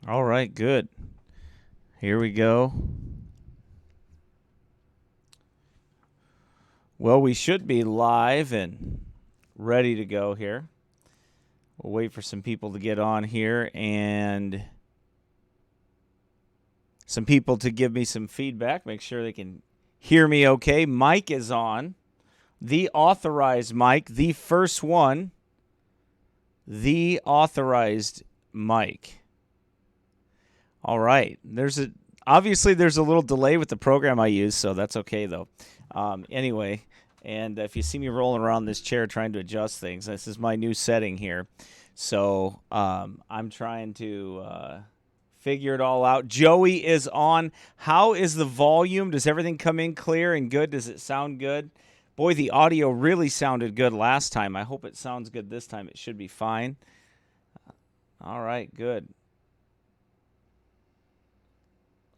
All right, good. Here we go. Well, we should be live and ready to go here. We'll wait for some people to get on here and some people to give me some feedback, make sure they can hear me okay. Mic is on. The authorized mic, the first one. The authorized mic. All right. Obviously there's a little delay with the program I use, so that's okay though. Anyway, and if you see me rolling around this chair trying to adjust things, this is my new setting here. So I'm trying to figure it all out. Joey is on. How is the volume? Does everything come in clear and good? Does it sound good? Boy, the audio really sounded good last time. I hope it sounds good this time. It should be fine. All right, good.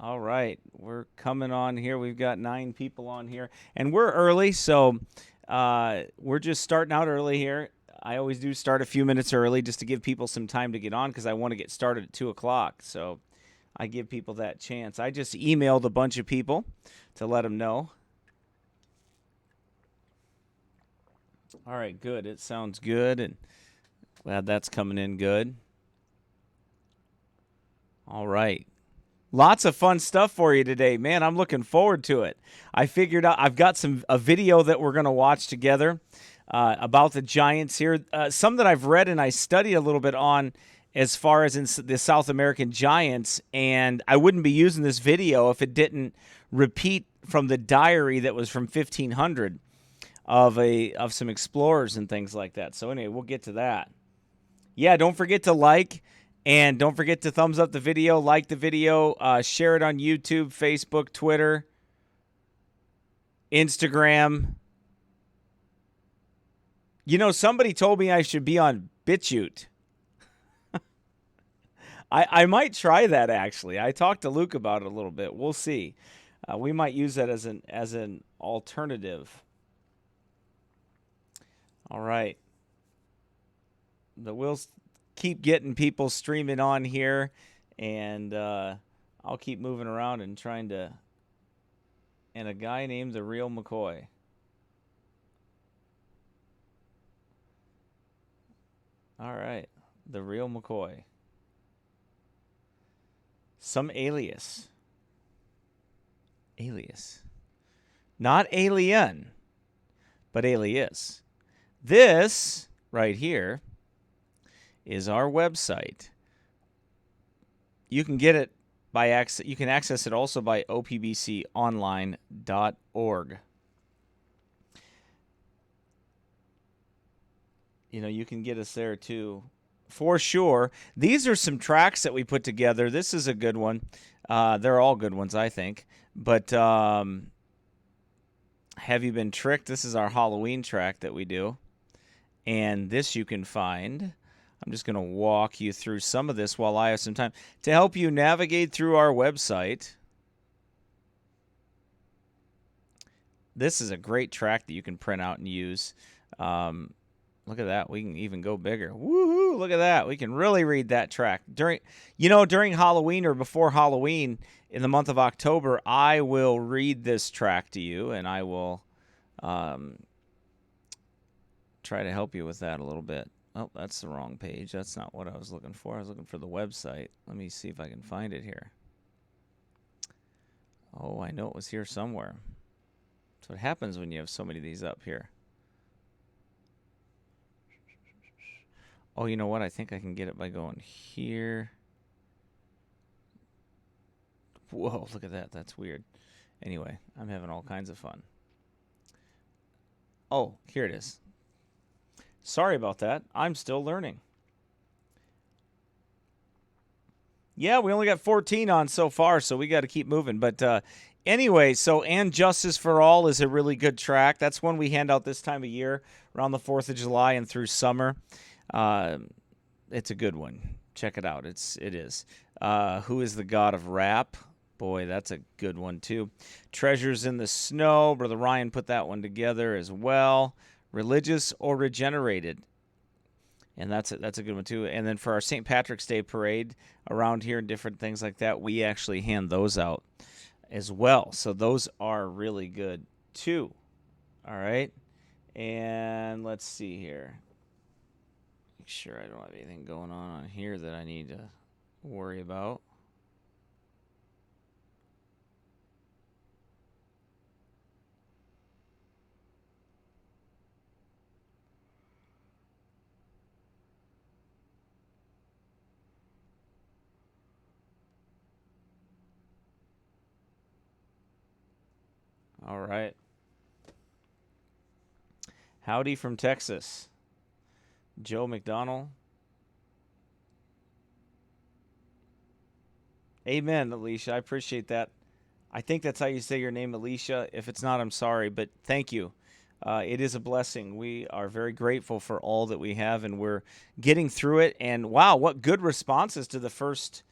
All right, we're coming on here. We've got 9 people on here, and we're early, so we're just starting out early here. I always do start a few minutes early just to give people some time to get on because I want to get started at 2 o'clock, so I give people that chance. I just emailed a bunch of people to let them know. All right, good. It sounds good, and glad that's coming in good. All right. Lots of fun stuff for you today, man. I'm looking forward to it. I figured out I've got a video that we're going to watch together about the Giants here. Some that I've read and I studied a little bit on as far as in the South American Giants, and I wouldn't be using this video if it didn't repeat from the diary that was from 1500 of some explorers and things like that. So anyway, we'll get to that. Yeah, don't forget to like. And don't forget to thumbs up the video, like the video, share it on YouTube, Facebook, Twitter, Instagram. You know, somebody told me I should be on BitChute. I might try that, actually. I talked to Luke about it a little bit. We'll see. We might use that as an alternative. All right. We'll keep getting people streaming on here, and I'll keep moving around and trying to. And a guy named the Real McCoy. All right, the Real McCoy. Some alias. Alias. Not alien, but alias. This right here is our website. You can get it by you can access it also by opbconline.org. You know, you can get us there too, for sure. These are some tracks that we put together. This is a good one. They're all good ones, I think. But Have You Been Tricked? This is our Halloween track that we do. And this you can find. I'm just going to walk you through some of this while I have some time to help you navigate through our website. This is a great track that you can print out and use. Look at that. We can even go bigger. Woohoo! Look at that. We can really read that track. During Halloween or before Halloween in the month of October, I will read this track to you, and I will try to help you with that a little bit. Oh, that's the wrong page. That's not what I was looking for. I was looking for the website. Let me see if I can find it here. Oh, I know it was here somewhere. That's what happens when you have so many of these up here. Oh, you know what? I think I can get it by going here. Whoa, look at that. That's weird. Anyway, I'm having all kinds of fun. Oh, here it is. Sorry about that. I'm still learning. Yeah, we only got 14 on so far, so we got to keep moving. But anyway, so And Justice for All is a really good track. That's one we hand out this time of year, around the 4th of July and through summer. It's a good one. Check it out. It is. Who is the God of Rap? Boy, that's a good one, too. Treasures in the Snow. Brother Ryan put that one together as well. Religious or Regenerated. And that's a good one, too. And then for our St. Patrick's Day parade around here and different things like that, we actually hand those out as well. So those are really good, too. All right. And let's see here. Make sure I don't have anything going on here that I need to worry about. All right. Howdy from Texas. Joe McDonald. Amen, Alicia. I appreciate that. I think that's how you say your name, Alicia. If it's not, I'm sorry, but thank you. It is a blessing. We are very grateful for all that we have, and we're getting through it. And wow, what good responses to the first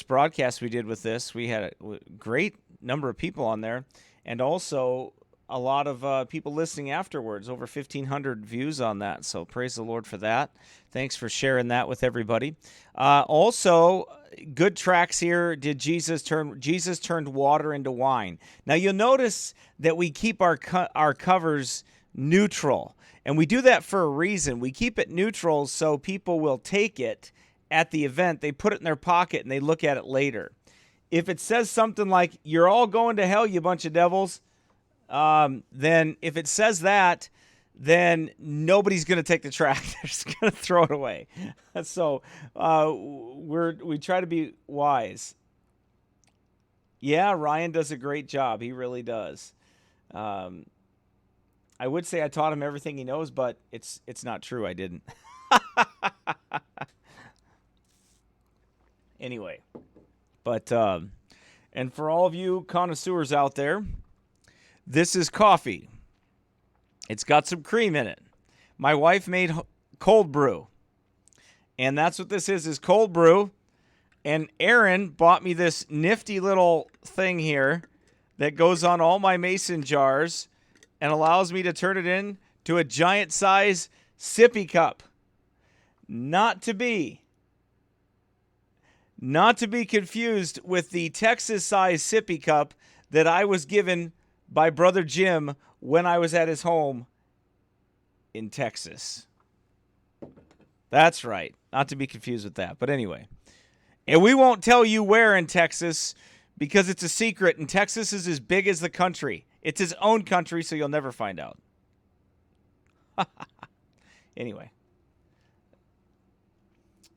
broadcast we did with this. We had a great number of people on there, and also a lot of people listening afterwards, over 1,500 views on that. So praise the Lord for that. Thanks for sharing that with everybody. Also, good tracks here. Jesus turned water into wine. Now you'll notice that we keep our covers neutral, and we do that for a reason. We keep it neutral so people will take it at the event. They put it in their pocket and they look at it later. If it says something like, "You're all going to hell, you bunch of devils," then if it says that, then nobody's going to take the track. They're just going to throw it away. So we try to be wise. Yeah, Ryan does a great job. He really does. I would say I taught him everything he knows, but it's not true. I didn't. Anyway, but and for all of you connoisseurs out there, this is coffee. It's got some cream in it. My wife made cold brew. And that's what this is cold brew. And Aaron bought me this nifty little thing here that goes on all my mason jars and allows me to turn it into a giant size sippy cup. Not to be confused with the Texas size sippy cup that I was given by Brother Jim when I was at his home in Texas. That's right. Not to be confused with that. But anyway. And we won't tell you where in Texas because it's a secret. And Texas is as big as the country. It's his own country, so you'll never find out. Anyway.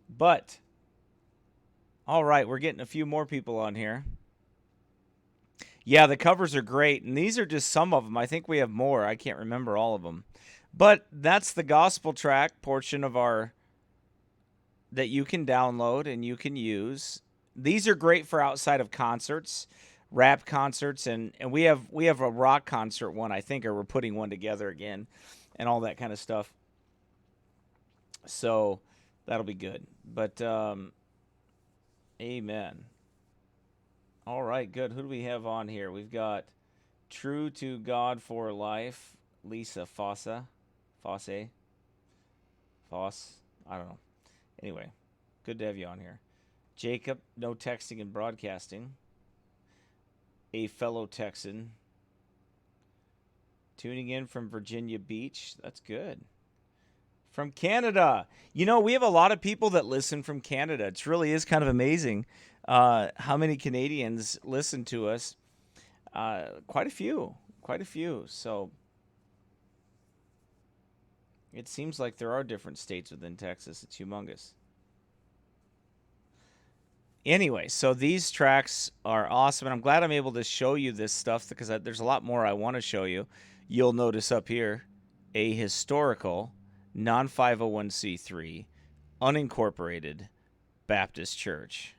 But, all right, we're getting a few more people on here. Yeah, the covers are great, and these are just some of them. I think we have more. I can't remember all of them. But that's the gospel track portion of our that you can download and you can use. These are great for outside of concerts, rap concerts, and we have a rock concert one, I think, or we're putting one together again, and all that kind of stuff. So that'll be good. But amen. All right, good. Who do we have on here? We've got True to God for Life, Lisa Fosse. I don't know. Anyway, good to have you on here. Jacob, no texting and broadcasting. A fellow Texan. Tuning in from Virginia Beach. That's good. From Canada. You know, we have a lot of people that listen from Canada. It really is kind of amazing how many Canadians listen to us. Quite a few. So it seems like there are different states within Texas. It's humongous. Anyway, so these tracks are awesome, and I'm glad I'm able to show you this stuff because there's a lot more I want to show you. You'll notice up here, a historical, non-501c3, unincorporated Baptist church.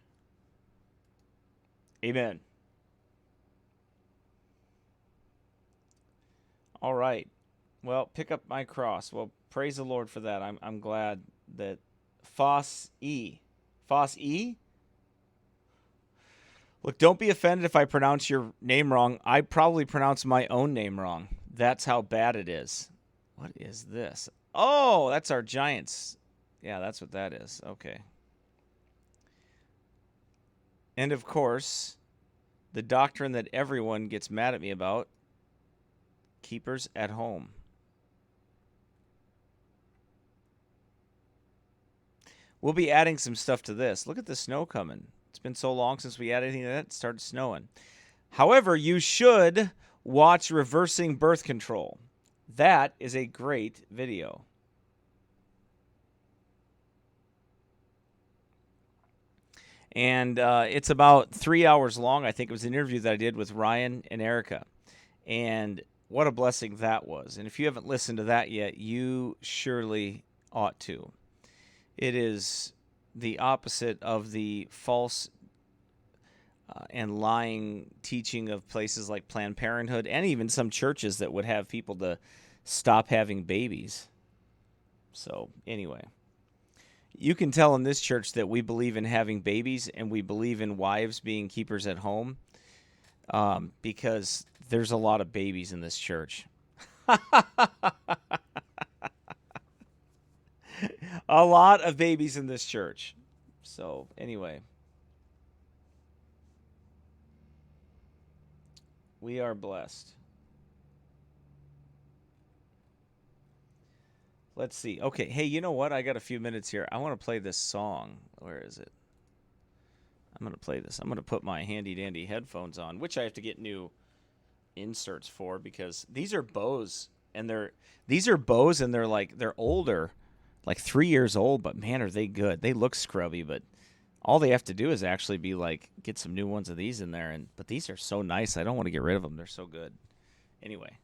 Amen. All right. Well, pick up my cross. Well, praise the Lord for that. I'm glad that Fosse E. Look, don't be offended if I pronounce your name wrong. I probably pronounce my own name wrong. That's how bad it is. What is this? Oh, that's our Giants. Yeah, that's what that is. Okay. And of course, the doctrine that everyone gets mad at me about, keepers at home. We'll be adding some stuff to this. Look at the snow coming. It's been so long since we added anything to that. It started snowing. However, you should watch Reversing Birth Control. That is a great video. And it's about 3 hours long. I think it was an interview that I did with Ryan and Erica. And what a blessing that was. And if you haven't listened to that yet, you surely ought to. It is the opposite of the false and lying teaching of places like Planned Parenthood and even some churches that would have people to stop having babies. So anyway, you can tell in this church that we believe in having babies and we believe in wives being keepers at home because there's a lot of babies in this church. A lot of babies in this church. So anyway, we are blessed. Let's see. Okay, hey, you know what? I got a few minutes here. I want to play this song. Where is it? I'm going to play this. I'm going to put my handy-dandy headphones on, which I have to get new inserts for because these are Bose, and they're older, like 3 years old, but man, are they good. They look scrubby, but all they have to do is actually be like get some new ones of these in there, but these are so nice. I don't want to get rid of them. They're so good. Anyway.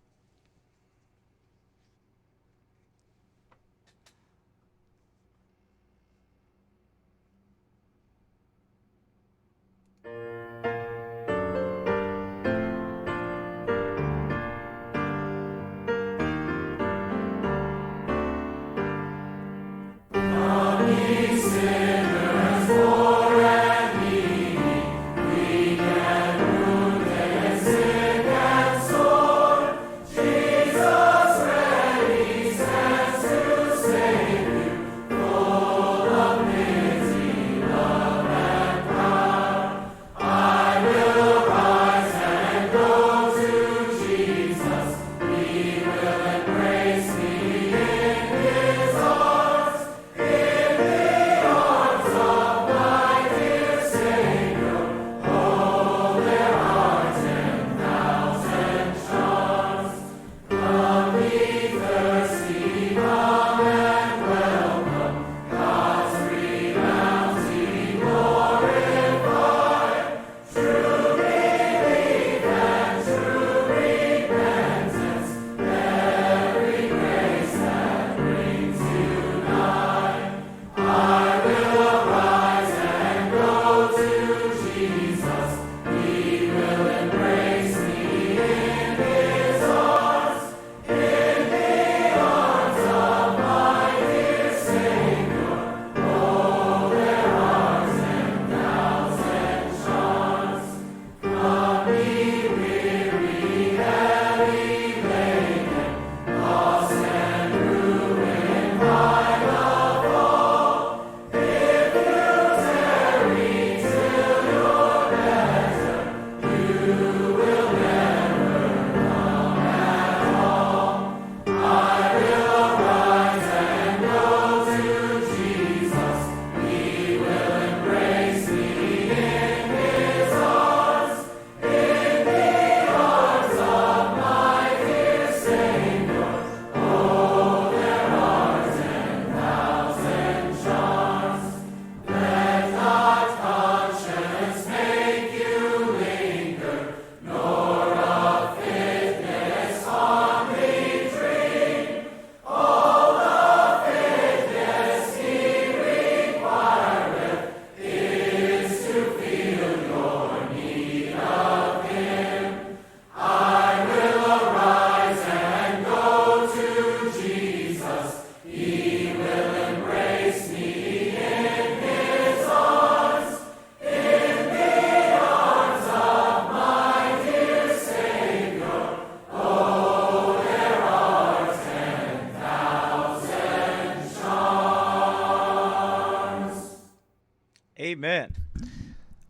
Amen.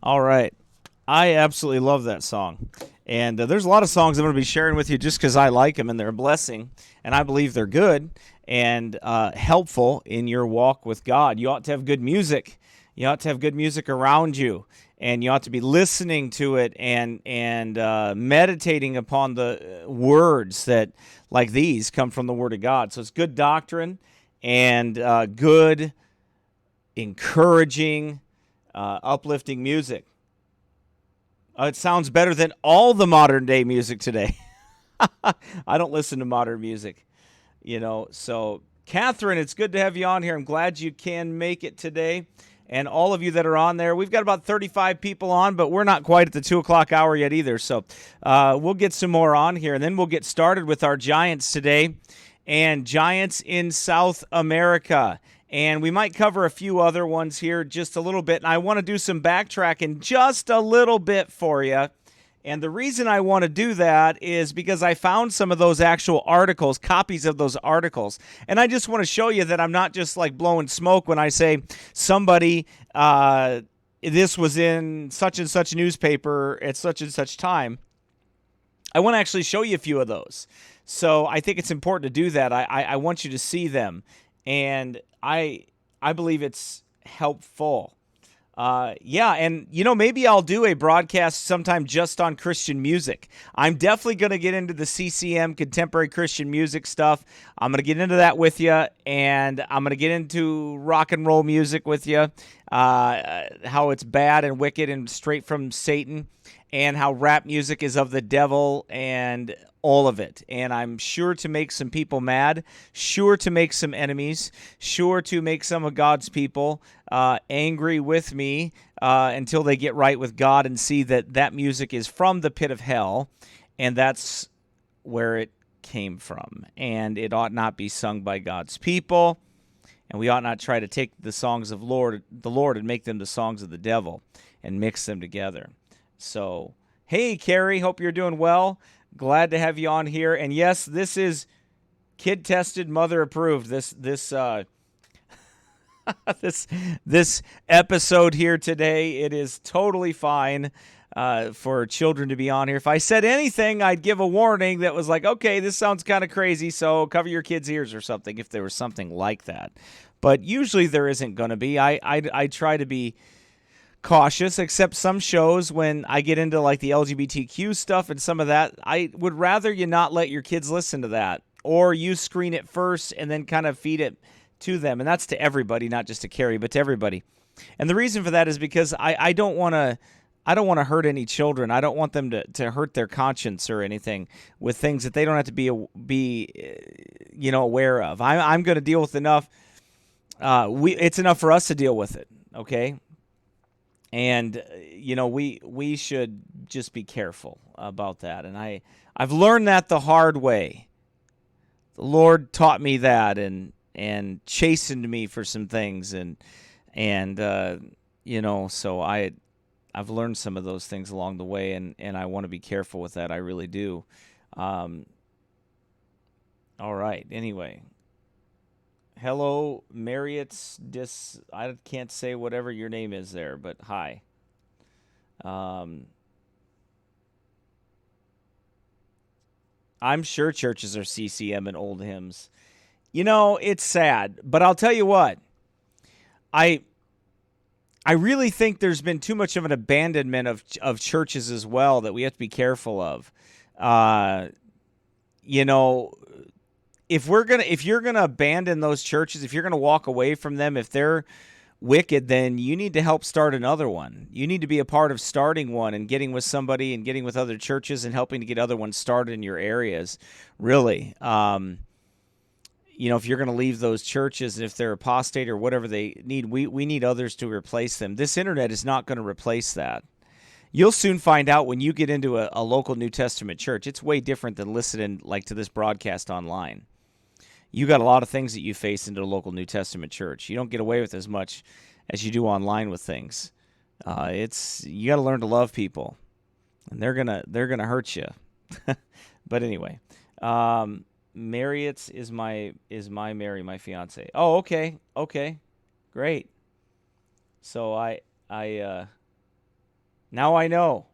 All right. I absolutely love that song. And there's a lot of songs I'm going to be sharing with you just because I like them and they're a blessing, and I believe they're good and helpful in your walk with God. You ought to have good music. You ought to have good music around you, and you ought to be listening to it and meditating upon the words that, like these, come from the Word of God. So it's good doctrine and good, encouraging, uplifting music. It sounds better than all the modern day music today. I don't listen to modern music, So, Catherine, it's good to have you on here. I'm glad you can make it today. And all of you that are on there, we've got about 35 people on, but we're not quite at the 2 o'clock hour yet either. So we'll get some more on here, and then we'll get started with our Giants today and Giants in South America. And we might cover a few other ones here just a little bit. And I want to do some backtracking just a little bit for you. And the reason I want to do that is because I found some of those actual articles, copies of those articles. And I just want to show you that I'm not just like blowing smoke when I say somebody, this was in such and such newspaper at such and such time. I want to actually show you a few of those. So I think it's important to do that. I want you to see them. And I believe it's helpful. And maybe I'll do a broadcast sometime just on Christian music. I'm definitely going to get into the CCM, contemporary Christian music stuff. I'm going to get into that with you, and I'm going to get into rock and roll music with you, how it's bad and wicked and straight from Satan, and how rap music is of the devil, and all of it. And I'm sure to make some people mad, sure to make some enemies, sure to make some of God's people angry with me until they get right with God and see that that music is from the pit of hell, and that's where it came from. And it ought not be sung by God's people, and we ought not try to take the songs of the Lord and make them the songs of the devil and mix them together. So, hey, Carrie, hope you're doing well. Glad to have you on here. And yes, this is kid tested, mother approved. This this episode here today, it is totally fine for children to be on here. If I said anything, I'd give a warning that was like, okay, this sounds kind of crazy, so cover your kids' ears or something if there was something like that. But usually there isn't going to be. I try to be cautious, except some shows when I get into like the LGBTQ stuff and some of that, I would rather you not let your kids listen to that, or you screen it first and then kind of feed it to them. And that's to everybody, not just to Carrie, but to everybody. And the reason for that is because I don't want to hurt any children. I don't want them to hurt their conscience or anything with things that they don't have to be aware of. I'm going to deal with enough. It's enough for us to deal with it. Okay. And, we should just be careful about that. And I've learned that the hard way. The Lord taught me that and chastened me for some things. So I've learned some of those things along the way, and I want to be careful with that. I really do. All right. Anyway. Hello, Marriott's I can't say whatever your name is there, but hi. I'm sure churches are CCM and old hymns. It's sad, but I'll tell you what. I really think there's been too much of an abandonment of churches as well that we have to be careful of. If you're gonna abandon those churches, if you're gonna walk away from them, if they're wicked, then you need to help start another one. You need to be a part of starting one and getting with somebody and getting with other churches and helping to get other ones started in your areas. Really, if you're gonna leave those churches and if they're apostate or whatever they need, we need others to replace them. This internet is not going to replace that. You'll soon find out when you get into a local New Testament church. It's way different than listening like to this broadcast online. You got a lot of things that you face into a local New Testament church. You don't get away with as much as you do online with things. You got to learn to love people, and they're gonna hurt you. But anyway, Marriott's is my Mary, my fiance. Oh, okay, great. So Now I know.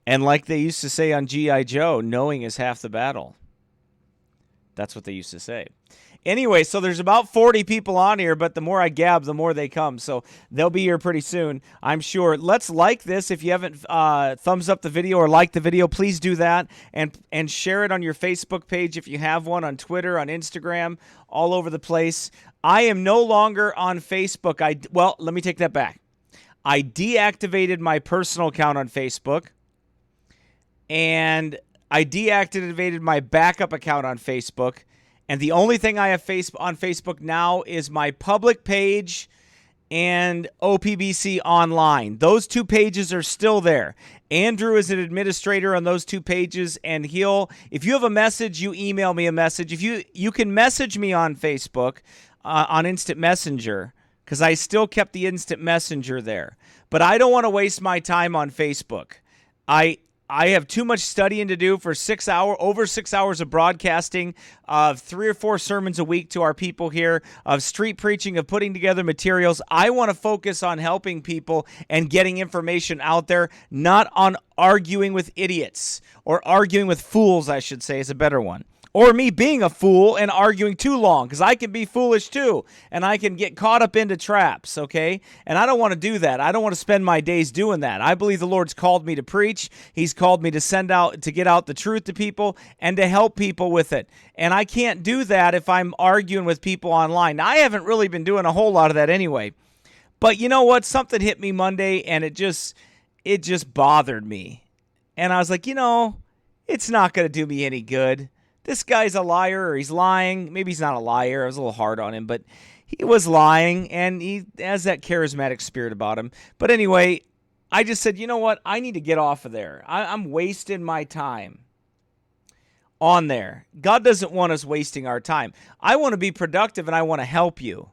And like they used to say on G.I. Joe, knowing is half the battle. That's what they used to say. Anyway, so there's about 40 people on here, but the more I gab, the more they come. So they'll be here pretty soon, I'm sure. Let's like this. If you haven't thumbs up the video or like the video, please do that. And share it on your Facebook page if you have one, on Twitter, on Instagram, all over the place. I am no longer on Facebook. Well, let me take that back. I deactivated my personal account on Facebook, and I deactivated my backup account on Facebook. And the only thing I have on Facebook now is my public page and OPBC Online. Those two pages are still there. Andrew is an administrator on those two pages, and if you have a message, you email me a message. If you can message me on Facebook, on Instant Messenger, because I still kept the Instant Messenger there. But I don't want to waste my time on Facebook. I have too much studying to do for over 6 hours of broadcasting, of 3 or 4 sermons a week to our people here, of street preaching, of putting together materials. I want to focus on helping people and getting information out there, not on arguing with idiots, or arguing with fools, I should say, is a better one. Or me being a fool and arguing too long, because I can be foolish too, and I can get caught up into traps, okay? And I don't want to do that. I don't want to spend my days doing that. I believe the Lord's called me to preach. He's called me to get out the truth to people and to help people with it. And I can't do that if I'm arguing with people online. Now, I haven't really been doing a whole lot of that anyway. But you know what? Something hit me Monday, and it just bothered me. And I was like, it's not going to do me any good. This guy's a liar, or he's lying. Maybe he's not a liar. I was a little hard on him, but he was lying, and he has that charismatic spirit about him. But anyway, I just said, you know what? I need to get off of there. I'm wasting my time on there. God doesn't want us wasting our time. I want to be productive, and I want to help you.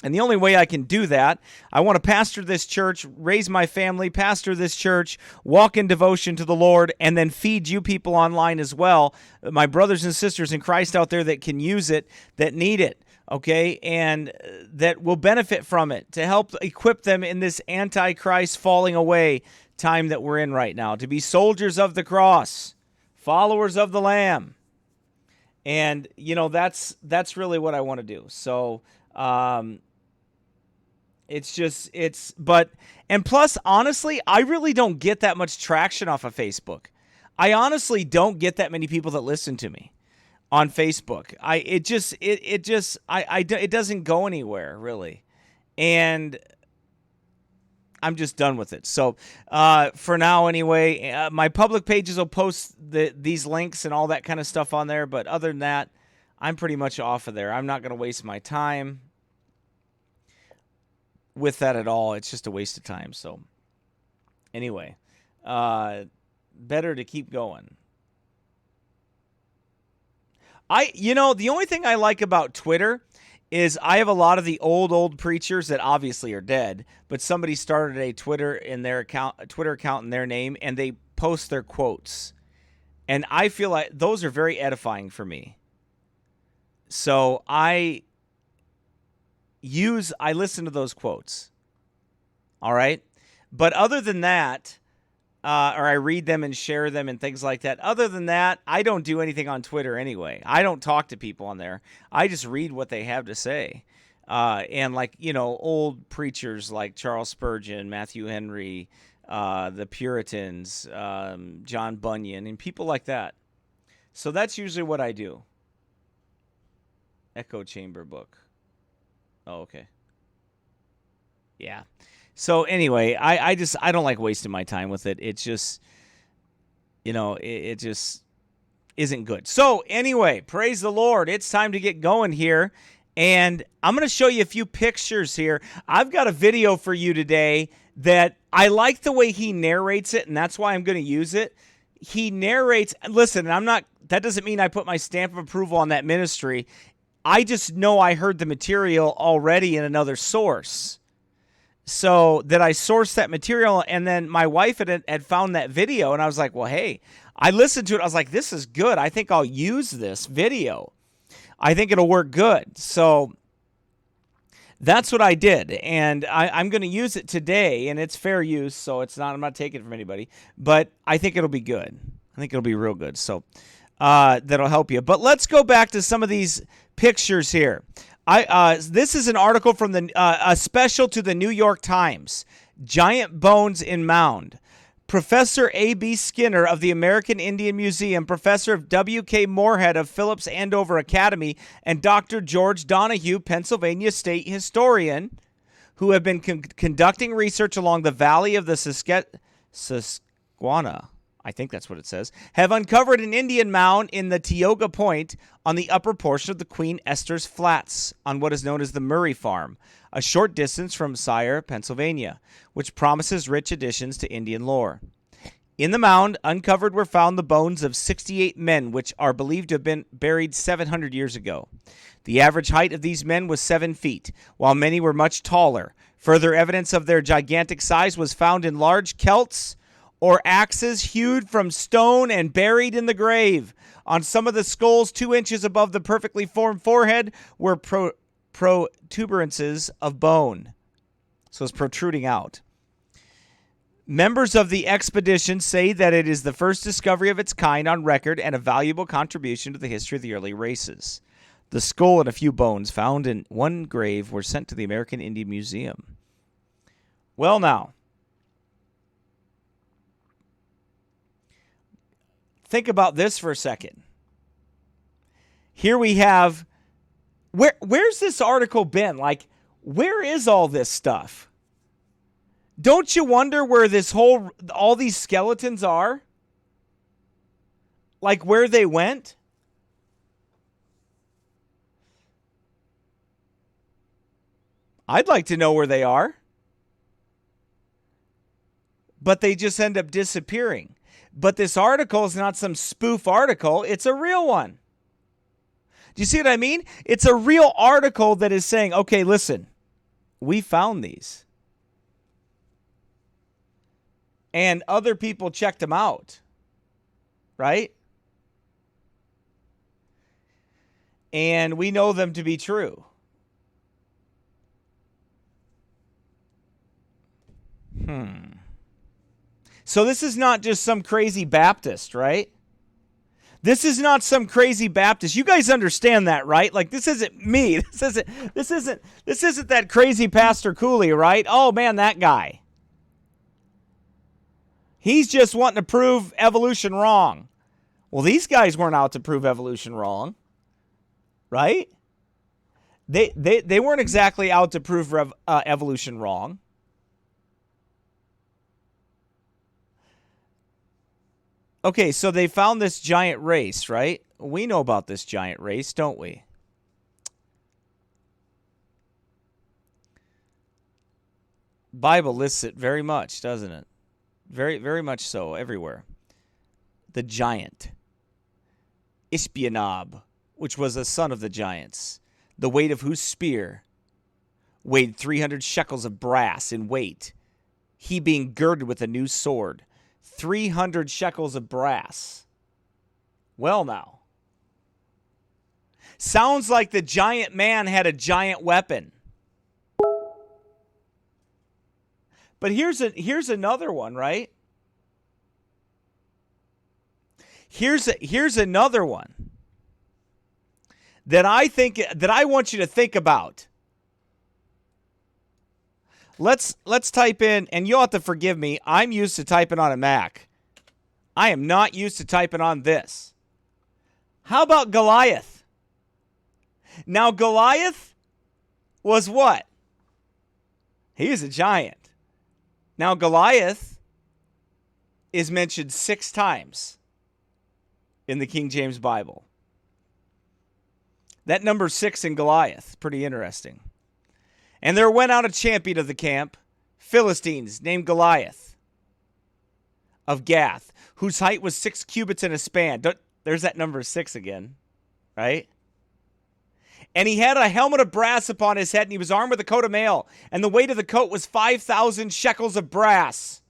And the only way I can do that, I want to pastor this church, raise my family, pastor this church, walk in devotion to the Lord, and then feed you people online as well, my brothers and sisters in Christ out there that can use it, that need it, okay, and that will benefit from it, to help equip them in this Antichrist falling away time that we're in right now, to be soldiers of the cross, followers of the Lamb. And, that's really what I want to do. So, and plus, honestly, I really don't get that much traction off of Facebook. I honestly don't get that many people that listen to me on Facebook. It doesn't go anywhere really. And I'm just done with it. So, for now anyway, my public pages will post these links and all that kind of stuff on there. But other than that, I'm pretty much off of there. I'm not going to waste my time with that at all. It's just a waste of time. So anyway, better to keep going. The only thing I like about Twitter is I have a lot of the old preachers that obviously are dead, but somebody started a Twitter account in their name, and they post their quotes. And I feel like those are very edifying for me. So I listen to those quotes. All right. But other than that, or I read them and share them and things like that. Other than that, I don't do anything on Twitter anyway. I don't talk to people on there. I just read what they have to say. And old preachers like Charles Spurgeon, Matthew Henry, the Puritans, John Bunyan, and people like that. So that's usually what I do. Echo chamber book. Oh, okay. Yeah. So anyway, I don't like wasting my time with it. It's just, it just isn't good. So anyway, praise the Lord. It's time to get going here. And I'm going to show you a few pictures here. I've got a video for you today that I like the way he narrates it, and that's why I'm going to use it. He narrates, listen, that doesn't mean I put my stamp of approval on that ministry. I just know I heard the material already in another source. So that I sourced that material, and then my wife had found that video, and I was like, well, hey, I listened to it. I was like, this is good. I think I'll use this video. I think it'll work good. So That's what I did, and I'm going to use it today, and it's fair use, so I'm not taking it from anybody, but I think it'll be good. I think it'll be real good, so that'll help you. But let's go back to some of these pictures here. This is an article from a special to the New York Times, Giant Bones in Mound. Professor A.B. Skinner of the American Indian Museum, Professor of W.K. Moorhead of Phillips Andover Academy, and Dr. George Donahue, Pennsylvania State Historian, who have been conducting research along the valley of the Susquehanna, I think that's what it says, have uncovered an Indian mound in the Tioga Point on the upper portion of the Queen Esther's Flats on what is known as the Murray Farm, a short distance from Sire, Pennsylvania, which promises rich additions to Indian lore. In the mound, uncovered were found the bones of 68 men, which are believed to have been buried 700 years ago. The average height of these men was 7 feet, while many were much taller. Further evidence of their gigantic size was found in large celts or axes hewed from stone and buried in the grave. On some of the skulls 2 inches above the perfectly formed forehead were protuberances of bone. So it's protruding out. Members of the expedition say that it is the first discovery of its kind on record and a valuable contribution to the history of the early races. The skull and a few bones found in one grave were sent to the American Indian Museum. Well, now, think about this for a second. Here we have, where's this article been? Like, where is all this stuff? Don't you wonder where all these skeletons are? Like where they went? I'd like to know where they are. But they just end up disappearing. But this article is not some spoof article. It's a real one. Do you see what I mean? It's a real article that is saying, okay, listen, we found these. And other people checked them out. Right? And we know them to be true. So this is not just some crazy Baptist, right? This is not some crazy Baptist. You guys understand that, right? Like, this isn't me. This isn't that crazy Pastor Cooley, right? Oh man, that guy. He's just wanting to prove evolution wrong. Well, these guys weren't out to prove evolution wrong, right? They weren't exactly out to prove evolution wrong. Okay, so they found this giant race, right? We know about this giant race, don't we? Bible lists it very much, doesn't it? Very, very much so, everywhere. The giant. Ishbianab, which was a son of the giants, the weight of whose spear weighed 300 shekels of brass in weight, he being girded with a new sword. 300 shekels of brass. Well, now. Sounds like the giant man had a giant weapon. But here's another one, right? Here's another one that I want you to think about. Let's type in, and you'll have to forgive me. I'm used to typing on a Mac. I am not used to typing on this. How about Goliath? Now, Goliath was what? He was a giant. Now, Goliath is mentioned 6 times in the King James Bible. That number 6 in Goliath, pretty interesting. And there went out a champion of the camp, Philistines, named Goliath of Gath, whose height was 6 cubits and a span. There's that number 6 again, right? And he had a helmet of brass upon his head, and he was armed with a coat of mail. And the weight of the coat was 5,000 shekels of brass.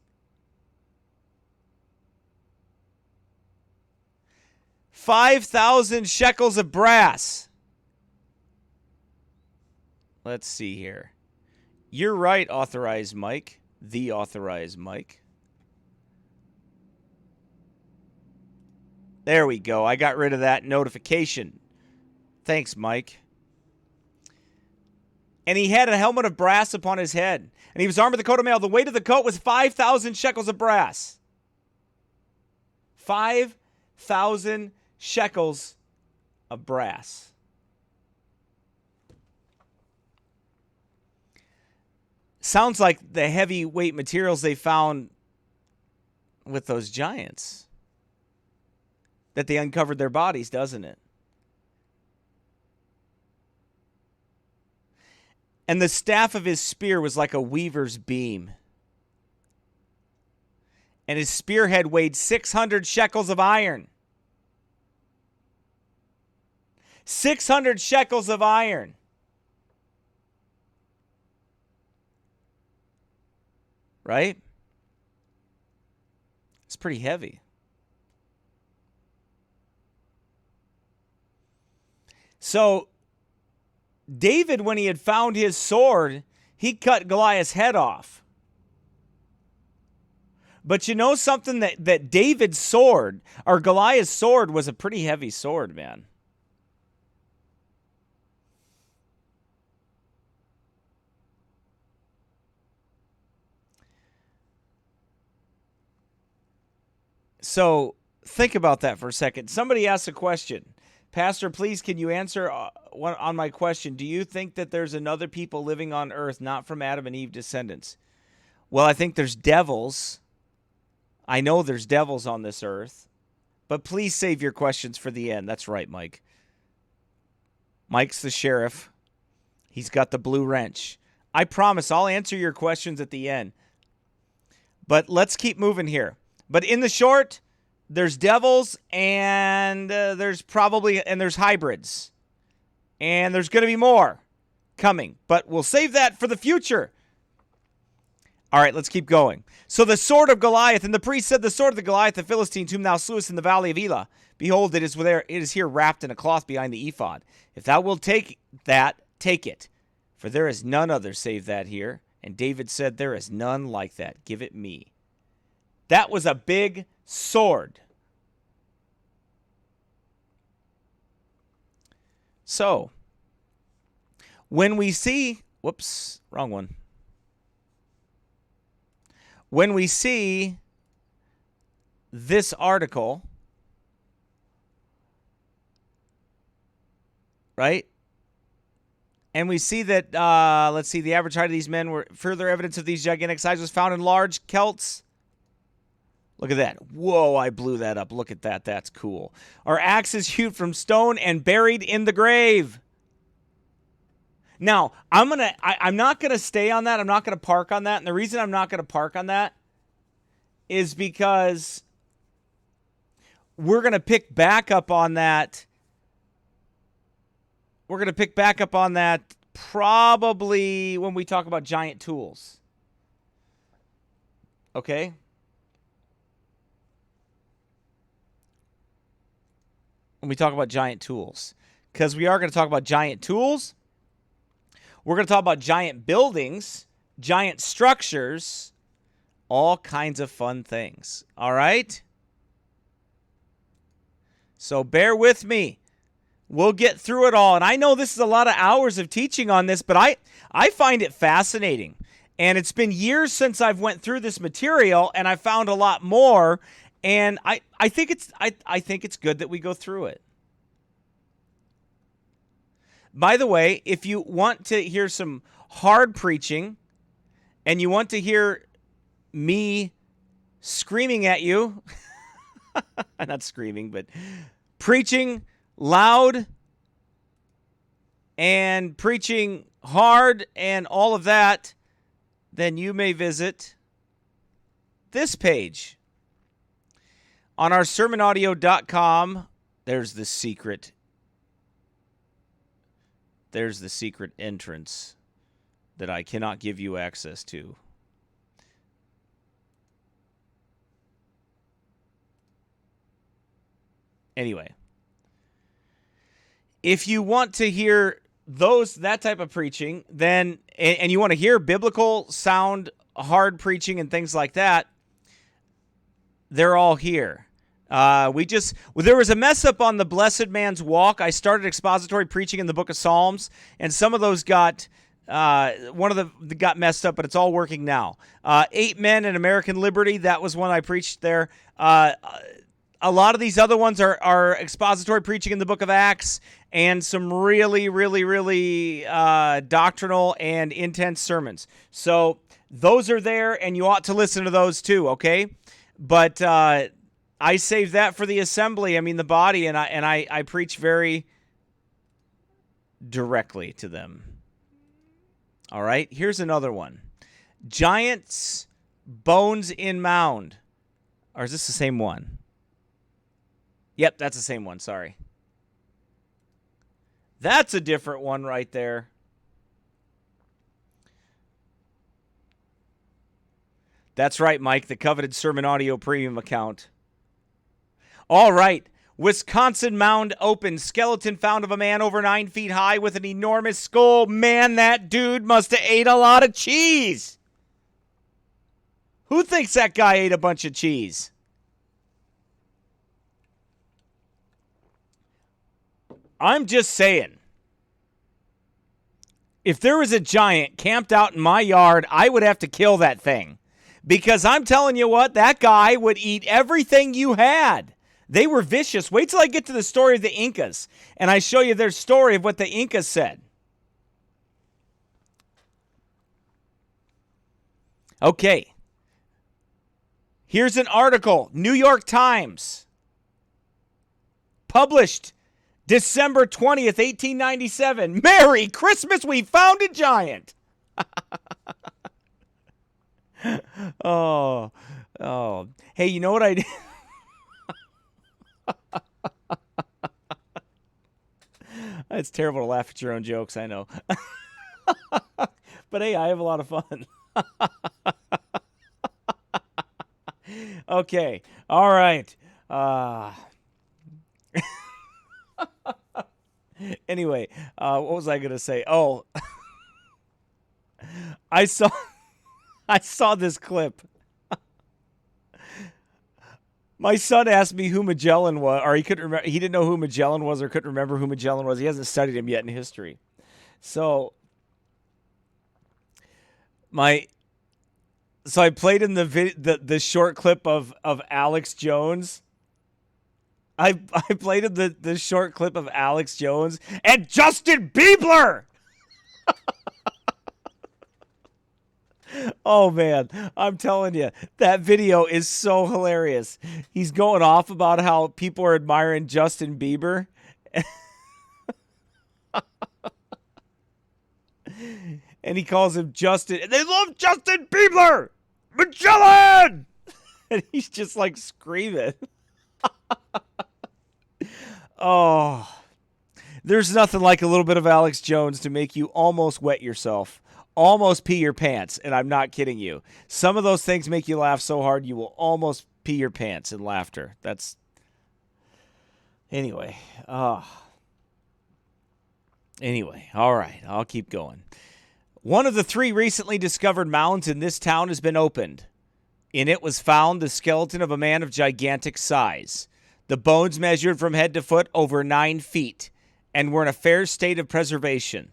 5,000 shekels of brass. Let's see here. You're right, Authorized Mike. The Authorized Mike. There we go. I got rid of that notification. Thanks, Mike. And he had a helmet of brass upon his head. And he was armed with a coat of mail. The weight of the coat was 5,000 shekels of brass. 5,000 shekels of brass. Sounds like the heavyweight materials they found with those giants. That they uncovered their bodies, doesn't it? And the staff of his spear was like a weaver's beam. And his spearhead weighed 600 shekels of iron. 600 shekels of iron. Right? It's pretty heavy. So, David, when he had found his sword, he cut Goliath's head off. But you know something? That David's sword, or Goliath's sword, was a pretty heavy sword, man. So, think about that for a second. Somebody asked a question. Pastor, please, can you answer on my question? Do you think that there's another people living on earth not from Adam and Eve descendants? Well, I think there's devils. I know there's devils on this earth. But please save your questions for the end. That's right, Mike. Mike's the sheriff. He's got the blue wrench. I promise I'll answer your questions at the end. But let's keep moving here. But in the short, there's devils, and there's hybrids. And there's going to be more coming. But we'll save that for the future. All right, let's keep going. So the sword of Goliath, and the priest said, the sword of the Goliath, the Philistines, whom thou slewest in the valley of Elah, behold, it is here wrapped in a cloth behind the ephod. If thou wilt take that, take it. For there is none other save that here. And David said, there is none like that. Give it me. That was a big sword. So, when we see, whoops, wrong one. When we see this article, right? And we see that, let's see, the average height of these men were further evidence of these gigantic sizes was found in large celts. Look at that. Whoa, I blew that up. Look at that. That's cool. Are axes hewed from stone and buried in the grave. Now, I'm not going to stay on that. I'm not going to park on that. And the reason I'm not going to park on that is because we're going to pick back up on that. We're going to pick back up on that probably when we talk about giant tools. Okay? When we talk about giant tools. Because we are going to talk about giant tools. We're going to talk about giant buildings, giant structures, all kinds of fun things. All right? So bear with me. We'll get through it all. And I know this is a lot of hours of teaching on this, but I find it fascinating. And it's been years since I've went through this material, and I found a lot more. And I think it's good that we go through it. By the way, if you want to hear some hard preaching and you want to hear me screaming at you, not screaming, but preaching loud and preaching hard and all of that, then you may visit this page. On our sermonaudio.com, there's the secret entrance that I cannot give you access to. Anyway, if you want to hear that type of preaching, then, and you want to hear biblical, sound, hard preaching and things like that, they're all here. There was a mess up on the Blessed Man's Walk. I started expository preaching in the book of Psalms, and some of those got got messed up, but it's all working now. 8 Men and American Liberty, that was one I preached there. A lot of these other ones are expository preaching in the book of Acts and some really, really, really doctrinal and intense sermons. So those are there, and you ought to listen to those too, okay? But I saved that for the assembly, the body, and I preach very directly to them. All right, here's another one. Giants, bones in mound. Or is this the same one? Yep, that's the same one, sorry. That's a different one right there. That's right, Mike, the coveted Sermon Audio Premium account. All right. Wisconsin mound opened. Skeleton found of a man over 9 feet high with an enormous skull. Man, that dude must have ate a lot of cheese. Who thinks that guy ate a bunch of cheese? I'm just saying. If there was a giant camped out in my yard, I would have to kill that thing. Because I'm telling you what, that guy would eat everything you had. They were vicious. Wait till I get to the story of the Incas, and I show you their story of what the Incas said. Okay. Here's an article, New York Times, published December 20th, 1897. Merry Christmas, we found a giant. Oh. Hey, you know what I did? It's terrible to laugh at your own jokes, I know. But hey, I have a lot of fun. Okay. All right. Anyway, what was I going to say? Oh, I saw this clip. My son asked me who Magellan was, or he couldn't remember. He didn't know who Magellan was, or couldn't remember who Magellan was. He hasn't studied him yet in history. So I played in the short clip of Alex Jones. I played in the short clip of Alex Jones and Justin Bieber. Oh, man, I'm telling you, that video is so hilarious. He's going off about how people are admiring Justin Bieber. And he calls him Justin. And they love Justin Bieber! Magellan! And he's just like screaming. Oh, there's nothing like a little bit of Alex Jones to make you almost wet yourself. Almost pee your pants, and I'm not kidding you. Some of those things make you laugh so hard you will almost pee your pants in laughter. Anyway, all right, I'll keep going. One of the 3 recently discovered mounds in this town has been opened. In it was found the skeleton of a man of gigantic size. The bones measured from head to foot over 9 feet and were in a fair state of preservation.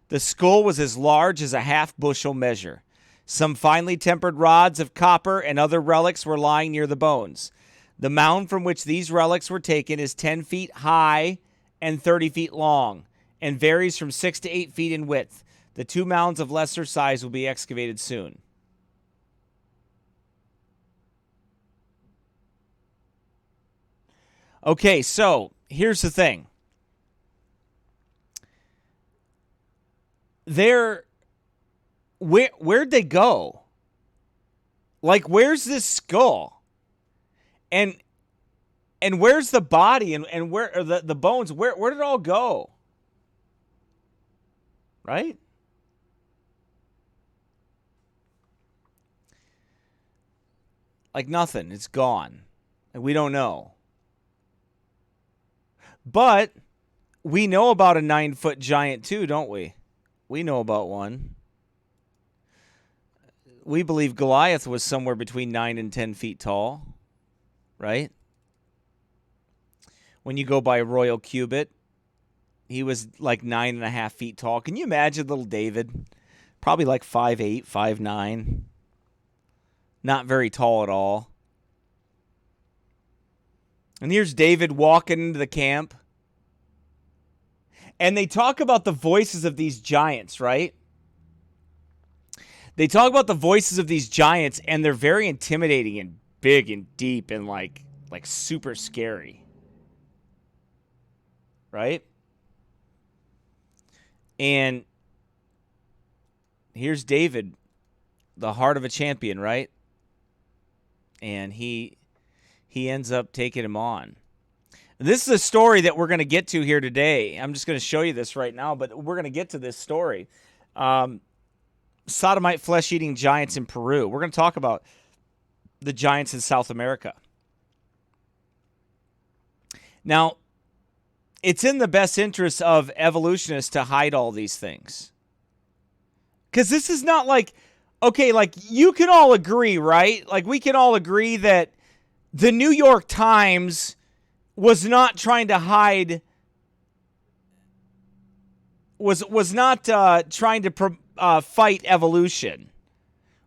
The skull was as large as a half-bushel measure. Some finely tempered rods of copper and other relics were lying near the bones. The mound from which these relics were taken is 10 feet high and 30 feet long, and varies from 6 to 8 feet in width. The 2 mounds of lesser size will be excavated soon. Okay, so here's the thing. Where'd they go? Like, where's this skull? And where's the body and where are the bones? Where did it all go? Right? Like nothing. It's gone. And we don't know. But We know about a 9-foot giant too, don't we? We know about one. We believe Goliath was somewhere between 9 and 10 feet tall, right? When you go by Royal Cubit, he was like 9.5 feet tall. Can you imagine little David? Probably like 5'8", 5'9". Not very tall at all. And here's David walking into the camp. And they talk about the voices of these giants, right? They talk about the voices of these giants, and they're very intimidating and big and deep and like super scary. Right? And here's David, the heart of a champion, right? And he ends up taking him on. This is a story that we're going to get to here today. I'm just going to show you this right now, but we're going to get to this story. Sodomite flesh-eating giants in Peru. We're going to talk about the giants in South America. Now, it's in the best interest of evolutionists to hide all these things. Because this is not like, okay, like you can all agree, right? Like we can all agree that the New York Times was not trying to hide, was not trying to fight evolution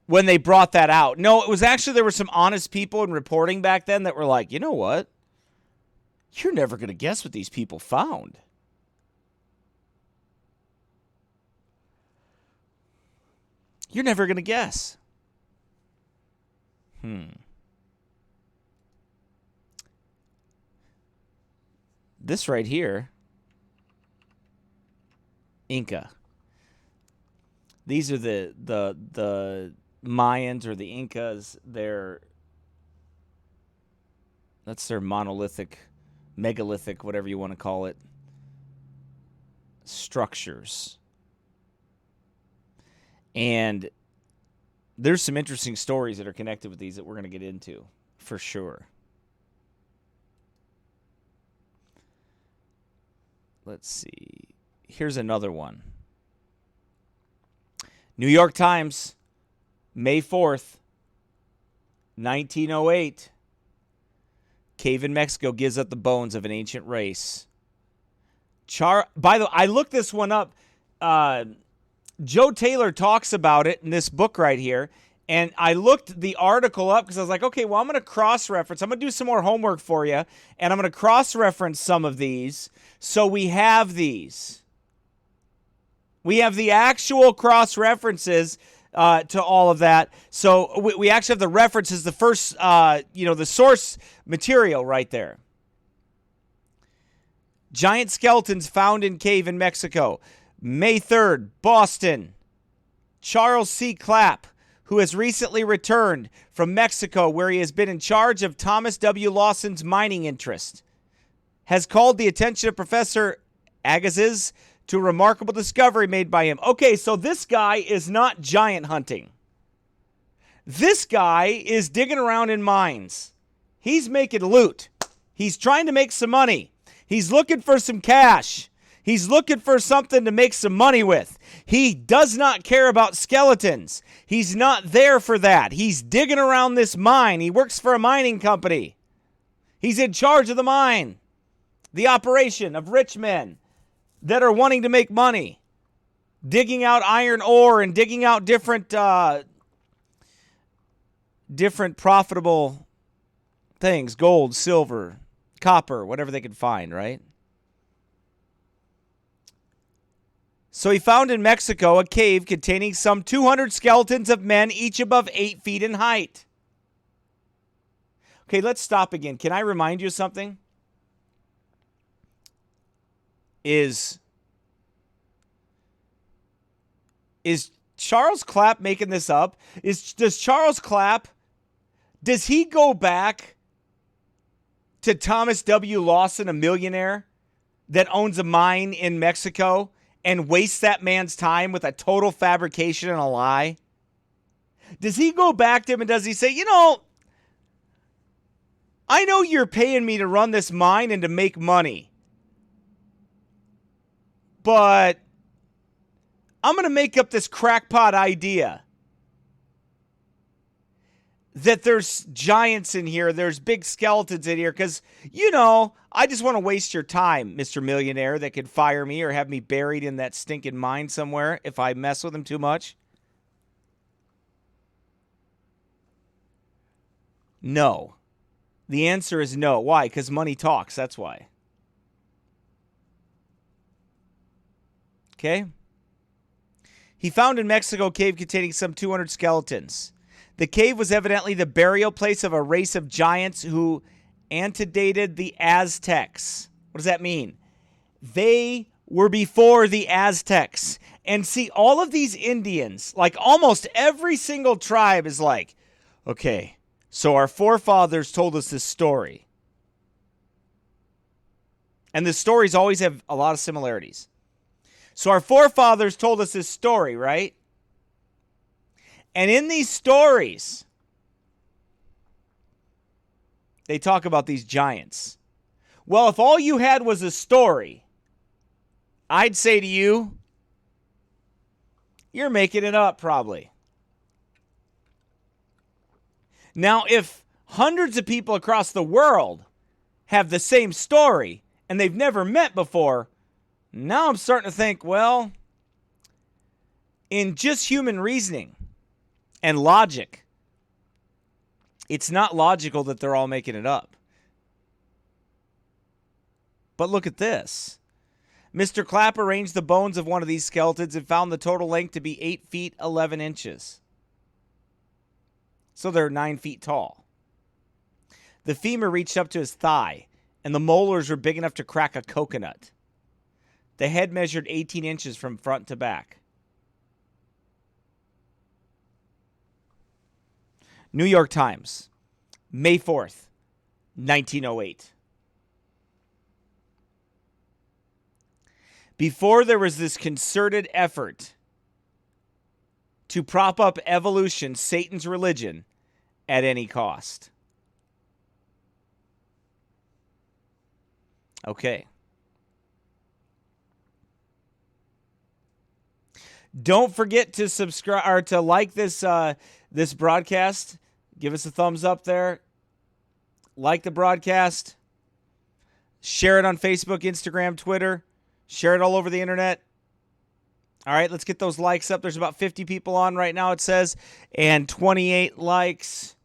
when they brought that out. No, it was actually, there were some honest people in reporting back then that were like, you know what? You're never going to guess what these people found. You're never going to guess. This right here, Inca. These are the Mayans or the Incas. That's their monolithic, megalithic, whatever you want to call it, structures. And there's some interesting stories that are connected with these that we're going to get into, for sure. Let's see. Here's another one. New York Times, May 4th, 1908. Cave in Mexico gives up the bones of an ancient race. By the way, I looked this one up. Joe Taylor talks about it in this book right here. And I looked the article up because I was like, okay, well, I'm going to cross-reference. I'm going to do some more homework for you. And I'm going to cross-reference some of these. So we have these. We have the actual cross-references to all of that. So we actually have the references, the first, the source material right there. Giant skeletons found in cave in Mexico. May 3rd, Boston. Charles C. Clapp, who has recently returned from Mexico where he has been in charge of Thomas W. Lawson's mining interest, has called the attention of Professor Agassiz to a remarkable discovery made by him. Okay, so this guy is not giant hunting. This guy is digging around in mines. He's making loot. He's trying to make some money. He's looking for some cash. He's looking for something to make some money with. He does not care about skeletons. He's not there for that. He's digging around this mine. He works for a mining company. He's in charge of the mine, the operation of rich men that are wanting to make money, digging out iron ore and digging out different profitable things, gold, silver, copper, whatever they could find, right? So he found in Mexico a cave containing some 200 skeletons of men, each above 8 feet in height. Okay, let's stop again. Can I remind you of something? Is Charles Clapp making this up? Does Charles Clapp, does he go back to Thomas W. Lawson, a millionaire that owns a mine in Mexico, and waste that man's time with a total fabrication and a lie? Does he go back to him and does he say, I know you're paying me to run this mine and to make money, But I'm going to make up this crackpot idea that there's giants in here, there's big skeletons in here, because, I just want to waste your time, Mr. Millionaire, that could fire me or have me buried in that stinking mine somewhere if I mess with him too much. No. The answer is no. Why? Because money talks. That's why. Okay? He found in Mexico a cave containing some 200 skeletons. The cave was evidently the burial place of a race of giants who antedated the Aztecs. What does that mean? They were before the Aztecs. And see, all of these Indians, like almost every single tribe is like, okay, so our forefathers told us this story. And the stories always have a lot of similarities. So our forefathers told us this story, right? And in these stories, they talk about these giants. Well, if all you had was a story, I'd say to you, you're making it up probably. Now, if hundreds of people across the world have the same story and they've never met before, now I'm starting to think, well, in just human reasoning and logic, it's not logical that they're all making it up. But look at this. Mr. Clapp arranged the bones of one of these skeletons and found the total length to be 8 feet 11 inches. So they're 9 feet tall. The femur reached up to his thigh, and the molars were big enough to crack a coconut. The head measured 18 inches from front to back. New York Times, May 4th, 1908. Before there was this concerted effort to prop up evolution, Satan's religion, at any cost. Okay. Don't forget to subscribe or to like this this broadcast. Give us a thumbs up there. Like the broadcast. Share it on Facebook, Instagram, Twitter. Share it all over the internet. All right, let's get those likes up. There's about 50 people on right now, it says, and 28 likes.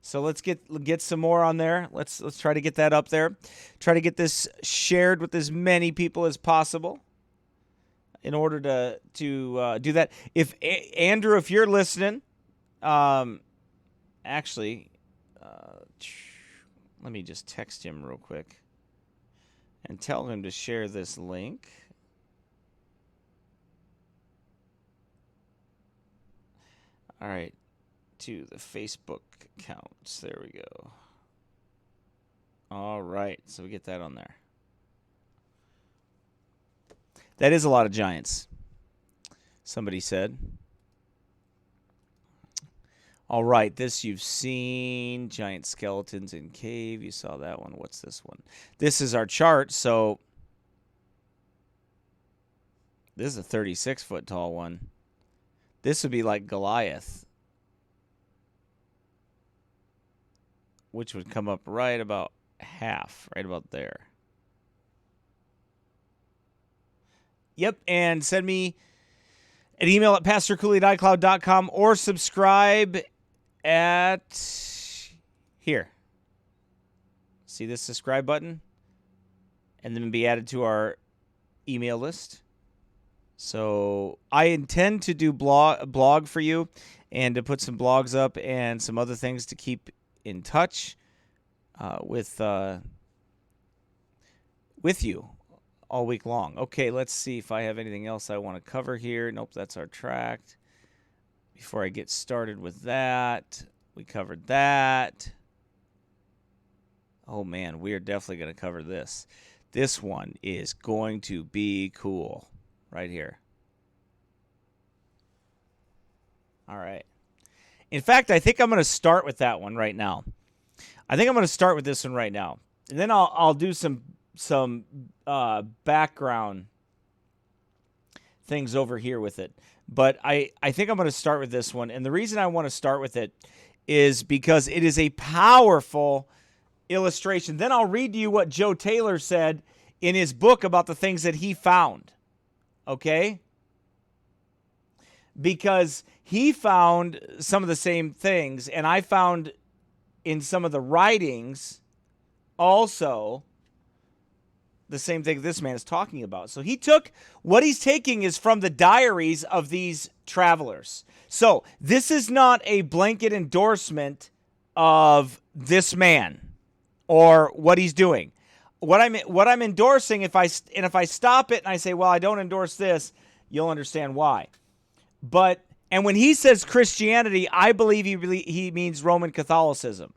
So let's get some more on there. Let's try to get that up there. Try to get this shared with as many people as possible in order to do that. If Andrew, if you're listening, actually, let me just text him real quick and tell him to share this link. All right, to the Facebook accounts. There we go. All right, so we get that on there. That is a lot of giants, somebody said. All right, this you've seen. Giant skeletons in cave. You saw that one. What's this one? This is our chart, so this is a 36-foot tall one. This would be like Goliath, which would come up right about half, right about there. Yep, and send me an email at pastorcooley@icloud.com or subscribe at here. See this subscribe button? And then be added to our email list. So I intend to do blog for you and to put some blogs up and some other things to keep in touch with you all week long. Okay, let's see if I have anything else I want to cover here. Nope, that's our tract. Before I get started with that, we covered that. Oh man, we are definitely going to cover this. This one is going to be cool. Right here. All right. In fact, I think I'm going to start with that one right now. I think I'm going to start with this one right now. And then I'll do some background things over here with it. But I think I'm going to start with this one. And the reason I want to start with it is because it is a powerful illustration. Then I'll read to you what Joe Taylor said in his book about the things that he found. Okay? Because he found some of the same things, and I found in some of the writings also the same thing this man is talking about. So what he's taking is from the diaries of these travelers. So this is not a blanket endorsement of this man or what he's doing. What I'm endorsing, if I stop it and I say, well, I don't endorse this, you'll understand why. And when he says Christianity, I believe he means Roman Catholicism.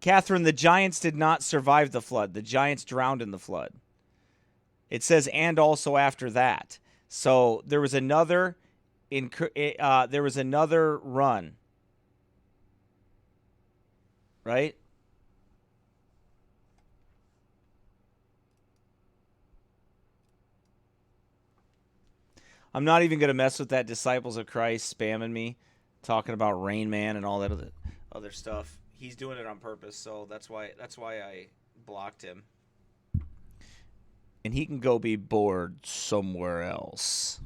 Catherine, the giants did not survive the flood. The giants drowned in the flood. It says, and also after that. So there was another run. Right? I'm not even going to mess with that Disciples of Christ spamming me, talking about Rain Man and all that other stuff. He's doing it on purpose, so that's why I blocked him. And he can go be bored somewhere else.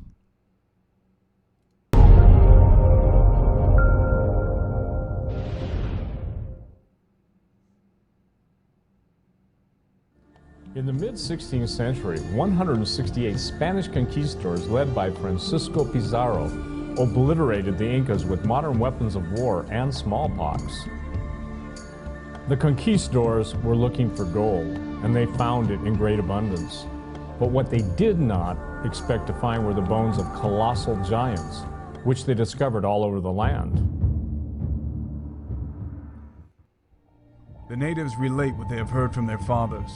In the mid-16th century, 168 Spanish conquistadors led by Francisco Pizarro obliterated the Incas with modern weapons of war and smallpox. The conquistadors were looking for gold, and they found it in great abundance. But what they did not expect to find were the bones of colossal giants, which they discovered all over the land. The natives relate what they have heard from their fathers,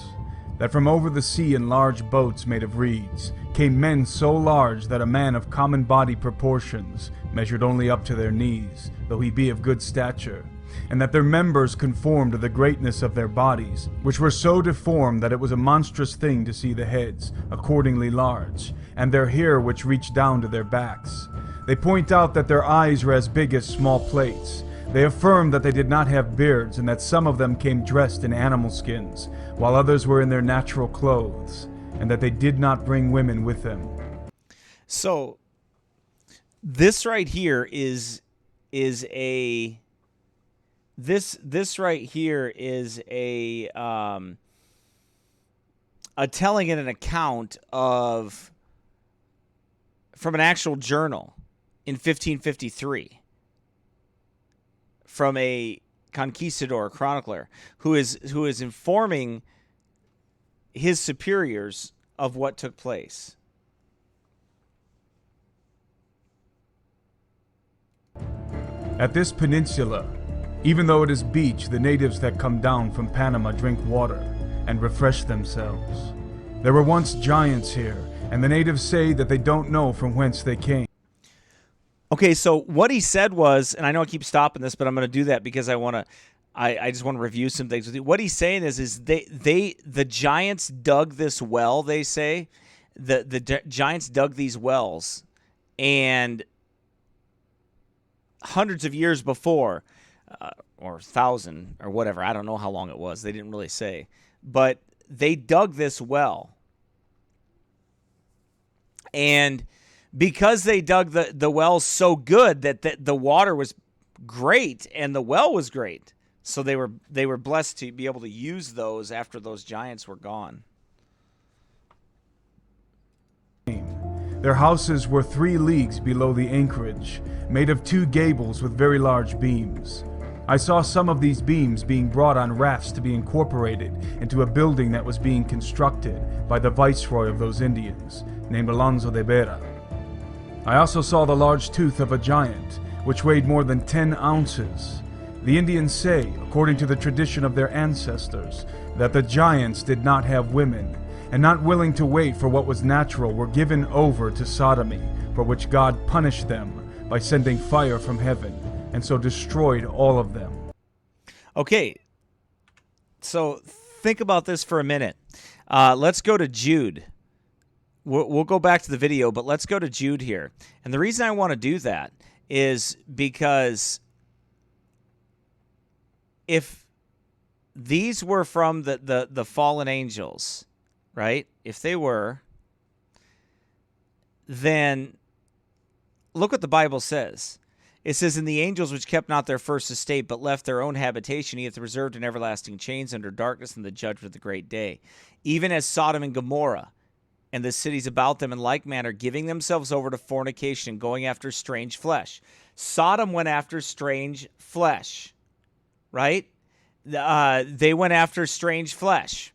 that from over the sea in large boats made of reeds came men so large that a man of common body proportions measured only up to their knees, though he be of good stature, and that their members conformed to the greatness of their bodies, which were so deformed that it was a monstrous thing to see the heads, accordingly large, and their hair which reached down to their backs. They point out that their eyes were as big as small plates. They affirm that they did not have beards, and that some of them came dressed in animal skins, while others were in their natural clothes, and that they did not bring women with them. So, this right here is a telling and an account of from an actual journal in 1553 from a conquistador chronicler who is informing his superiors of what took place. At this peninsula, even though it is beach, the natives that come down from Panama drink water and refresh themselves. There were once giants here, and the natives say that they don't know from whence they came. Okay, so what he said was, and I know I keep stopping this, but I'm going to do that because I just want to review some things with you. What he's saying is the giants dug this well. They say the giants dug these wells, and hundreds of years before, or 1,000 or whatever, I don't know how long it was. They didn't really say, but they dug this well, and because they dug the well so good that the water was great and the well was great, so they were blessed to be able to use those after those giants were gone. Their houses were 3 leagues below the anchorage, made of 2 gables with very large beams. I saw some of these beams being brought on rafts to be incorporated into a building that was being constructed by the viceroy of those Indians, named Alonso de Vera. I also saw the large tooth of a giant, which weighed more than 10 ounces. The Indians say, according to the tradition of their ancestors, that the giants did not have women, and not willing to wait for what was natural, were given over to sodomy, for which God punished them by sending fire from heaven, and so destroyed all of them. Okay, so think about this for a minute. Let's go to Jude. We'll go back to the video, but let's go to Jude here. And the reason I want to do that is because if these were from the fallen angels, right? If they were, then look what the Bible says. It says, "And the angels which kept not their first estate, but left their own habitation, he hath reserved in everlasting chains under darkness in the judgment of the great day. Even as Sodom and Gomorrah and the cities about them in like manner, giving themselves over to fornication and going after strange flesh." Sodom went after strange flesh, right? They went after strange flesh.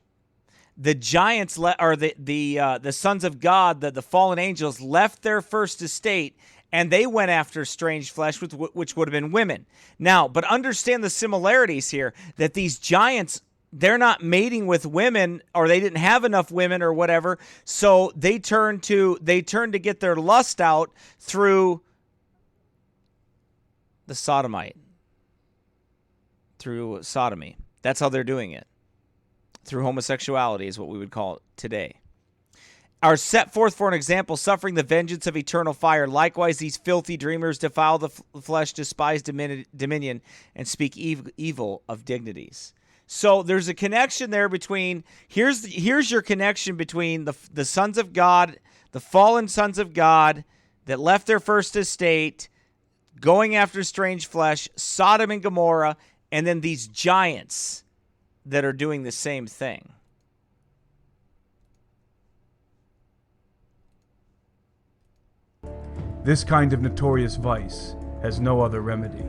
The giants, the sons of God, the fallen angels, left their first estate, and they went after strange flesh, which would have been women. Now, but understand the similarities here, that these giants, they're not mating with women, or they didn't have enough women or whatever, so they turned to get their lust out through the sodomite, through sodomy. That's how they're doing it. Through homosexuality is what we would call it today. "Are set forth for an example, suffering the vengeance of eternal fire. Likewise, these filthy dreamers defile the flesh, despise dominion, and speak evil of dignities." So there's a connection there between, here's your connection between the sons of God, the fallen sons of God that left their first estate, going after strange flesh, Sodom and Gomorrah, and then these giants that are doing the same thing. This kind of notorious vice has no other remedy.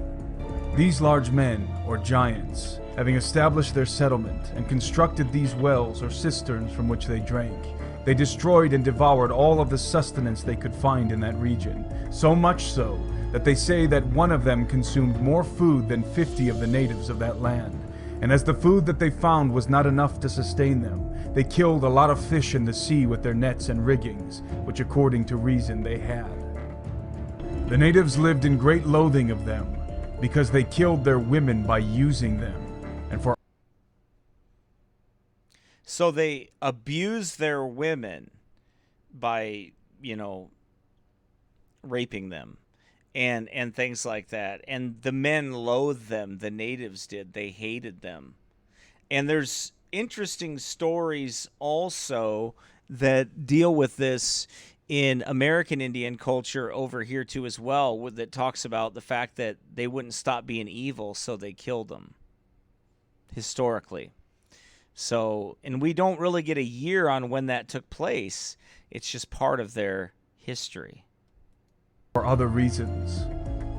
These large men, or giants, having established their settlement and constructed these wells or cisterns from which they drank, they destroyed and devoured all of the sustenance they could find in that region, so much so that they say that one of them consumed more food than 50 of the natives of that land. And as the food that they found was not enough to sustain them, they killed a lot of fish in the sea with their nets and riggings, which according to reason they had. The natives lived in great loathing of them, because they killed their women by using them, and for So they abuse their women by, raping them and things like that. And the men loathed them. The natives did. They hated them. And there's interesting stories also that deal with this in American Indian culture over here too as well, that talks about the fact that they wouldn't stop being evil, so they killed them historically. So, and we don't really get a year on when that took place. It's just part of their history. For other reasons.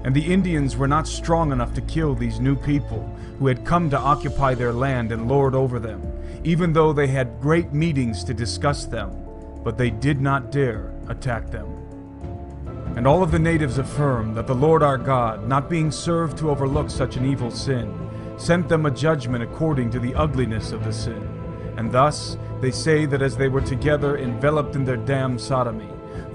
And the Indians were not strong enough to kill these new people who had come to occupy their land and lord over them, even though they had great meetings to discuss them, but they did not dare attack them. And all of the natives affirm that the Lord our God, not being served to overlook such an evil sin, sent them a judgment according to the ugliness of the sin. And thus they say that as they were together enveloped in their damned sodomy,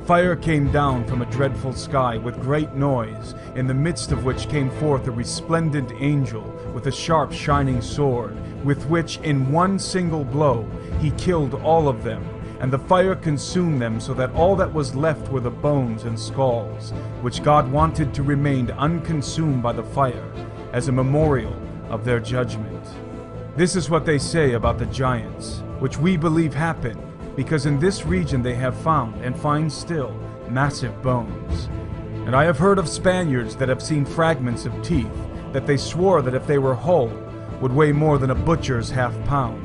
fire came down from a dreadful sky with great noise, in the midst of which came forth a resplendent angel with a sharp shining sword, with which in one single blow he killed all of them, and the fire consumed them, so that all that was left were the bones and skulls, which God wanted to remain unconsumed by the fire, as a memorial of their judgment. This is what they say about the giants, which we believe happened, because in this region they have found, and find still, massive bones. And I have heard of Spaniards that have seen fragments of teeth, that they swore that if they were whole, would weigh more than a butcher's half-pound.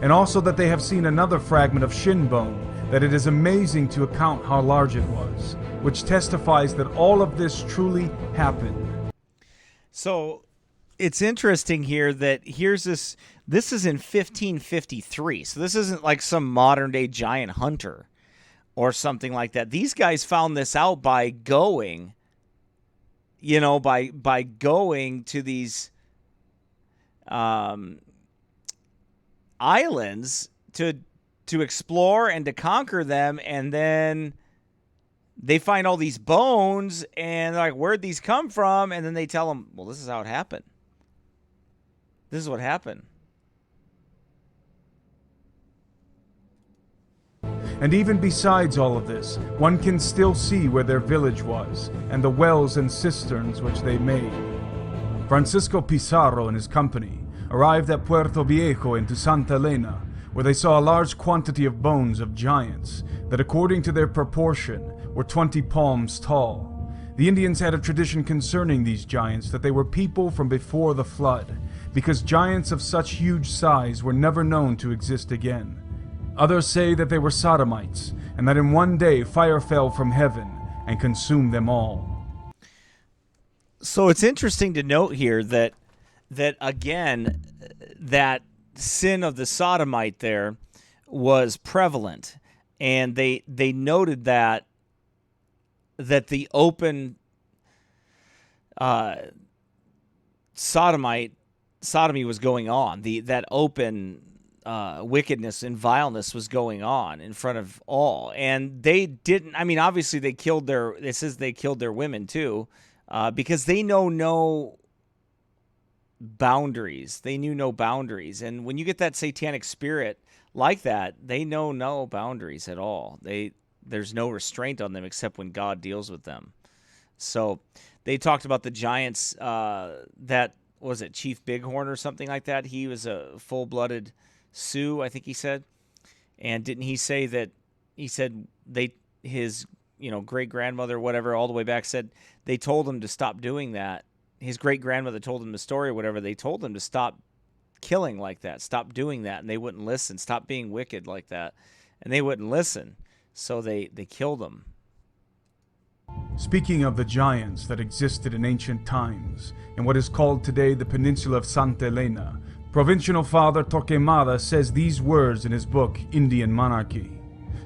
And also that they have seen another fragment of shin bone, that it is amazing to account how large it was, which testifies that all of this truly happened. So it's interesting here that here's this is in 1553. So this isn't like some modern day giant hunter or something like that. These guys found this out by going, by going to these islands to explore and to conquer them, and then they find all these bones and they're like, where'd these come from? And then they tell them, well, this is how it happened. This is what happened. And even besides all of this, one can still see where their village was, and the wells and cisterns which they made. Francisco Pizarro and his company arrived at Puerto Viejo into Santa Elena, where they saw a large quantity of bones of giants, that according to their proportion were 20 palms tall. The Indians had a tradition concerning these giants that they were people from before the flood, because giants of such huge size were never known to exist again. Others say that they were sodomites, and that in one day fire fell from heaven and consumed them all. So it's interesting to note here that again, that sin of the sodomite there was prevalent, and they noted that the open sodomy was going on, that open wickedness and vileness was going on in front of all, and they didn't. I mean, obviously they killed their. It says they killed their women too, because they know no boundaries. They knew no boundaries, and when you get that satanic spirit like that, they know no boundaries at all. There's no restraint on them except when God deals with them. So they talked about the giants. That was it, Chief Bighorn or something like that. He was a full-blooded Sioux, I think he said. And didn't he say that? He said his great grandmother, whatever, all the way back, said they told him to stop doing that. His great grandmother told him the story or whatever. They told him to stop killing like that, stop doing that, and they wouldn't listen. Stop being wicked like that, and they wouldn't listen. So they killed them. Speaking of the giants that existed in ancient times, in what is called today the peninsula of Santa Elena, Provincial Father Torquemada says these words in his book, Indian Monarchy.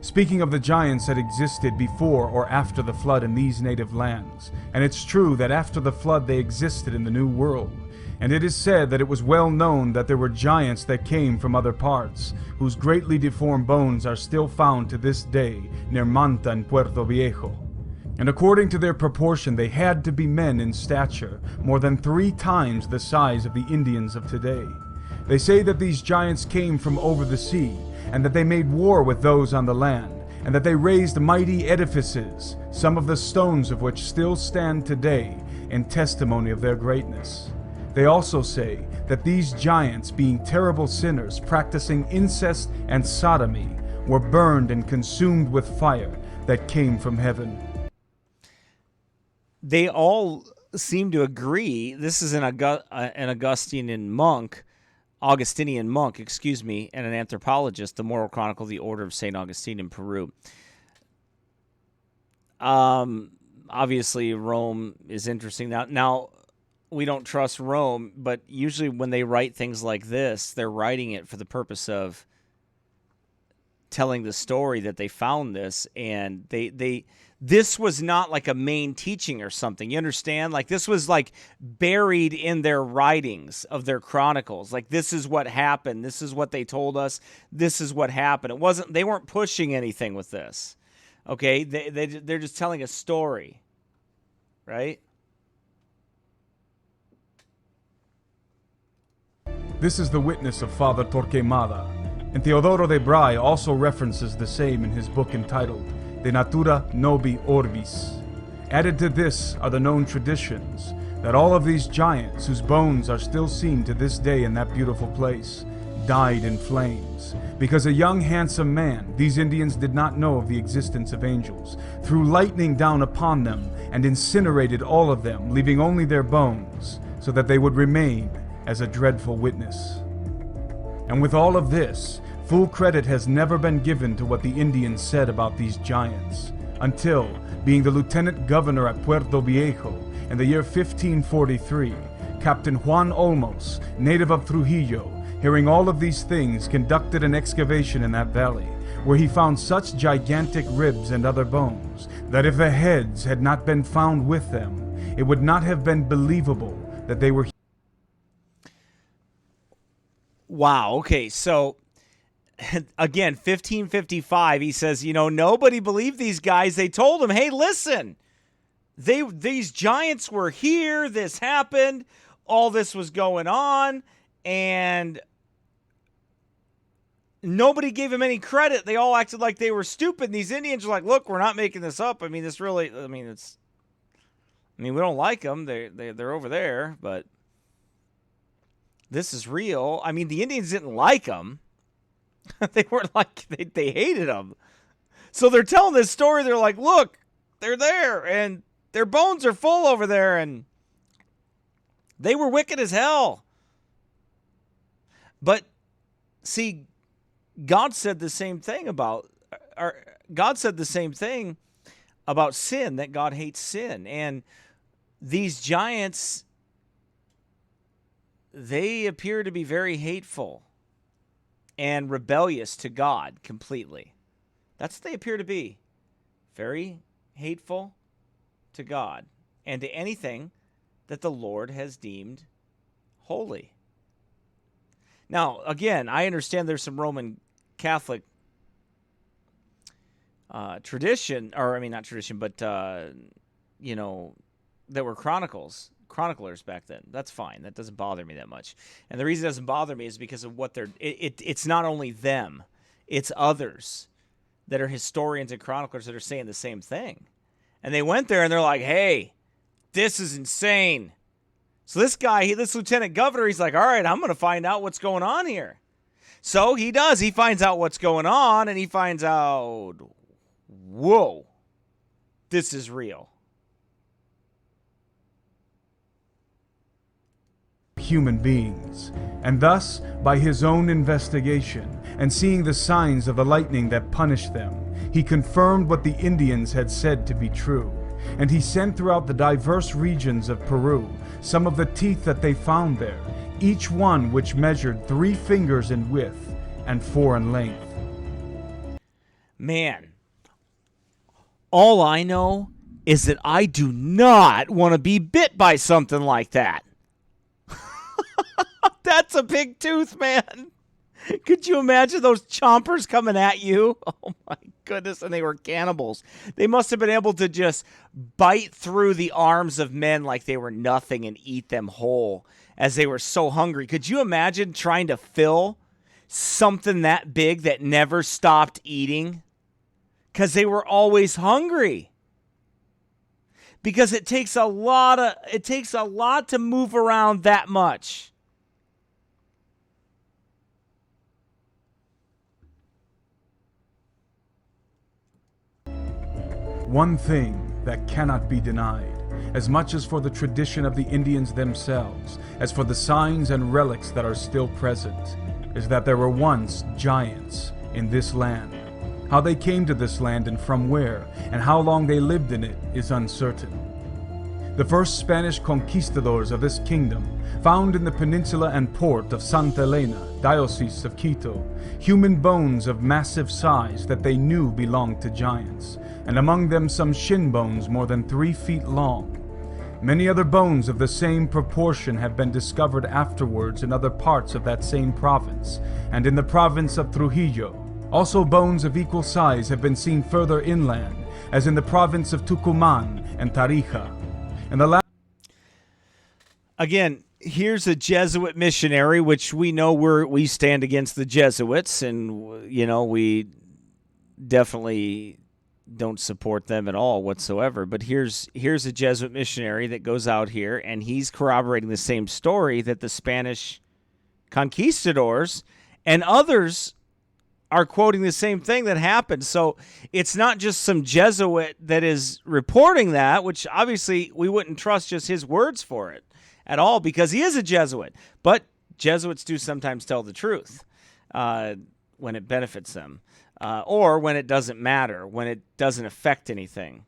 Speaking of the giants that existed before or after the flood in these native lands, and it's true that after the flood they existed in the New World, and it is said that it was well known that there were giants that came from other parts, whose greatly deformed bones are still found to this day near Manta and Puerto Viejo. And according to their proportion, they had to be men in stature, more than 3 times the size of the Indians of today. They say that these giants came from over the sea, and that they made war with those on the land, and that they raised mighty edifices, some of the stones of which still stand today in testimony of their greatness. They also say that these giants, being terrible sinners, practicing incest and sodomy, were burned and consumed with fire that came from heaven. They all seem to agree. This is an Augustinian monk, and an anthropologist, the Moral Chronicle, the Order of St. Augustine in Peru. Obviously, Rome is interesting. Now, we don't trust Rome, but usually when they write things like this, they're writing it for the purpose of telling the story that they found this, and this was not like a main teaching or something. You understand? Like, this was like buried in their writings of their chronicles. Like, this is what happened. This is what they told us. This is what happened. They weren't pushing anything with this. Okay? They're just telling a story. Right? This is the witness of Father Torquemada, and Teodoro de Bray also references the same in his book entitled De Natura Nobi Orbis. Added to this are the known traditions that all of these giants, whose bones are still seen to this day in that beautiful place, died in flames, because a young handsome man, these Indians did not know of the existence of angels, threw lightning down upon them and incinerated all of them, leaving only their bones, so that they would remain as a dreadful witness. And with all of this, full credit has never been given to what the Indians said about these giants, until, being the lieutenant governor at Puerto Viejo in the year 1543, Captain Juan Olmos, native of Trujillo, hearing all of these things, conducted an excavation in that valley, where he found such gigantic ribs and other bones, that if the heads had not been found with them, it would not have been believable that they were. Wow. Okay. So again, 1555, he says, nobody believed these guys. They told him, hey, listen, these giants were here. This happened. All this was going on. And nobody gave him any credit. They all acted like they were stupid. And these Indians are like, look, we're not making this up. I mean, we don't like them. They're over there, but this is real. I mean, the Indians didn't like them. They weren't like, they hated them. So they're telling this story. They're like, look, they're there, and their bones are full over there, and they were wicked as hell. But see, God said the same thing about sin, that God hates sin. And these giants, they appear to be very hateful and rebellious to God completely. That's what they appear to be. Very hateful to God and to anything that the Lord has deemed holy. Now, again, I understand there's some Roman Catholic tradition, or I mean, not tradition, but, that were chroniclers back then. That's fine. That doesn't bother me that much. And the reason it doesn't bother me is because of what it's not only them, it's others that are historians and chroniclers that are saying the same thing. And they went there and they're like, hey, this is insane. So this lieutenant governor, he's like, all right, I'm going to find out what's going on here. So he does. He finds out what's going on, and he finds out, whoa, this is real. Human beings, and thus, by his own investigation, and seeing the signs of the lightning that punished them, he confirmed what the Indians had said to be true, and he sent throughout the diverse regions of Peru some of the teeth that they found there, each one which measured 3 fingers in width and 4 in length. Man, all I know is that I do not want to be bit by something like that. That's a big tooth, man. Could you imagine those chompers coming at you? Oh, my goodness. And they were cannibals. They must have been able to just bite through the arms of men like they were nothing and eat them whole as they were so hungry. Could you imagine trying to fill something that big that never stopped eating? Because they were always hungry. Because it takes a lot to move around that much. One thing that cannot be denied, as much as for the tradition of the Indians themselves, as for the signs and relics that are still present, is that there were once giants in this land. How they came to this land and from where, and how long they lived in it is uncertain. The first Spanish conquistadors of this kingdom found in the peninsula and port of Santa Elena, Diocese of Quito, human bones of massive size that they knew belonged to giants, and among them some shin bones more than 3 feet long. Many other bones of the same proportion have been discovered afterwards in other parts of that same province, and in the province of Trujillo. Also bones of equal size have been seen further inland, as in the province of Tucumán and Tarija. Again, here's a Jesuit missionary, which we know we stand against the Jesuits, and we definitely don't support them at all whatsoever. But here's a Jesuit missionary that goes out here, and he's corroborating the same story that the Spanish conquistadors and others are quoting the same thing that happened. So it's not just some Jesuit that is reporting that, which obviously we wouldn't trust just his words for it at all, because he is a Jesuit. But Jesuits do sometimes tell the truth when it benefits them, or when it doesn't matter, when it doesn't affect anything,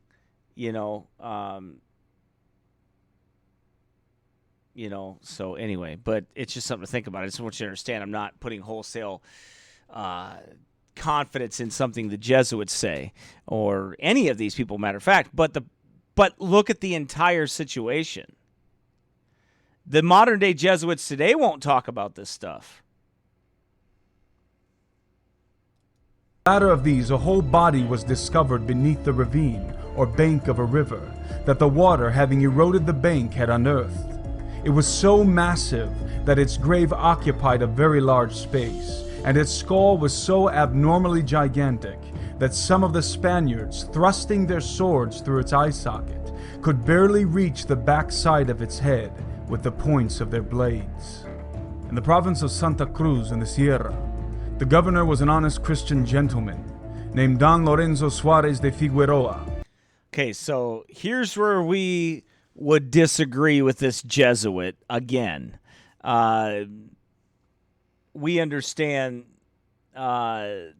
So anyway, but it's just something to think about. I just want you to understand, I'm not putting wholesale confidence in something the Jesuits say or any of these people, matter of fact, but look at the entire situation. The modern day Jesuits today won't talk about this stuff. Latter of these, a whole body was discovered beneath the ravine or bank of a river that the water, having eroded the bank, had unearthed. It was so massive that its grave occupied a very large space, and its skull was so abnormally gigantic that some of the Spaniards, thrusting their swords through its eye socket, could barely reach the backside of its head with the points of their blades. In the province of Santa Cruz in the Sierra, the governor was an honest Christian gentleman named Don Lorenzo Suarez de Figueroa. Okay, so here's where we would disagree with this Jesuit again. We understand that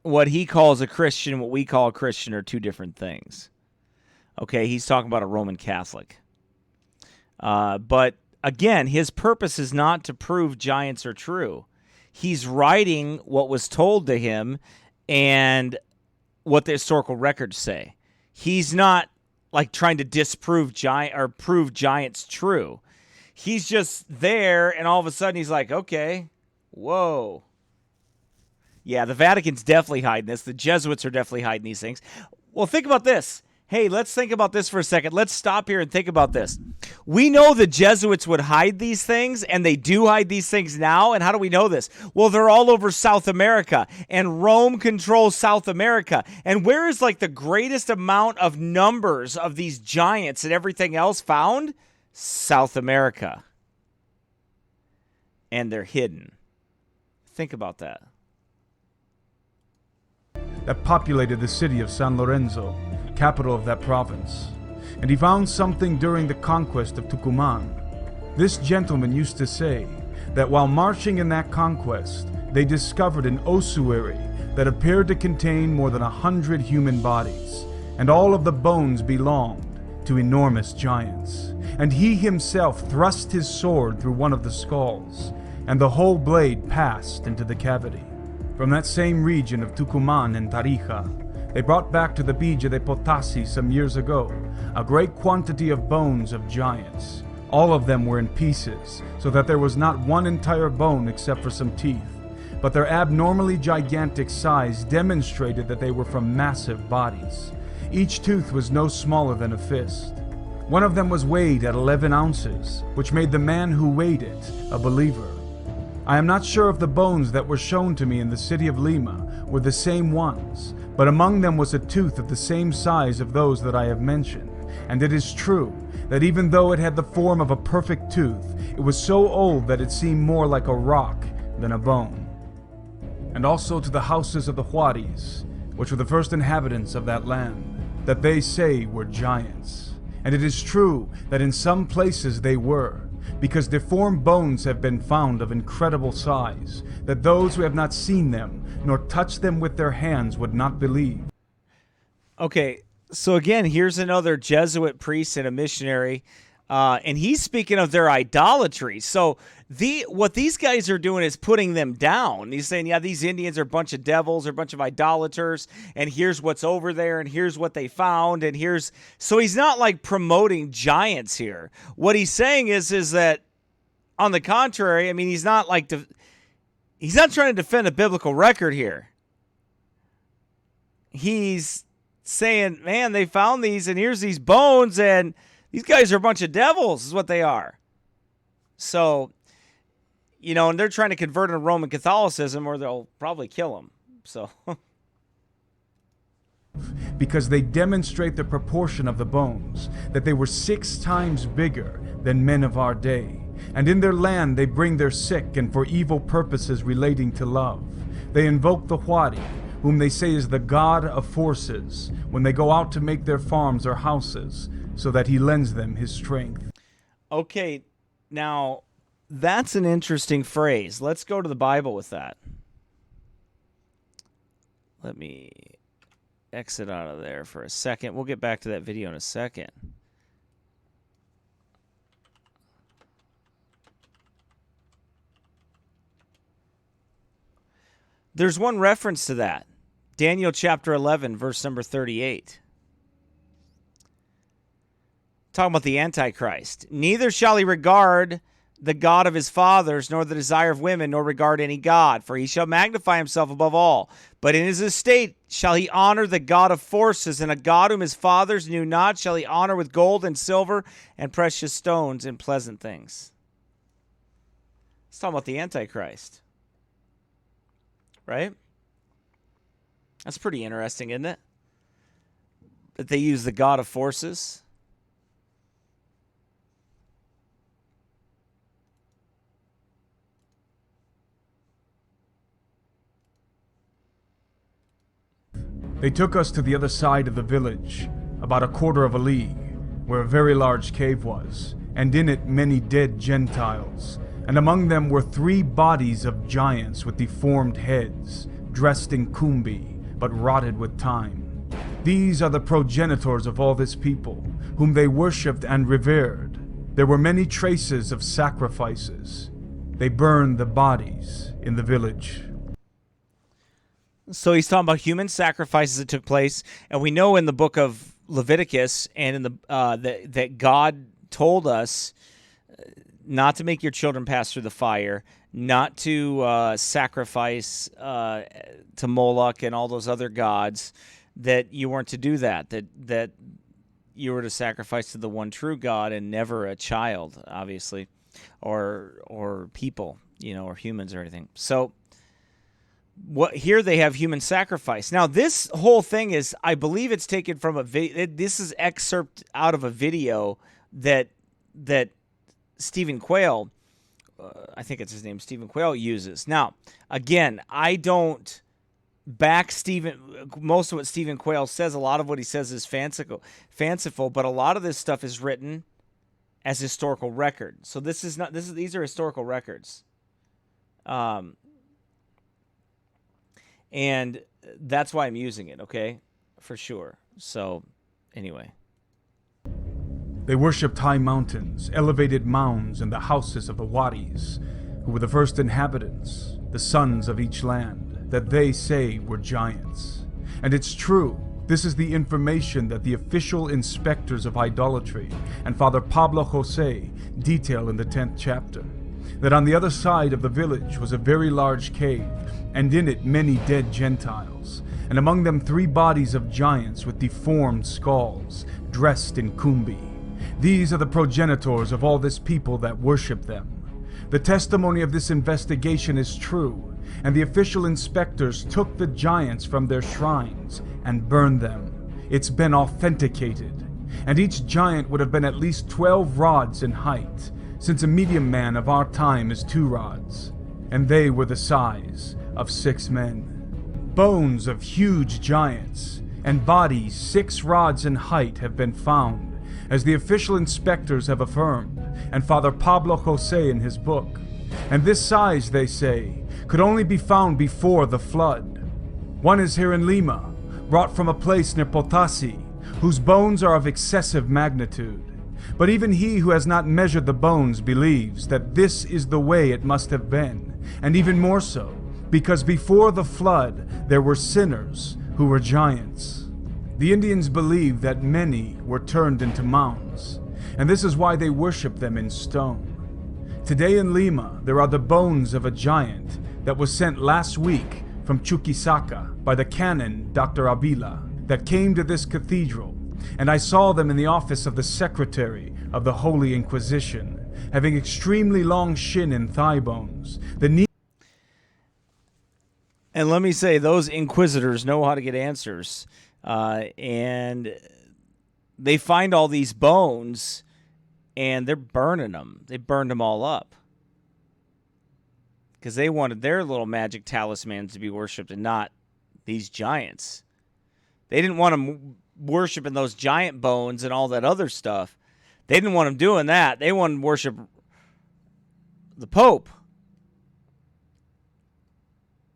what he calls a Christian, what we call a Christian, are two different things. Okay, he's talking about a Roman Catholic. But again, his purpose is not to prove giants are true. He's writing what was told to him and what the historical records say. He's not like trying to disprove prove giants true. He's just there, and all of a sudden he's like, okay, whoa. Yeah, the Vatican's definitely hiding this. The Jesuits are definitely hiding these things. Well, think about this. Hey, let's think about this for a second. Let's stop here and think about this. We know the Jesuits would hide these things, and they do hide these things now. And how do we know this? Well, they're all over South America, and Rome controls South America. And where is like the greatest amount of numbers of these giants and everything else found? South America. And they're hidden. Think about that. That populated the city of San Lorenzo, capital of that province, and he found something during the conquest of Tucumán. This gentleman used to say that while marching in that conquest, they discovered an ossuary that appeared to contain more than 100 human bodies, and all of the bones belonged to enormous giants. And he himself thrust his sword through one of the skulls, and the whole blade passed into the cavity. From that same region of Tucumán and Tarija, they brought back to the Villa de Potasi some years ago a great quantity of bones of giants. All of them were in pieces, so that there was not one entire bone except for some teeth. But their abnormally gigantic size demonstrated that they were from massive bodies. Each tooth was no smaller than a fist. One of them was weighed at 11 ounces, which made the man who weighed it a believer. I am not sure if the bones that were shown to me in the city of Lima were the same ones, but among them was a tooth of the same size of those that I have mentioned. And it is true that even though it had the form of a perfect tooth, it was so old that it seemed more like a rock than a bone. And also to the houses of the Juarez, which were the first inhabitants of that land, that they say were giants. And it is true that in some places they were, because deformed bones have been found of incredible size, that those who have not seen them nor touched them with their hands would not believe. Okay, so again, here's another Jesuit priest and a missionary, and he's speaking of their idolatry. So what these guys are doing is putting them down. He's saying, yeah, these Indians are a bunch of devils, or a bunch of idolaters, and here's what's over there, and here's what they found, and here's... So he's not like promoting giants here. What he's saying is that, on the contrary, I mean, he's not like... He's not trying to defend a biblical record here. He's saying, man, they found these, and here's these bones, and these guys are a bunch of devils, is what they are. So, you know, and they're trying to convert them to Roman Catholicism, or they'll probably kill them. So, because they demonstrate the proportion of the bones, that they were 6 times bigger than men of our day. And in their land they bring their sick, and for evil purposes relating to love. They invoke the Huari, whom they say is the god of forces, when they go out to make their farms or houses, so that he lends them his strength. Okay, now that's an interesting phrase. Let's go to the Bible with that. Let me exit out of there for a second. We'll get back to that video in a second. There's one reference to that. Daniel chapter 11, verse number 38. Talking about the Antichrist. Neither shall he regard the God of his fathers, nor the desire of women, nor regard any God, for he shall magnify himself above all. But in his estate shall he honor the God of forces, and a God whom his fathers knew not shall he honor with gold and silver and precious stones and pleasant things. It's talking about the Antichrist. Right? That's pretty interesting, isn't it? That they use the God of forces. They took us to the other side of the village, about a quarter of a league, where a very large cave was, and in it many dead Gentiles, and among them were 3 bodies of giants with deformed heads, dressed in kumbi, but rotted with time. These are the progenitors of all this people, whom they worshipped and revered. There were many traces of sacrifices. They burned the bodies in the village. So he's talking about human sacrifices that took place, and we know in the book of Leviticus and in the that God told us not to make your children pass through the fire, not to sacrifice to Moloch and all those other gods, that you weren't to do that, that you were to sacrifice to the one true God and never a child, obviously, or people, or humans or anything. So here they have human sacrifice. Now, this whole thing is, I believe it's taken from a video. This is excerpt out of a video that Stephen Quayle, I think it's his name, Stephen Quayle, uses. Now, again, I don't back most of what Stephen Quayle says. A lot of what he says is fanciful, but a lot of this stuff is written as historical record. So these are historical records. And that's why I'm using it, okay? For sure. So, anyway. They worshipped high mountains, elevated mounds, and the houses of the Wadis, who were the first inhabitants, the sons of each land, that they say were giants. And it's true. This is the information that the official inspectors of idolatry and Father Pablo Jose detail in the 10th chapter. That on the other side of the village was a very large cave, and in it many dead Gentiles, and among them 3 bodies of giants with deformed skulls, dressed in kumbi. These are the progenitors of all this people that worship them. The testimony of this investigation is true, and the official inspectors took the giants from their shrines and burned them. It's been authenticated, and each giant would have been at least 12 rods in height, since a medium man of our time is 2 rods, and they were the size of 6 men. Bones of huge giants and bodies 6 rods in height have been found, as the official inspectors have affirmed, and Father Pablo Jose in his book. And this size, they say, could only be found before the flood. One is here in Lima, brought from a place near Potasi, whose bones are of excessive magnitude. But even he who has not measured the bones believes that this is the way it must have been, and even more so, because before the flood there were sinners who were giants. The Indians believe that many were turned into mounds, and this is why they worship them in stone. Today in Lima there are the bones of a giant that was sent last week from Chuquisaca by the canon Dr. Avila that came to this cathedral, and I saw them in the office of the Secretary of the Holy Inquisition, having extremely long shin and thigh bones. And let me say, those inquisitors know how to get answers. And they find all these bones, and they're burning them. They burned them all up. Because they wanted their little magic talismans to be worshipped and not these giants. They didn't want them worshiping those giant bones and all that other stuff. They didn't want them doing that. They wanted to worship the Pope.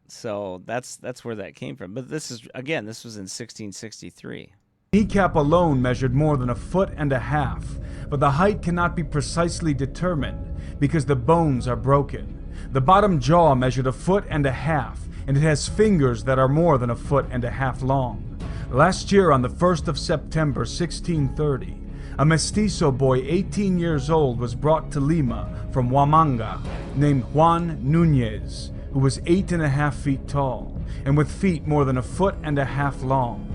So that's where that came from. But this was in 1663. Kneecap alone measured more than 1.5 feet, but the height cannot be precisely determined because the bones are broken. The bottom jaw measured 1.5 feet, and it has fingers that are more than 1.5 feet long. Last year, on the 1st of September, 1630, a mestizo boy 18 years old was brought to Lima from Huamanga named Juan Nunez, who was 8.5 feet tall and with feet more than 1.5 feet long.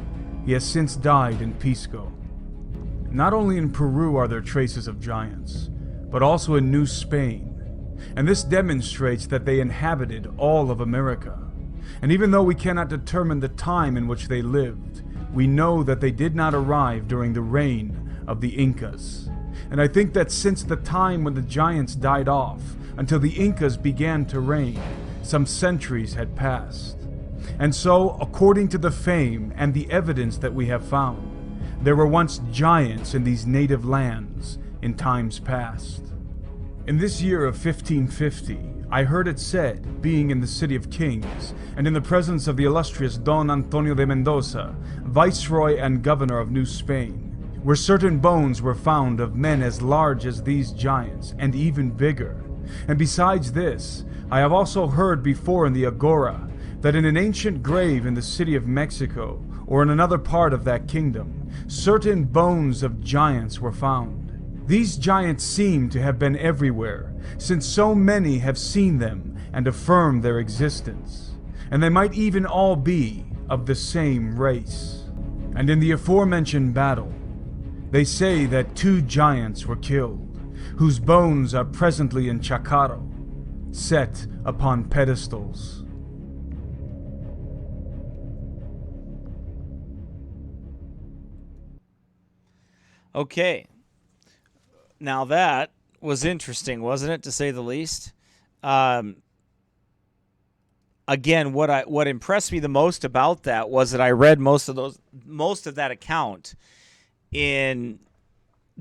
He has since died in Pisco. Not only in Peru are there traces of giants, but also in New Spain. And this demonstrates that they inhabited all of America. And even though we cannot determine the time in which they lived, we know that they did not arrive during the reign of the Incas. And I think that since the time when the giants died off until the Incas began to reign, some centuries had passed. And so, according to the fame and the evidence that we have found, there were once giants in these native lands in times past. In this year of 1550, I heard it said, being in the City of Kings, and in the presence of the illustrious Don Antonio de Mendoza, Viceroy and Governor of New Spain, where certain bones were found of men as large as these giants, and even bigger. And besides this, I have also heard before in the Agora, that in an ancient grave in the city of Mexico, or in another part of that kingdom, certain bones of giants were found. These giants seem to have been everywhere, since so many have seen them and affirmed their existence. And they might even all be of the same race. And in the aforementioned battle, they say that 2 giants were killed, whose bones are presently in Chacaro, set upon pedestals. Okay. Now that was interesting, wasn't it, to say the least? Again, what impressed me the most about that was that I read most of that account in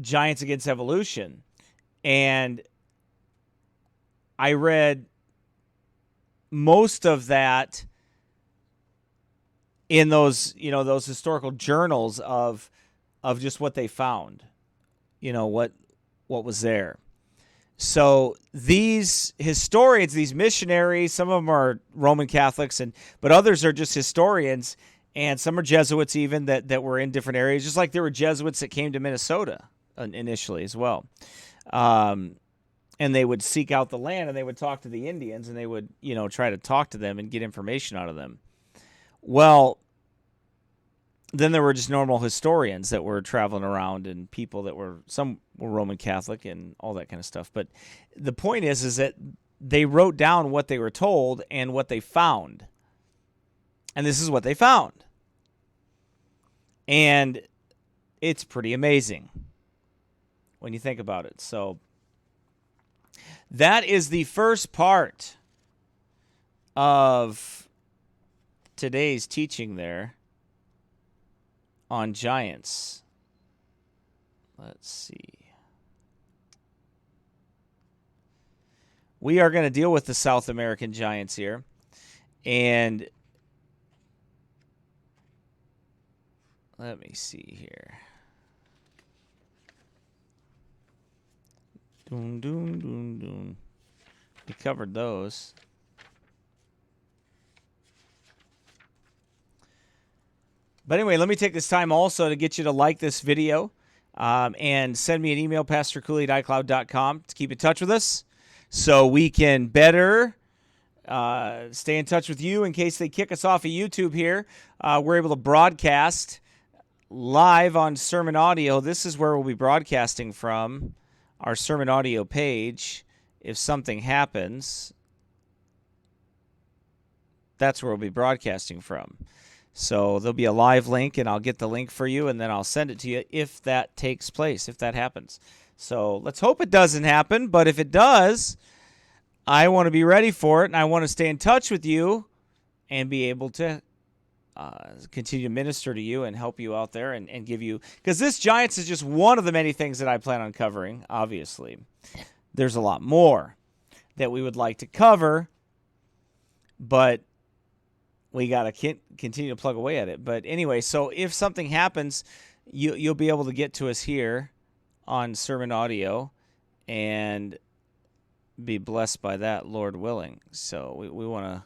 Giants Against Evolution, and I read most of that in those historical journals of just what they found, what was there. So these historians, these missionaries, some of them are Roman Catholics, but others are just historians, and some are Jesuits even that were in different areas, just like there were Jesuits that came to Minnesota initially as well. And they would seek out the land, and they would talk to the Indians, and they would, try to talk to them and get information out of them. Well, then there were just normal historians that were traveling around, and people some were Roman Catholic and all that kind of stuff. But the point is that they wrote down what they were told and what they found. And this is what they found. And it's pretty amazing when you think about it. So that is the first part of today's teaching there on giants. Let's see. We are going to deal with the South American giants here. And let me see here. Doom, doom, doom, doom. We covered those. But anyway, let me take this time also to get you to like this video and send me an email, pastorcooley@icloud.com, to keep in touch with us so we can better stay in touch with you in case they kick us off of YouTube here. We're able to broadcast live on Sermon Audio. This is where we'll be broadcasting from, our Sermon Audio page. If something happens, that's where we'll be broadcasting from. So there'll be a live link, and I'll get the link for you, and then I'll send it to you if that takes place, if that happens. So let's hope it doesn't happen, but if it does, I want to be ready for it, and I want to stay in touch with you and be able to continue to minister to you and help you out there and give you, because this Giants is just one of the many things that I plan on covering, obviously. There's a lot more that we would like to cover, but we got to continue to plug away at it. But anyway, so if something happens, you'll be able to get to us here on Sermon Audio and be blessed by that, Lord willing. So we want to...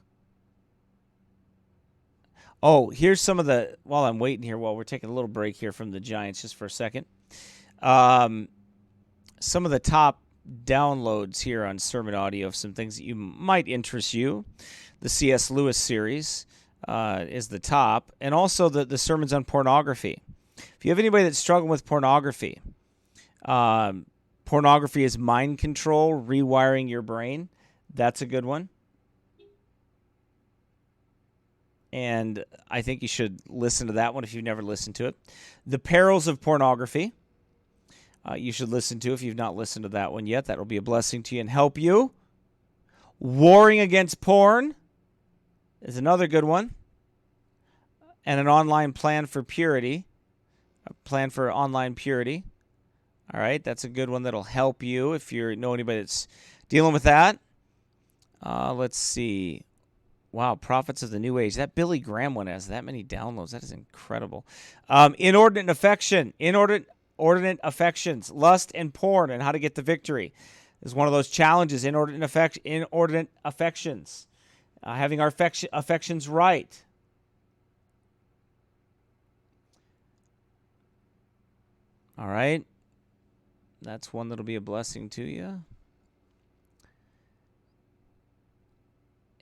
Oh, here's some of the... While I'm waiting here, while we're taking a little break here from the Giants just for a second. Some of the top downloads here on Sermon Audio of some things that might interest you. The C.S. Lewis series is the top, and also the sermons on pornography. If you have anybody that's struggling with pornography Pornography is Mind Control, Rewiring Your Brain. That's a good one. And I think you should listen to that one if you've never listened to it. The Perils of Pornography. You should listen to if you've not listened to that one yet. That will be a blessing to you and help you. Warring Against Porn is another good one. And an online plan for purity. A plan for online purity. All right, that's a good one that'll help you if you know anybody that's dealing with that. Let's see. Wow, Prophets of the New Age. That Billy Graham one has that many downloads. That is incredible. Inordinate Affection. Inordinate affections. Lust and porn and how to get the victory is one of those challenges. Inordinate affections. Having our affections right. All right. That's one that'll be a blessing to you.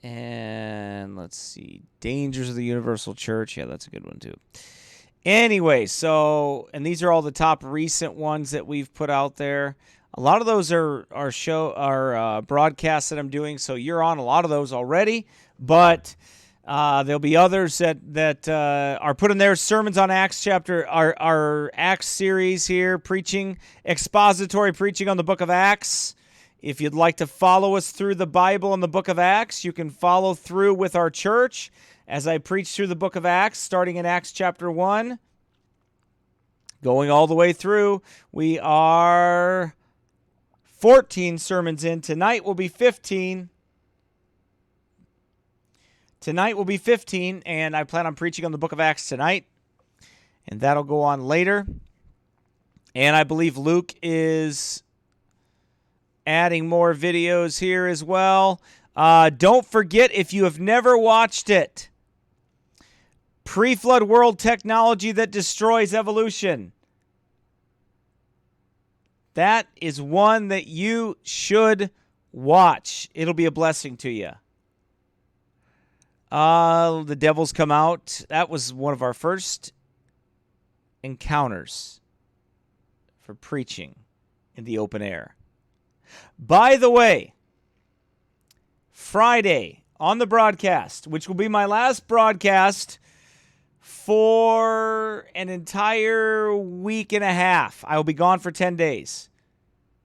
And let's see. Dangers of the Universal Church. Yeah, that's a good one too. Anyway, so, and these are all the top recent ones that we've put out there. A lot of those are broadcasts that I'm doing, so you're on a lot of those already. But there'll be others that are putting their sermons on Acts chapter, our Acts series here, expository preaching on the book of Acts. If you'd like to follow us through the Bible and the book of Acts, you can follow through with our church as I preach through the book of Acts, starting in Acts chapter 1, going all the way through. We are 14 sermons in. Tonight will be 15. Tonight will be 15, and I plan on preaching on the book of Acts tonight, and that'll go on later. And I believe Luke is adding more videos here as well. Don't forget, if you have never watched it, Pre-Flood World Technology That Destroys Evolution. That is one that you should watch. It'll be a blessing to you. The Devils Come Out. That was one of our first encounters for preaching in the open air. By the way, Friday on the broadcast, which will be my last broadcast for an entire week and a half. I will be gone for 10 days.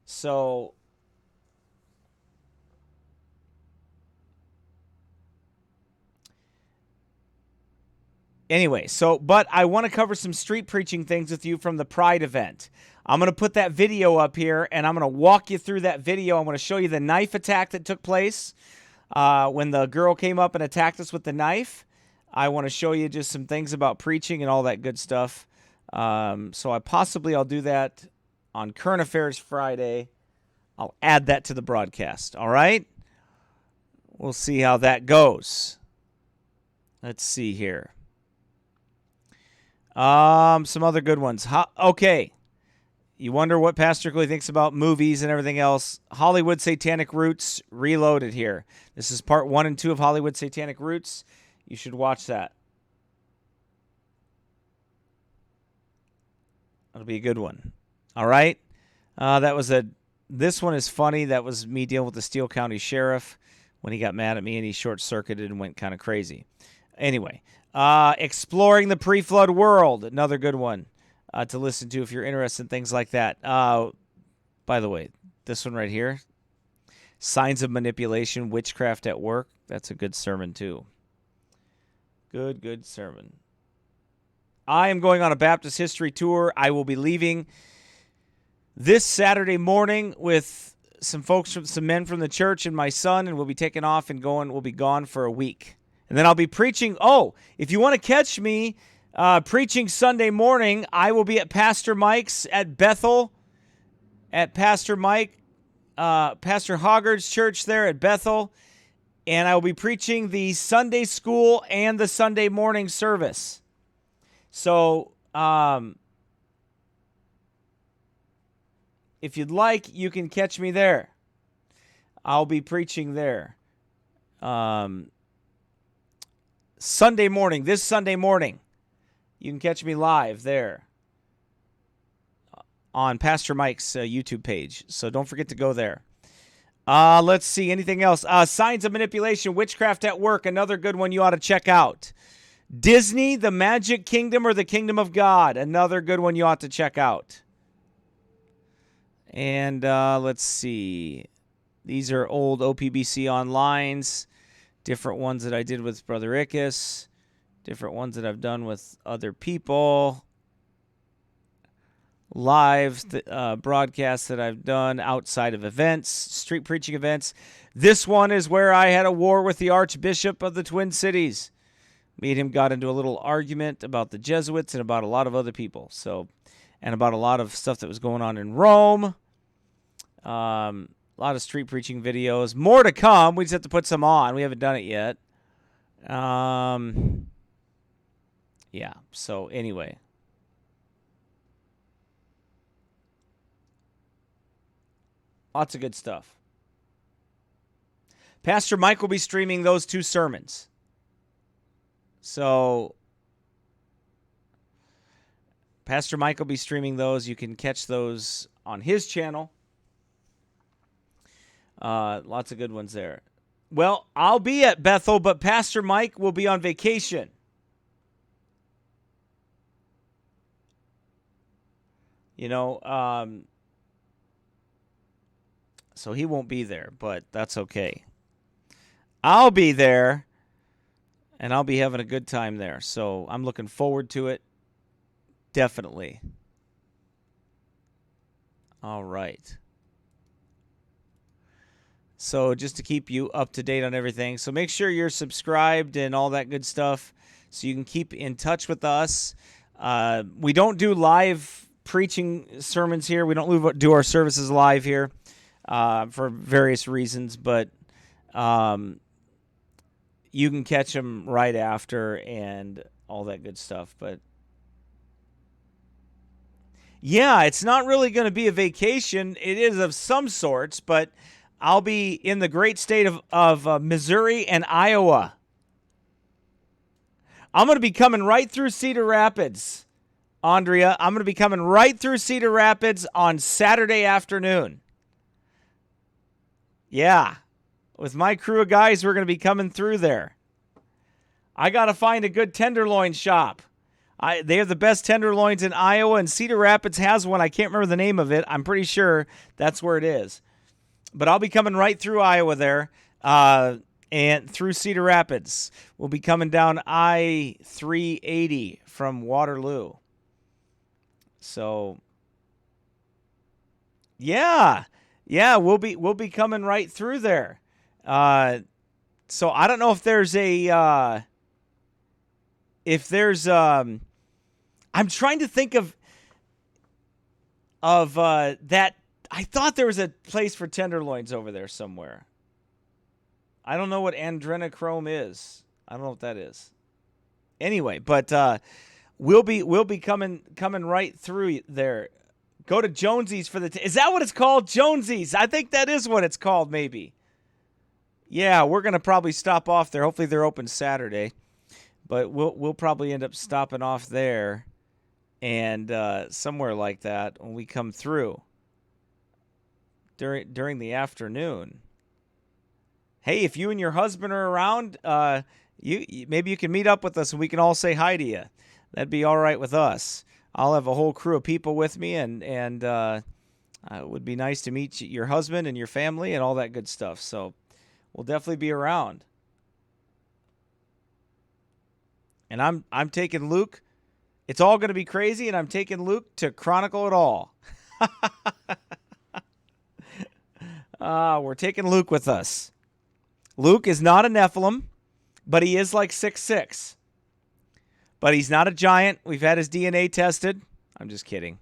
So anyway, but I want to cover some street preaching things with you from the Pride event. I'm going to put that video up here, and I'm going to walk you through that video. I'm going to show you the knife attack that took place when the girl came up and attacked us with the knife. I want to show you just some things about preaching and all that good stuff. So I'll do that on Current Affairs Friday. I'll add that to the broadcast, all right? We'll see how that goes. Let's see here. Some other good ones. Okay. You wonder what Pastor Cooley thinks about movies and everything else. Hollywood Satanic Roots Reloaded here. This is part 1 and 2 of Hollywood Satanic Roots. You should watch that. That'll be a good one. All right. This one is funny. That was me dealing with the Steele County Sheriff when he got mad at me and he short-circuited and went kind of crazy. Anyway, Exploring the Pre-Flood World, another good one to listen to if you're interested in things like that. By the way, this one right here, Signs of Manipulation, Witchcraft at Work, that's a good sermon too. Good sermon. I am going on a Baptist history tour. I will be leaving this Saturday morning with some men from the church and my son, and we'll be taking off and we'll be gone for a week. And then I'll be preaching. Oh, if you want to catch me preaching Sunday morning, I will be at Pastor Mike's at Bethel, at Pastor Hoggard's church there at Bethel. And I will be preaching the Sunday school and the Sunday morning service. So, if you'd like, you can catch me there. I'll be preaching there. Sunday morning, this Sunday morning. You can catch me live there on Pastor Mike's YouTube page. So don't forget to go there. Let's see. Anything else? Signs of Manipulation, Witchcraft at Work. Another good one you ought to check out. Disney, The Magic Kingdom or the Kingdom of God. Another good one you ought to check out. And let's see. These are old OPBC Onlines. Different ones that I did with Brother Ickes. Different ones that I've done with other people. Live broadcasts that I've done outside of events, street preaching events. This one is where I had a war with the Archbishop of the Twin Cities. Me and him got into a little argument about the Jesuits and about a lot of other people. And about a lot of stuff that was going on in Rome. A lot of street preaching videos. More to come. We just have to put some on. We haven't done it yet. Yeah. So anyway. Lots of good stuff. Pastor Mike will be streaming those 2 sermons. So, Pastor Mike will be streaming those. You can catch those on his channel. Lots of good ones there. Well, I'll be at Bethel, but Pastor Mike will be on vacation. So he won't be there, but that's okay. I'll be there, and I'll be having a good time there. So I'm looking forward to it. Definitely. All right. So just to keep you up to date on everything. So make sure you're subscribed and all that good stuff so you can keep in touch with us. We don't do live preaching sermons here. We don't do our services live here for various reasons, but you can catch them right after and all that good stuff. But yeah, it's not really going to be a vacation. It is of some sorts, but I'll be in the great state of Missouri and Iowa. I'm going to be coming right through Cedar Rapids, Andrea. I'm going to be coming right through Cedar Rapids on Saturday afternoon. Yeah. With my crew of guys, we're going to be coming through there. I got to find a good tenderloin shop. They have the best tenderloins in Iowa, and Cedar Rapids has one. I can't remember the name of it. I'm pretty sure that's where it is. But I'll be coming right through Iowa there and through Cedar Rapids. We'll be coming down I-380 from Waterloo. So, yeah, we'll be coming right through there. So I don't know if there's I'm trying to think of that. I thought there was a place for tenderloins over there somewhere. I don't know what adrenochrome is. I don't know what that is. Anyway, but we'll be coming right through there. Go to Jonesy's for is that what it's called? Jonesy's. I think that is what it's called, maybe. Yeah, we're gonna probably stop off there. Hopefully they're open Saturday, but we'll probably end up stopping off there and somewhere like that when we come through during the afternoon. Hey, if you and your husband are around, maybe you can meet up with us and we can all say hi to you. That'd be all right with us. I'll have a whole crew of people with me, and it would be nice to meet your husband and your family and all that good stuff. So we'll definitely be around. And I'm taking Luke. It's all going to be crazy, and I'm taking Luke to chronicle it all. We're taking Luke with us. Luke is not a Nephilim, but he is like 6'6". But he's not a giant. We've had his DNA tested. I'm just kidding.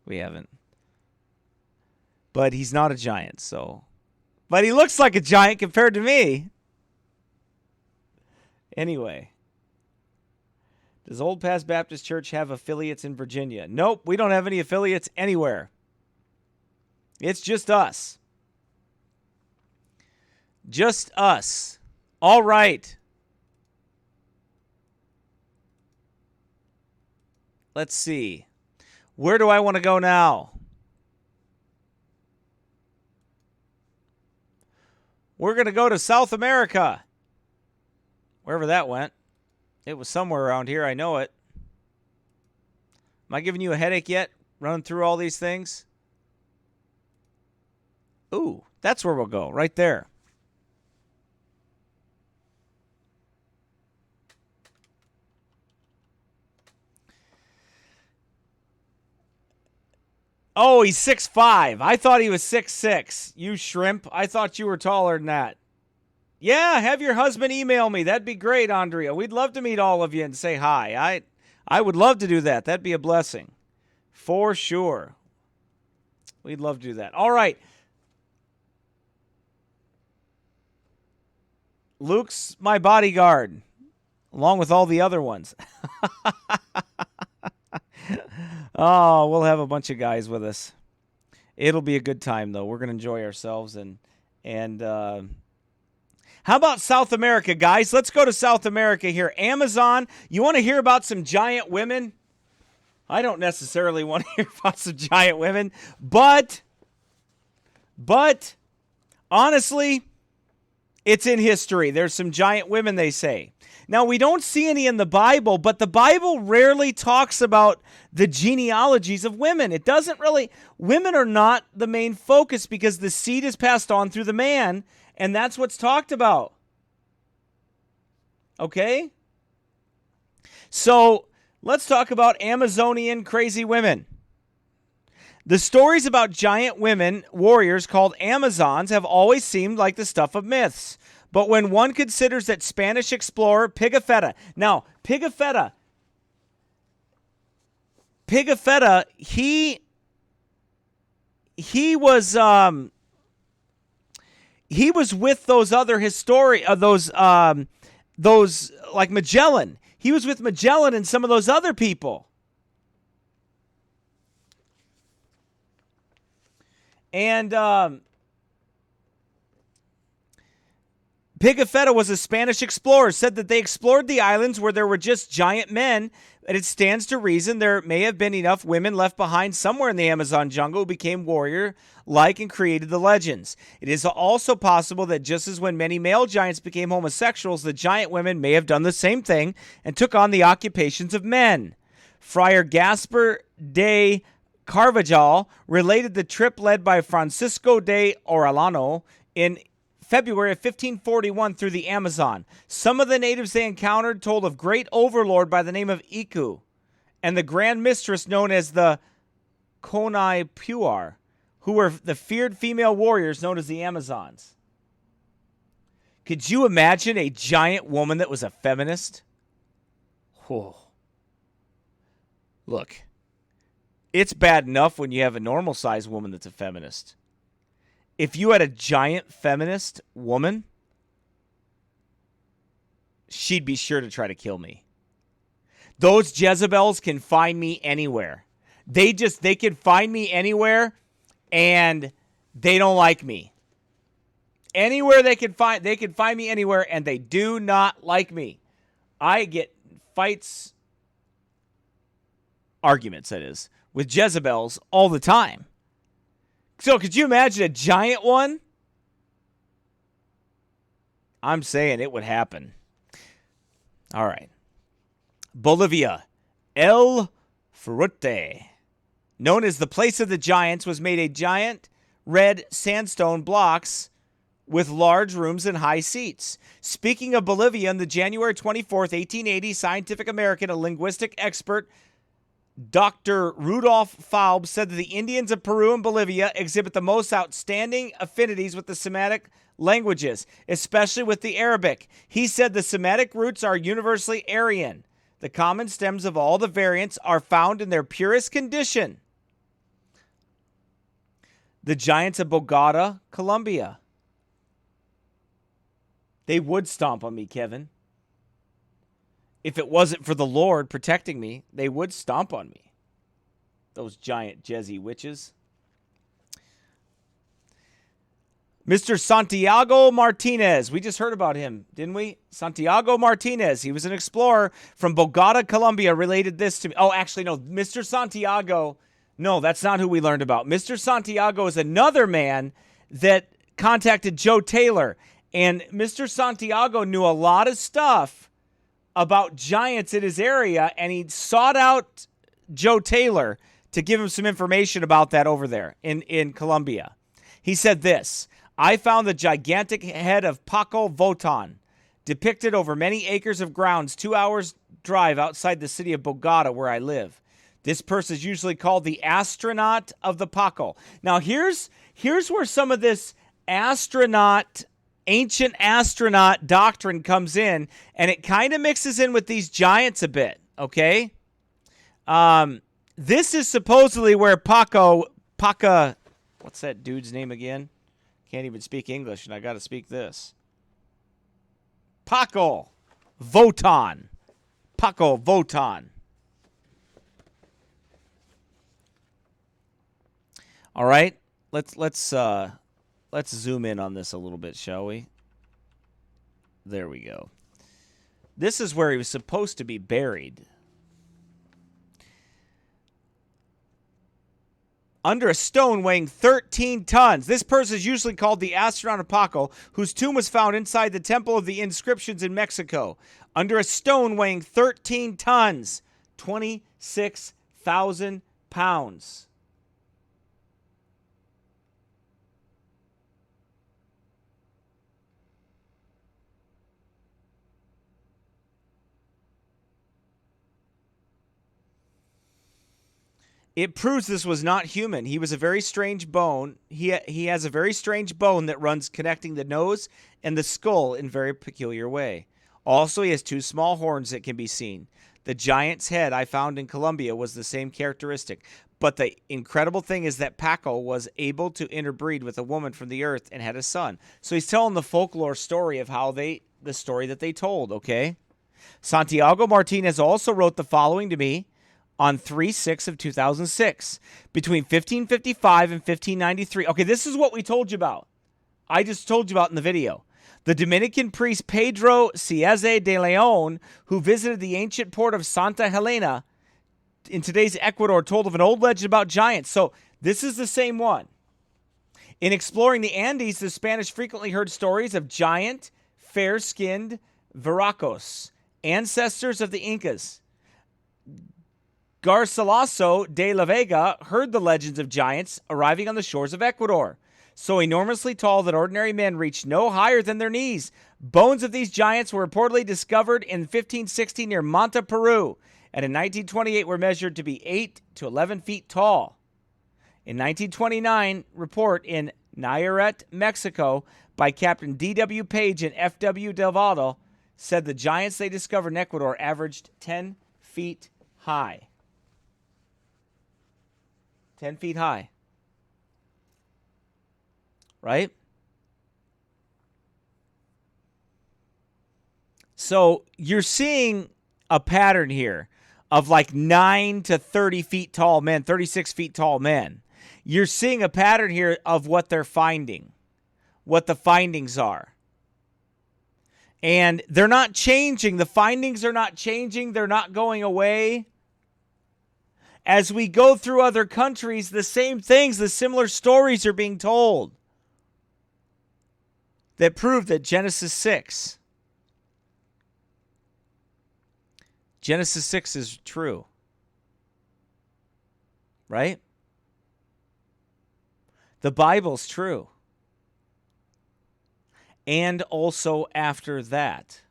We haven't. But he's not a giant, so. But he looks like a giant compared to me. Anyway. Does Old Pass Baptist Church have affiliates in Virginia? Nope, we don't have any affiliates anywhere. It's just us. Just us. All right. Let's see. Where do I want to go now? We're going to go to South America. Wherever that went. It was somewhere around here. I know it. Am I giving you a headache yet? Running through all these things? Ooh, that's where we'll go. Right there. Oh, he's 6'5". I thought he was 6'6". You shrimp. I thought you were taller than that. Yeah, have your husband email me. That'd be great, Andrea. We'd love to meet all of you and say hi. I would love to do that. That'd be a blessing. For sure. We'd love to do that. All right. Luke's my bodyguard, along with all the other ones. Oh, we'll have a bunch of guys with us. It'll be a good time, though. We're going to enjoy ourselves. And how about South America, guys? Let's go to South America here. Amazon, you want to hear about some giant women? I don't necessarily want to hear about some giant women, but honestly, it's in history. There's some giant women, they say. Now, we don't see any in the Bible, but the Bible rarely talks about the genealogies of women. It doesn't really, women are not the main focus because the seed is passed on through the man, and that's what's talked about. Okay? So, let's talk about Amazonian crazy women. The stories about giant women warriors called Amazons have always seemed like the stuff of myths. But when one considers that Spanish explorer Pigafetta, now Pigafetta, he was with those other those like Magellan. He was with Magellan and some of those other people. And Pigafetta was a Spanish explorer, said that they explored the islands where there were just giant men, and it stands to reason there may have been enough women left behind somewhere in the Amazon jungle who became warrior-like and created the legends. It is also possible that just as when many male giants became homosexuals, the giant women may have done the same thing and took on the occupations of men. Friar Gaspar de Carvajal related the trip led by Francisco de Orellano in February of 1541 through the Amazon. Some of the natives they encountered told of great overlord by the name of Iku and the grand mistress known as the Konai Puar, who were the feared female warriors known as the Amazons. Could you imagine a giant woman that was a feminist? Whoa. Look, it's bad enough when you have a normal-sized woman that's a feminist. If you had a giant feminist woman, she'd be sure to try to kill me. Those Jezebels can find me anywhere. They can find me anywhere, and they don't like me. Anywhere they can find me anywhere, and they do not like me. I get arguments, that is, with Jezebels all the time. So could you imagine a giant one? I'm saying it would happen. All right. Bolivia. El Frutte, known as the place of the giants, was made a giant red sandstone blocks with large rooms and high seats. Speaking of Bolivia, on the January 24th, 1880, Scientific American, a linguistic expert, Dr. Rudolf Faub, said that the Indians of Peru and Bolivia exhibit the most outstanding affinities with the Semitic languages, especially with the Arabic. He said the Semitic roots are universally Aryan. The common stems of all the variants are found in their purest condition. The giants of Bogota, Colombia. They would stomp on me, Kevin. If it wasn't for the Lord protecting me, they would stomp on me. Those giant Jezzy witches. Mr. Santiago Martinez. We just heard about him, didn't we? Santiago Martinez. He was an explorer from Bogota, Colombia. Related this to me. Oh, actually, no. Mr. Santiago. No, that's not who we learned about. Mr. Santiago is another man that contacted Joe Taylor, and Mr. Santiago knew a lot of stuff about giants in his area, and he sought out Joe Taylor to give him some information about that over there in Colombia. He said this: I found the gigantic head of Paco Votan, depicted over many acres of grounds 2 hours drive outside the city of Bogota, where I live. This person is usually called the astronaut of the Paco. Now, here's where some of this ancient astronaut doctrine comes in, and it kind of mixes in with these giants a bit, okay? This is supposedly where Paca, what's that dude's name again? Can't even speak English, and I got to speak this. Paco Votan. Paco Votan. All right, let's zoom in on this a little bit, shall we? There we go. This is where he was supposed to be buried. Under a stone weighing 13 tons. This person is usually called the astronaut of Paco, whose tomb was found inside the Temple of the Inscriptions in Mexico. Under a stone weighing 13 tons, 26,000 pounds. It proves this was not human. He was a very strange bone. He has a very strange bone that runs connecting the nose and the skull in a very peculiar way. Also, he has two small horns that can be seen. The giant's head I found in Colombia was the same characteristic. But the incredible thing is that Paco was able to interbreed with a woman from the earth and had a son. So he's telling the folklore story of how the story that they told, okay? Santiago Martinez also wrote the following to me on 3/6 of 2006. Between 1555 and 1593. Okay, this is what we told you about. I just told you about in the video. The Dominican priest Pedro Cieze de Leon, who visited the ancient port of Santa Helena in today's Ecuador, told of an old legend about giants. So this is the same one. In exploring the Andes, the Spanish frequently heard stories of giant, fair-skinned Veracos, ancestors of the Incas. Garcilaso de la Vega heard the legends of giants arriving on the shores of Ecuador. So enormously tall that ordinary men reached no higher than their knees. Bones of these giants were reportedly discovered in 1560 near Manta, Peru, and in 1928 were measured to be 8 to 11 feet tall. In 1929, report in Nayarit, Mexico, by Captain D.W. Page and F.W. Delvado said the giants they discovered in Ecuador averaged 10 feet high. 10 feet high. Right? So you're seeing a pattern here of like 9 to 30 feet tall men, 36 feet tall men. You're seeing a pattern here of what they're finding, what the findings are. And they're not changing. The findings are not changing. They're not going away. As we go through other countries, the same things, the similar stories are being told that prove that Genesis 6 is true. Right? The Bible's true. And also after that.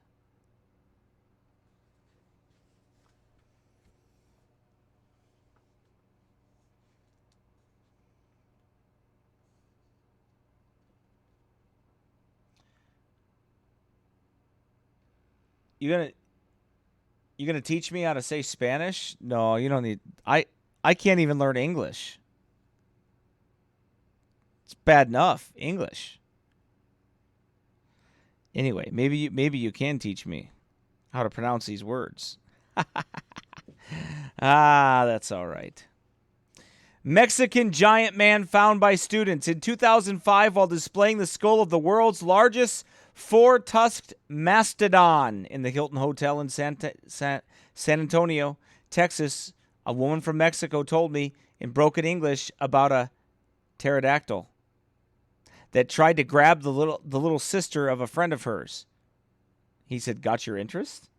You gonna teach me how to say Spanish? No, you don't need. I can't even learn English. It's bad enough English. Anyway, maybe you can teach me how to pronounce these words. That's all right. Mexican giant man found by students in 2005 while displaying the skull of the world's largest four-tusked mastodon in the Hilton Hotel in San Antonio, Texas. A woman from Mexico told me in broken English about a pterodactyl. that tried to grab the little sister of a friend of hers. He said, got your interest?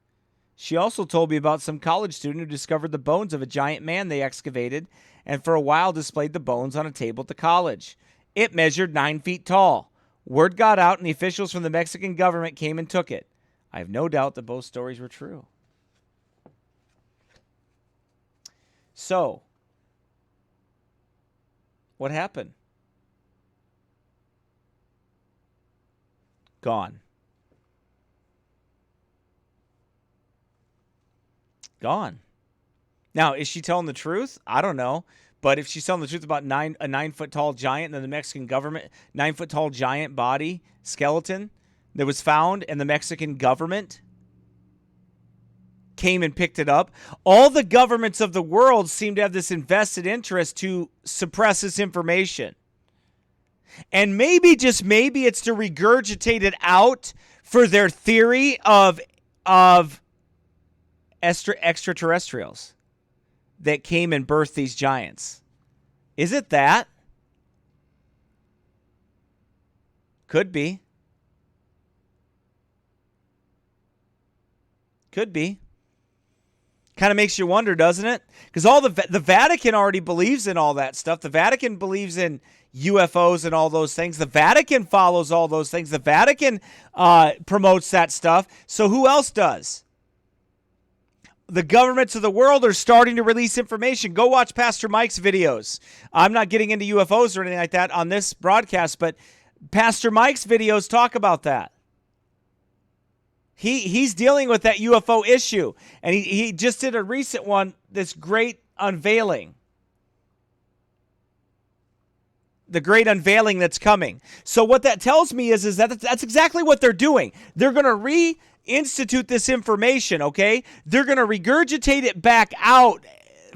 She also told me about some college student who discovered the bones of a giant man they excavated and for a while displayed the bones on a table at the college. It measured 9 feet tall. Word got out and the officials from the Mexican government came and took it. I have no doubt that both stories were true. So, what happened? Gone. Gone. Now, is she telling the truth? I don't know. But if she's telling the truth about a 9-foot tall giant, then the Mexican government, 9-foot tall giant body skeleton that was found, and the Mexican government came and picked it up. All the governments of the world seem to have this invested interest to suppress this information. And maybe, just maybe, it's to regurgitate it out for their theory of extraterrestrials that came and birthed these giants. Is it that? Could be. Could be. Kind of makes you wonder, doesn't it? Because all the Vatican already believes in all that stuff. The Vatican believes in UFOs and all those things. The Vatican follows all those things. The Vatican promotes that stuff. So who else does? The governments of the world are starting to release information. Go watch Pastor Mike's videos. I'm not getting into UFOs or anything like that on this broadcast, but Pastor Mike's videos talk about that. He's dealing with that UFO issue, and he just did a recent one, this great unveiling. The great unveiling that's coming. So what that tells me is that that's exactly what they're doing. They're going to reinstitute this information, okay? They're going to regurgitate it back out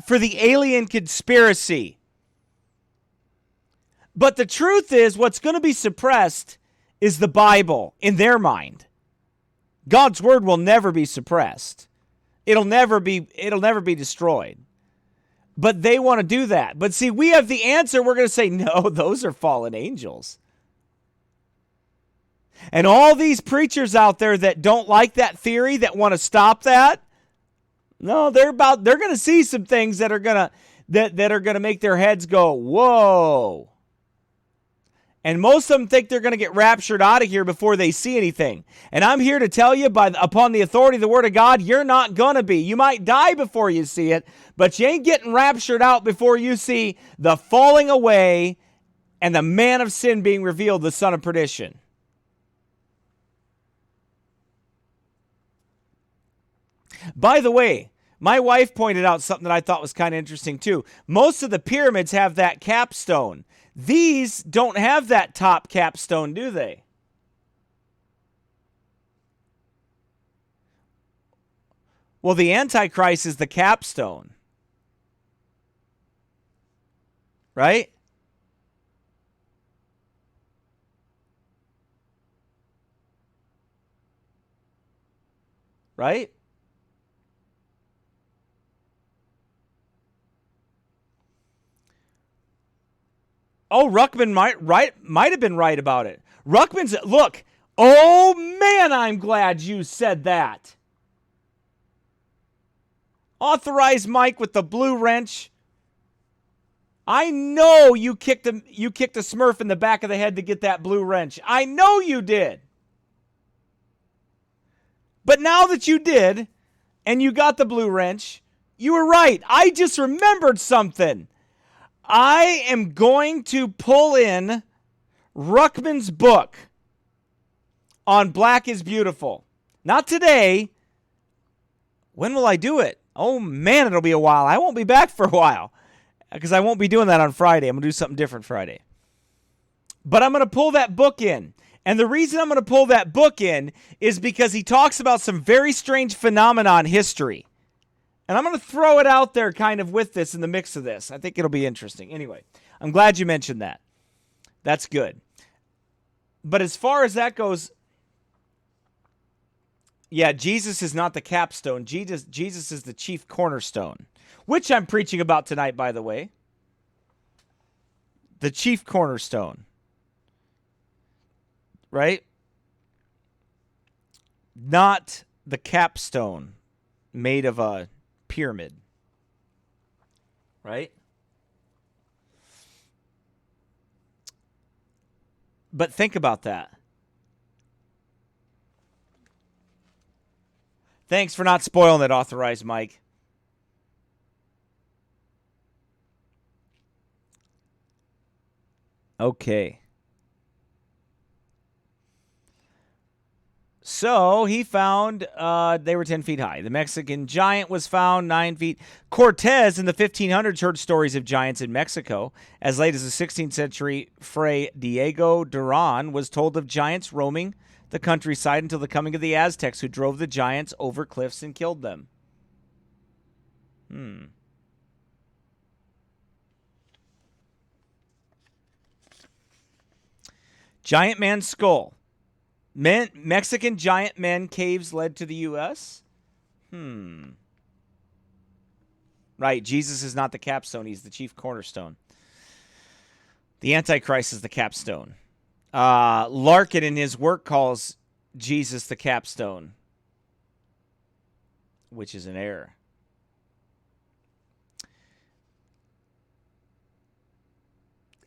for the alien conspiracy. But the truth is, what's going to be suppressed is the Bible in their mind. God's word will never be suppressed. It'll never be destroyed. But they want to do that. But see, we have the answer. We're going to say, no, those are fallen angels. And all these preachers out there that don't like that theory, that want to stop that, no, they're going to see some things that are going to make their heads go, whoa. And most of them think they're going to get raptured out of here before they see anything. And I'm here to tell you, upon the authority of the Word of God, you're not going to be. You might die before you see it, but you ain't getting raptured out before you see the falling away and the man of sin being revealed, the son of perdition. By the way, my wife pointed out something that I thought was kind of interesting too. Most of the pyramids have that capstone. These don't have that top capstone, do they? Well, the Antichrist is the capstone. Right? Right? Oh, Ruckman might have been right about it. Ruckman's, look, oh man, I'm glad you said that. Authorized Mike with the blue wrench. I know you kicked a Smurf in the back of the head to get that blue wrench. I know you did. But now that you did, and you got the blue wrench, you were right. I just remembered something. I am going to pull in Ruckman's book on Black is Beautiful. Not today. When will I do it? Oh, man, it'll be a while. I won't be back for a while because I won't be doing that on Friday. I'm going to do something different Friday. But I'm going to pull that book in. And the reason I'm going to pull that book in is because he talks about some very strange phenomena in history. And I'm going to throw it out there kind of with this in the mix of this. I think it'll be interesting. Anyway, I'm glad you mentioned that. That's good. But as far as that goes, yeah, Jesus is not the capstone. Jesus is the chief cornerstone, which I'm preaching about tonight, by the way. The chief cornerstone. right? Not the capstone made of a pyramid, right? But think about that. Thanks for not spoiling it, Authorized Mike. Okay. So he found they were 10 feet high. The Mexican giant was found 9 feet. Cortez in the 1500s heard stories of giants in Mexico. As late as the 16th century, Fray Diego Duran was told of giants roaming the countryside until the coming of the Aztecs, who drove the giants over cliffs and killed them. Giant man skull. Mexican giant man caves led to the U.S.? Right, Jesus is not the capstone. He's the chief cornerstone. The Antichrist is the capstone. Larkin in his work calls Jesus the capstone, which is an error.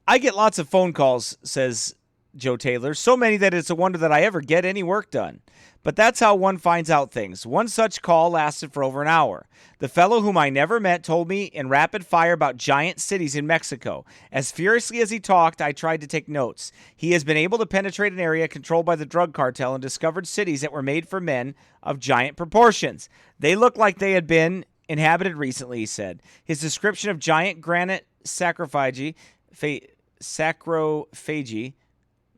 I get lots of phone calls, says Joe Taylor, so many that it's a wonder that I ever get any work done. But that's how one finds out things. One such call lasted for over an hour. The fellow whom I never met told me in rapid fire about giant cities in Mexico. As furiously as he talked, I tried to take notes. He has been able to penetrate an area controlled by the drug cartel and discovered cities that were made for men of giant proportions. They look like they had been inhabited recently, he said. His description of giant granite sarcophagi,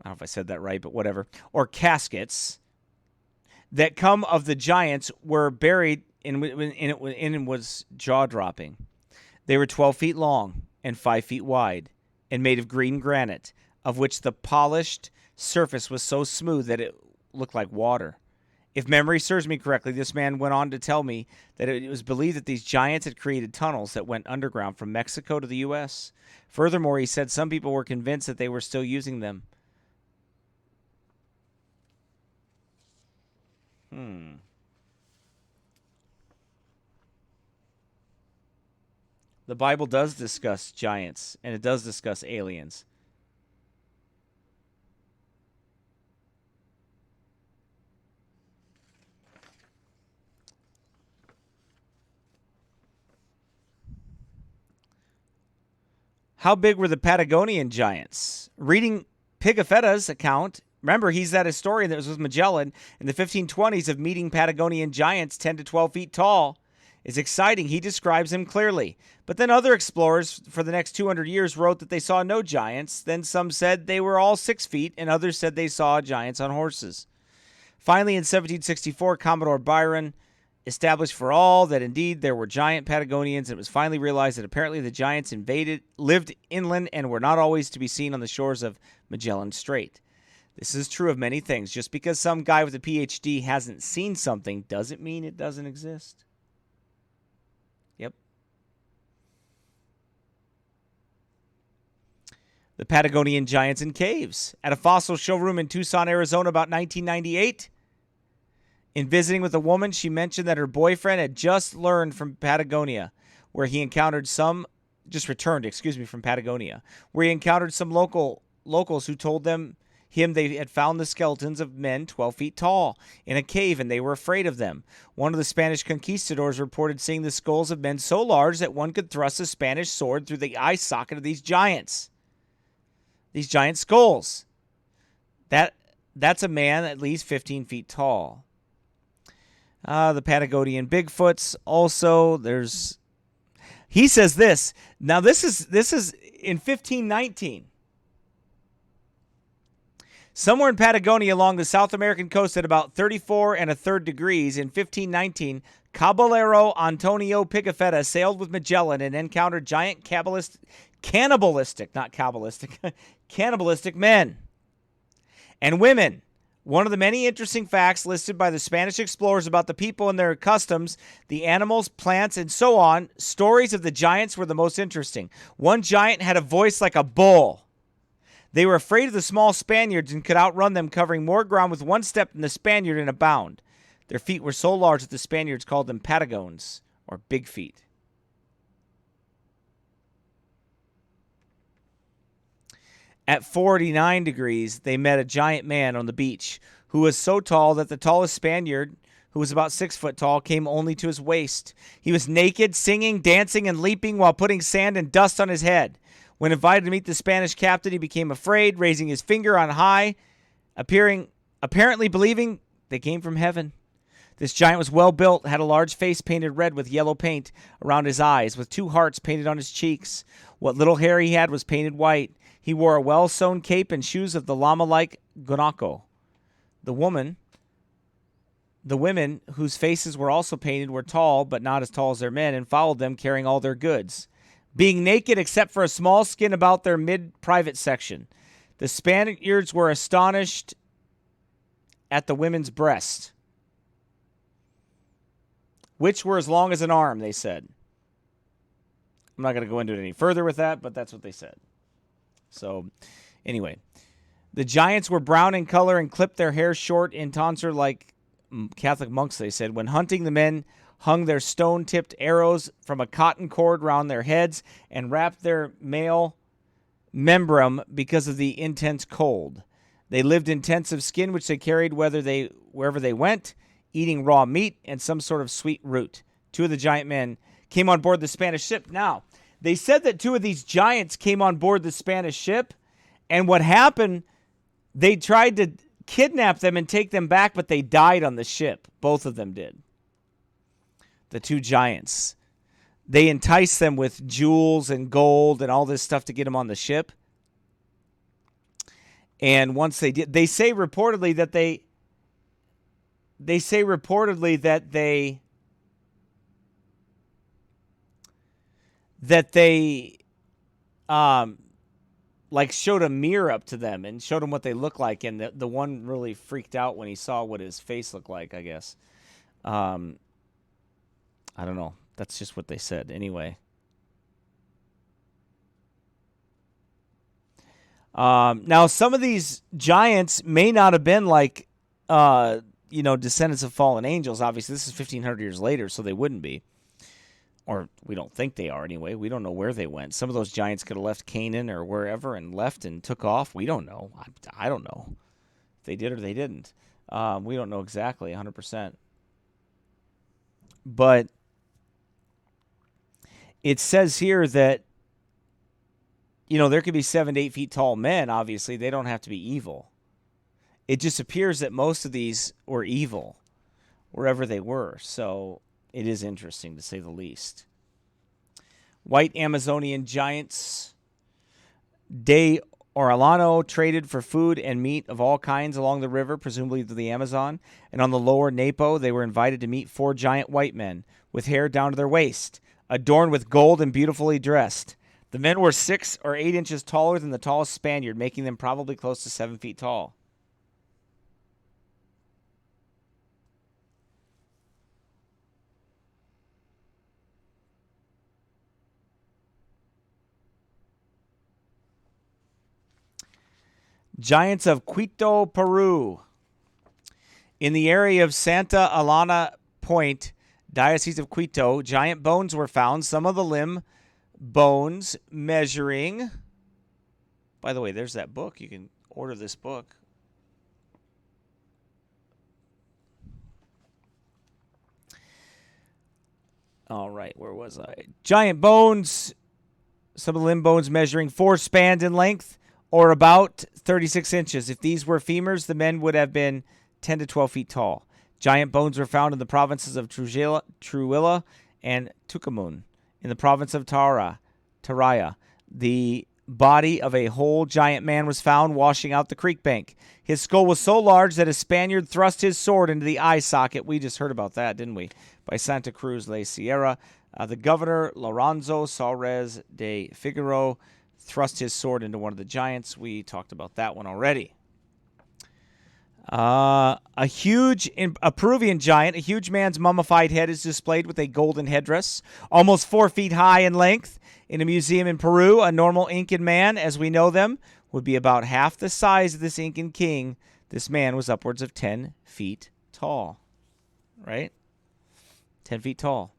I don't know if I said that right, but whatever, or caskets that come of the giants were buried in it was jaw-dropping. They were 12 feet long and 5 feet wide and made of green granite, of which the polished surface was so smooth that it looked like water. If memory serves me correctly, this man went on to tell me that it was believed that these giants had created tunnels that went underground from Mexico to the U.S. Furthermore, he said some people were convinced that they were still using them. The Bible does discuss giants, and it does discuss aliens. How big were the Patagonian giants? Reading Pigafetta's account, remember, he's that historian that was with Magellan in the 1520s of meeting Patagonian giants 10 to 12 feet tall. Is exciting. He describes them clearly. But then other explorers for the next 200 years wrote that they saw no giants. Then some said they were all 6 feet, and others said they saw giants on horses. Finally, in 1764, Commodore Byron established for all that indeed there were giant Patagonians, and it was finally realized that apparently the giants lived inland and were not always to be seen on the shores of Magellan Strait. This is true of many things. Just because some guy with a PhD hasn't seen something doesn't mean it doesn't exist. Yep. The Patagonian giants in caves. At a fossil showroom in Tucson, Arizona, about 1998, in visiting with a woman, she mentioned that her boyfriend had just returned from Patagonia, where he encountered some locals who told him they had found the skeletons of men 12 feet tall in a cave, and they were afraid of them. One of the Spanish conquistadors reported seeing the skulls of men so large that one could thrust a Spanish sword through the eye socket of these giants. These giant skulls. That's a man at least 15 feet tall. The Patagonian Bigfoots also. He says this. Now this is in 1519. Somewhere in Patagonia along the South American coast at about 34 1/3 degrees in 1519, Caballero Antonio Pigafetta sailed with Magellan and encountered giant cannibalistic men and women. One of the many interesting facts listed by the Spanish explorers about the people and their customs, the animals, plants, and so on, stories of the giants were the most interesting. One giant had a voice like a bull. They were afraid of the small Spaniards and could outrun them, covering more ground with one step than the Spaniard in a bound. Their feet were so large that the Spaniards called them Patagones, or big feet. At 49 degrees, they met a giant man on the beach who was so tall that the tallest Spaniard, who was about 6 foot tall, came only to his waist. He was naked, singing, dancing, and leaping while putting sand and dust on his head. When invited to meet the Spanish captain, he became afraid, raising his finger on high, apparently believing they came from heaven. This giant was well built, had a large face painted red with yellow paint around his eyes, with 2 hearts painted on his cheeks. What little hair he had was painted white. He wore a well-sewn cape and shoes of the llama-like guanaco. The women, whose faces were also painted, were tall, but not as tall as their men, and followed them carrying all their goods, being naked except for a small skin about their mid-private section. The Spaniards were astonished at the women's breasts, which were as long as an arm, they said. I'm not going to go into it any further with that, but that's what they said. So, anyway, the giants were brown in color and clipped their hair short in tonsure like Catholic monks, they said. When hunting, the men hung their stone-tipped arrows from a cotton cord round their heads and wrapped their male membrum because of the intense cold. They lived in tents of skin, which they carried wherever they went, eating raw meat and some sort of sweet root. 2 of the giant men came on board the Spanish ship. Now, they said that 2 of these giants came on board the Spanish ship, and what happened, they tried to kidnap them and take them back, but they died on the ship. Both of them did. The 2 giants. They enticed them with jewels and gold and all this stuff to get them on the ship. And once they did, they say reportedly that they like showed a mirror up to them and showed them what they look like, and the one really freaked out when he saw what his face looked like, I guess. I don't know. That's just what they said. Anyway. Now, some of these giants may not have been like, descendants of fallen angels. Obviously, this is 1,500 years later, so they wouldn't be. Or we don't think they are anyway. We don't know where they went. Some of those giants could have left Canaan or wherever and left and took off. We don't know. I don't know if they did or they didn't. We don't know exactly 100%. But it says here that, there could be 7 to 8 feet tall men. Obviously, they don't have to be evil. It just appears that most of these were evil wherever they were. So it is interesting, to say the least. White Amazonian giants. De Orellano traded for food and meat of all kinds along the river, presumably to the Amazon. And on the lower Napo, they were invited to meet 4 giant white men with hair down to their waist, adorned with gold and beautifully dressed. The men were 6 or 8 inches taller than the tallest Spaniard, making them probably close to 7 feet tall. Giants of Quito, Peru. In the area of Santa Alana Point, Diocese of Quito, giant bones were found, some of the limb bones measuring... By the way, there's that book. You can order this book. All right, where was I? Giant bones, some of the limb bones measuring 4 spans in length, or about 36 inches. If these were femurs, the men would have been 10 to 12 feet tall. Giant bones were found in the provinces of Truilla and Tucamun. In the province of Taraya, the body of a whole giant man was found washing out the creek bank. His skull was so large that a Spaniard thrust his sword into the eye socket. We just heard about that, didn't we? By Santa Cruz de Sierra. The governor, Lorenzo Suarez de Figueroa, thrust his sword into one of the giants. We talked about that one already. A Peruvian giant, a huge man's mummified head is displayed with a golden headdress, almost 4 feet high in length, in a museum in Peru. A normal Incan man, as we know them, would be about half the size of this Incan king. This man was upwards of 10 feet tall, right? 10 feet tall.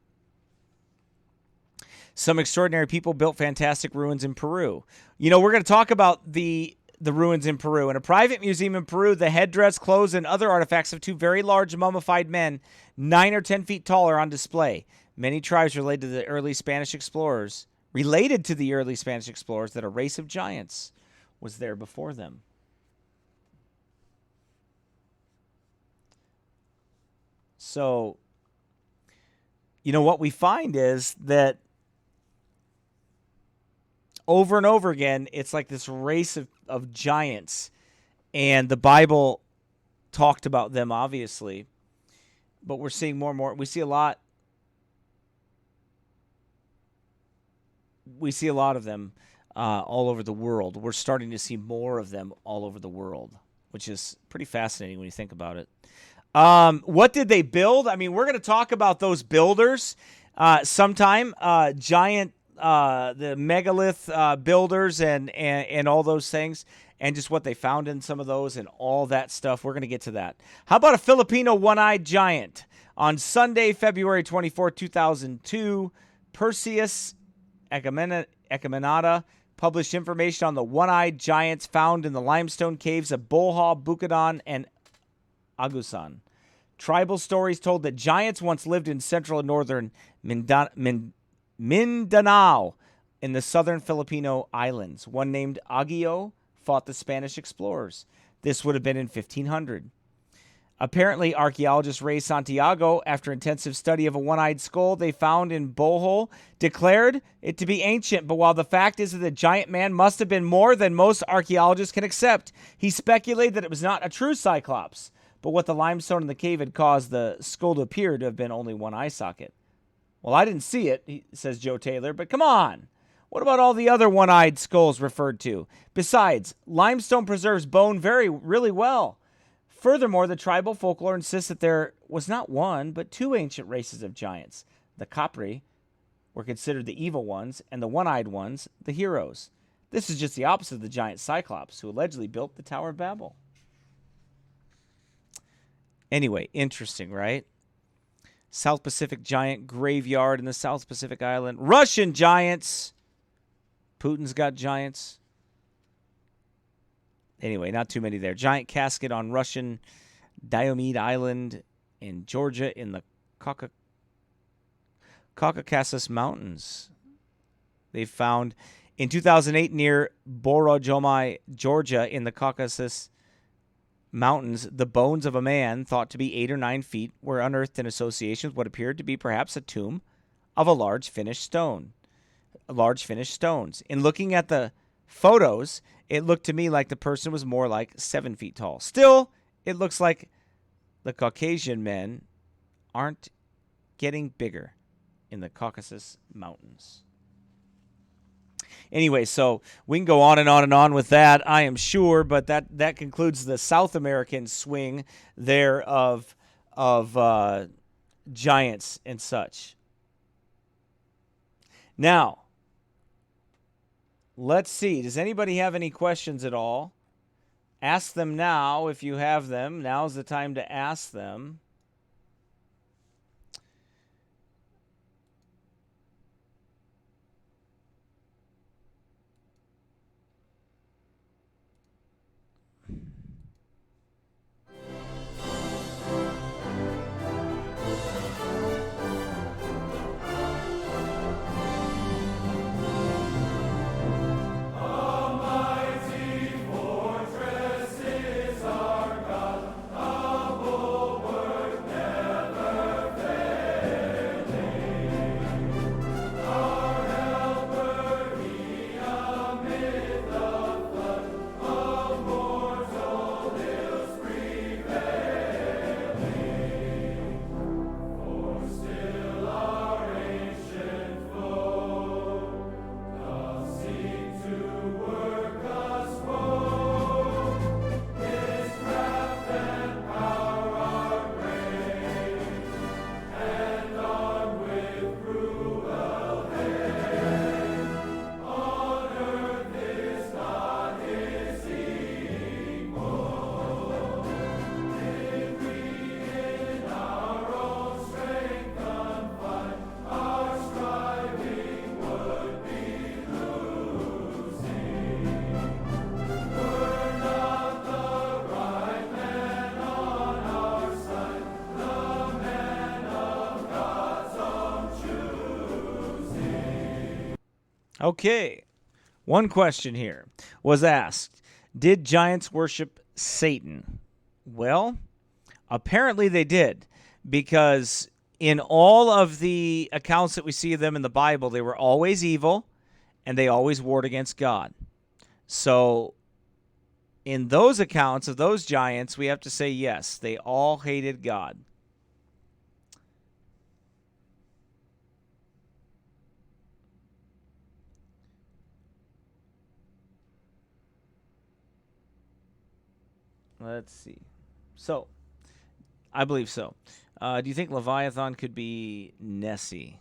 Some extraordinary people built fantastic ruins in Peru. You know, we're going to talk about the ruins in Peru. In a private museum in Peru, the headdress, clothes, and other artifacts of two very large mummified men, 9 or 10 feet tall, are on display. Many tribes related to the early Spanish explorers that a race of giants was there before them. So, you know, what we find is that over and over again, it's like this race of giants. And the Bible talked about them, obviously. But we're seeing more and more. We see a lot of them all over the world. We're starting to see more of them all over the world, which is pretty fascinating when you think about it. What did they build? I mean, we're going to talk about those builders sometime. Giant, the megalith builders and all those things, and just what they found in some of those and all that stuff. We're going to get to that. How about a Filipino one-eyed giant? On Sunday, February 24, 2002, Perseus Ecaminata published information on the one-eyed giants found in the limestone caves of Bohol, Bukidnon, and Agusan. Tribal stories told that giants once lived in central and northern Mindanao in the southern Filipino islands. One named Agio fought the Spanish explorers. This would have been in 1500. Apparently, archaeologist Ray Santiago, after intensive study of a one-eyed skull they found in Bohol, declared it to be ancient. But while the fact is that the giant man must have been more than most archaeologists can accept, he speculated that it was not a true cyclops, but what the limestone in the cave had caused the skull to appear to have been only one eye socket. Well, I didn't see it, says Joe Taylor, but come on. What about all the other one-eyed skulls referred to? Besides, limestone preserves bone really well. Furthermore, the tribal folklore insists that there was not one, but two ancient races of giants. The Capri were considered the evil ones, and the one-eyed ones, the heroes. This is just the opposite of the giant Cyclops, who allegedly built the Tower of Babel. Anyway, interesting, right? South Pacific giant graveyard in the South Pacific island. Russian giants. Putin's got giants. Anyway, not too many there. Giant casket on Russian Diomede Island in Georgia in the Caucasus Mountains. They found in 2008 near Borojomai, Georgia in the Caucasus Mountains, the bones of a man thought to be 8 or 9 feet were unearthed in association with what appeared to be perhaps a tomb of a large finished stones. In looking at the photos, it looked to me like the person was more like 7 feet tall. Still, it looks like the Caucasian men aren't getting bigger in the Caucasus Mountains. Anyway, so we can go on and on and on with that, I am sure, but that concludes the South American swing there of giants and such. Now, let's see. Does anybody have any questions at all? Ask them now if you have them. Now's the time to ask them. Okay. One question here was asked, did giants worship Satan? Well, apparently they did, because in all of the accounts that we see of them in the Bible, they were always evil, and they always warred against God. So in those accounts of those giants, we have to say yes, they all hated God. Let's see. So, I believe so. Do you think Leviathan could be Nessie?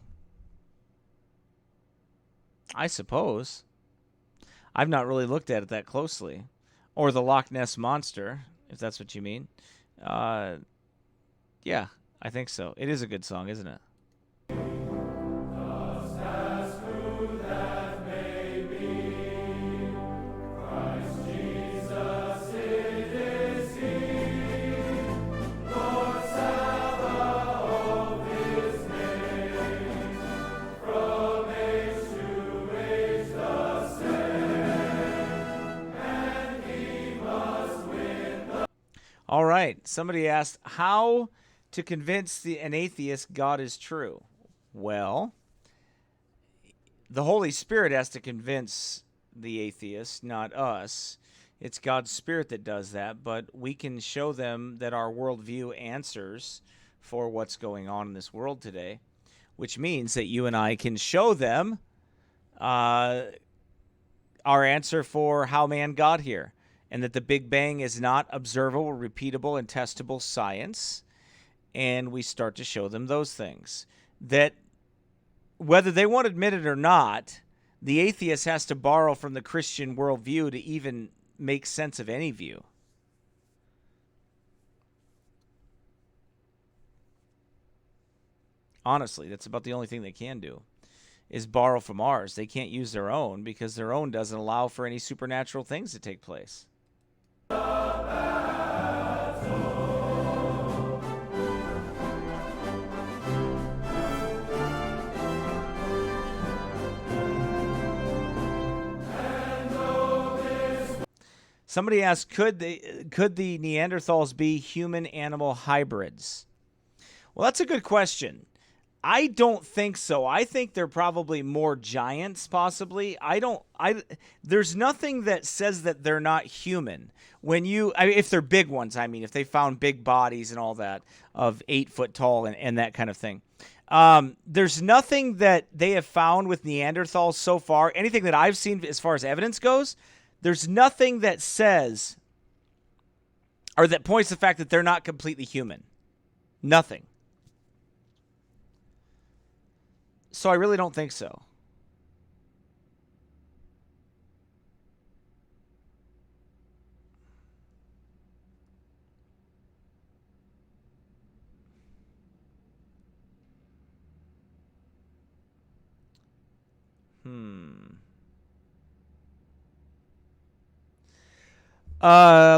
I suppose. I've not really looked at it that closely. Or the Loch Ness Monster, if that's what you mean. Yeah, I think so. It is a good song, isn't it? All right. Somebody asked how to convince an atheist God is true. Well, the Holy Spirit has to convince the atheist, not us. It's God's Spirit that does that, but we can show them that our worldview answers for what's going on in this world today, which means that you and I can show them our answer for how man got here, and that the Big Bang is not observable, repeatable, and testable science. And we start to show them those things. That whether they want to admit it or not, the atheist has to borrow from the Christian worldview to even make sense of any view. Honestly, that's about the only thing they can do, is borrow from ours. They can't use their own because their own doesn't allow for any supernatural things to take place. Somebody asked, could the Neanderthals be human-animal hybrids? Well, that's a good question. I don't think so. I think they're probably more giants, possibly. There's nothing that says that they're not human. If they're big ones, if they found big bodies and all that of 8 foot tall and that kind of thing. There's nothing that they have found with Neanderthals so far, anything that I've seen as far as evidence goes, there's nothing that says or that points to the fact that they're not completely human. Nothing. So I really don't think so.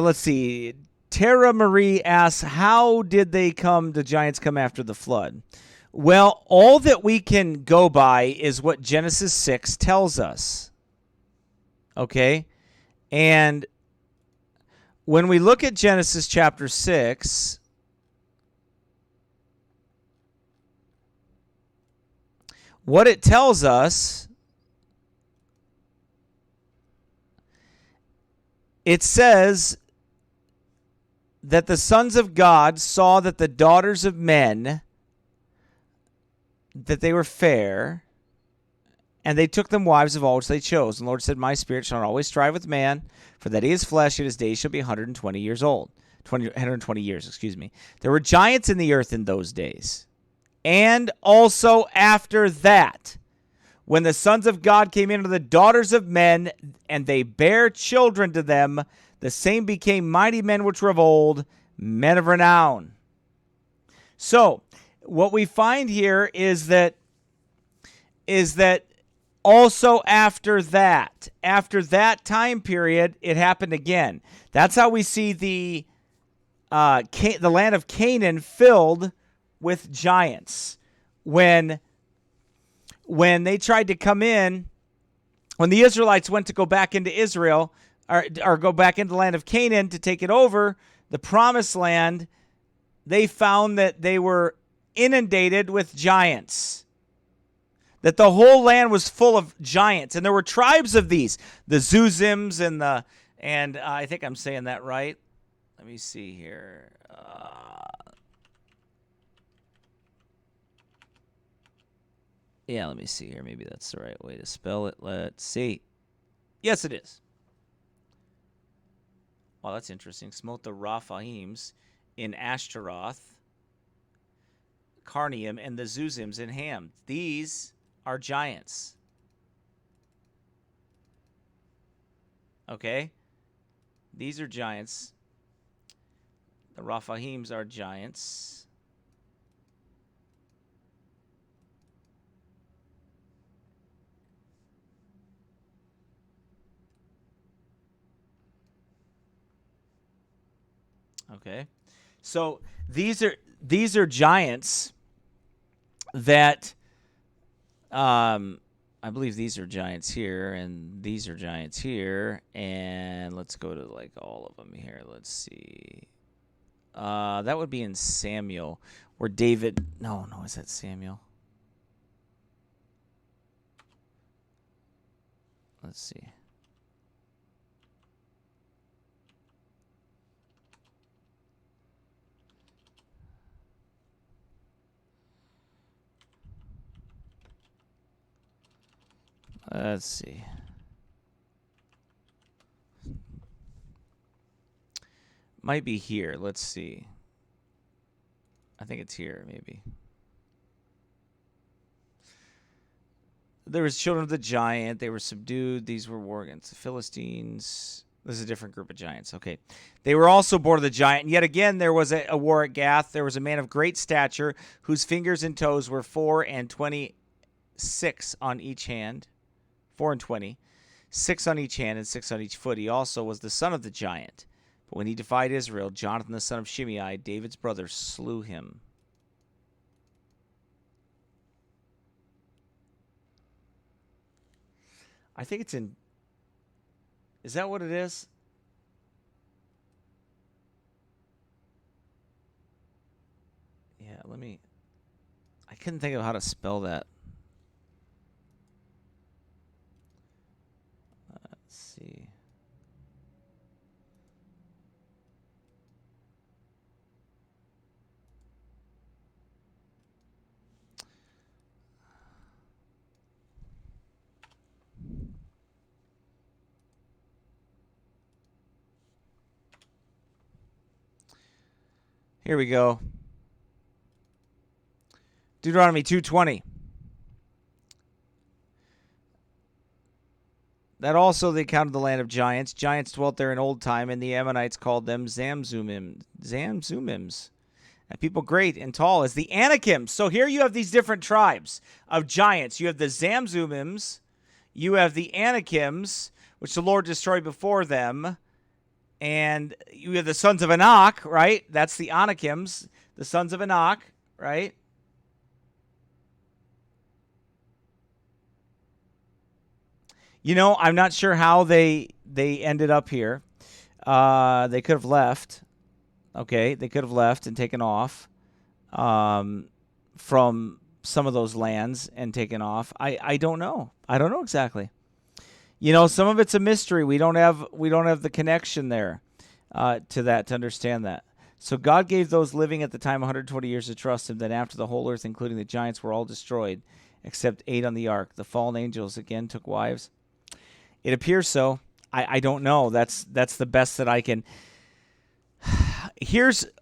Let's see. Tara Marie asks, how did the giants come after the flood? Well, all that we can go by is what Genesis 6 tells us. Okay? And when we look at Genesis chapter 6, what it tells us, it says that the sons of God saw that the daughters of men, that they were fair, and they took them wives of all which they chose. And the Lord said, my spirit shall not always strive with man, for that he is flesh, yet his days shall be 120 years old. 120 years, excuse me. There were giants in the earth in those days. And also after that, when the sons of God came into the daughters of men, and they bare children to them, the same became mighty men which were of old, men of renown. So, what we find here is that also after that time period, it happened again. That's how we see the land of Canaan filled with giants. When they tried to come in when the Israelites went to go back into Israel, or go back into the land of Canaan to take it over, the promised land, they found that they were inundated with giants. That the whole land was full of giants, and there were tribes of these, the Zuzims and I think I'm saying that right. Let me see here. Yeah, let me see here. Maybe that's the right way to spell it. Let's see. Yes, it is. Well, that's interesting. Smote the Raphaims in Ashtaroth, Carnium, and the Zuzims in Ham. These are giants. Okay? These are giants. The Raphaims are giants. Okay, so these are giants that I believe these are giants here, and these are giants here, and let's go to like all of them here. Let's see. That would be in Samuel, where David. No, is that Samuel? Let's see. Let's see. Might be here. Let's see. I think it's here, maybe. There was children of the giant. They were subdued. These were war against the Philistines. This is a different group of giants. Okay. They were also born of the giant. And yet again, there was a war at Gath. There was a man of great stature whose fingers and toes were 4 and 26 on each hand. 4 and 20, 6 on each hand and 6 on each foot. He also was the son of the giant. But when he defied Israel, Jonathan the son of Shimei, David's brother, slew him. I think it's in... Is that what it is? Yeah, let me... I couldn't think of how to spell that. See. Here we go. Deuteronomy 2:20. That also they counted the land of giants. Giants dwelt there in old time, and the Ammonites called them Zamzumims. A people great and tall as the Anakims. So here you have these different tribes of giants. You have the Zamzumims. You have the Anakims, which the Lord destroyed before them. And you have the sons of Anak, right? That's the Anakims, the sons of Anak, right? You know, I'm not sure how they ended up here. They could have left. Okay, they could have left and taken off from some of those lands and taken off. I don't know. I don't know exactly. You know, some of it's a mystery. We don't have the connection there to that, to understand that. So God gave those living at the time 120 years to trust him. Then after the whole earth, including the giants, were all destroyed, except 8 on the ark. The fallen angels again took wives. It appears so. I don't know. That's the best that I can.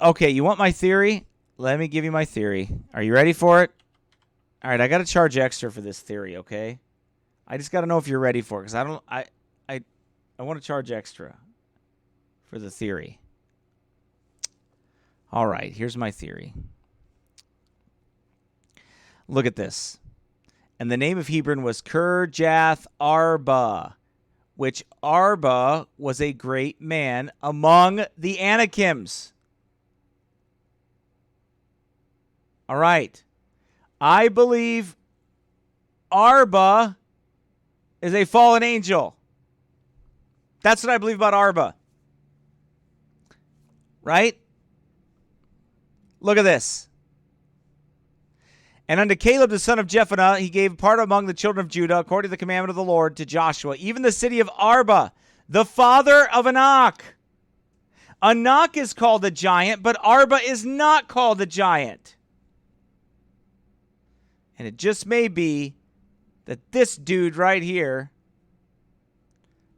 Okay, you want my theory? Let me give you my theory. Are you ready for it? All right, I got to charge extra for this theory, okay? I just got to know if you're ready for it, because I want to charge extra for the theory. All right, here's my theory. Look at this. And the name of Hebron was Kirjath Arba, which Arba was a great man among the Anakims. All right. I believe Arba is a fallen angel. That's what I believe about Arba. Right? Look at this. And unto Caleb the son of Jephunneh he gave part among the children of Judah, according to the commandment of the Lord, to Joshua, even the city of Arba, the father of Anak. Anak is called a giant, but Arba is not called a giant. And it just may be that this dude right here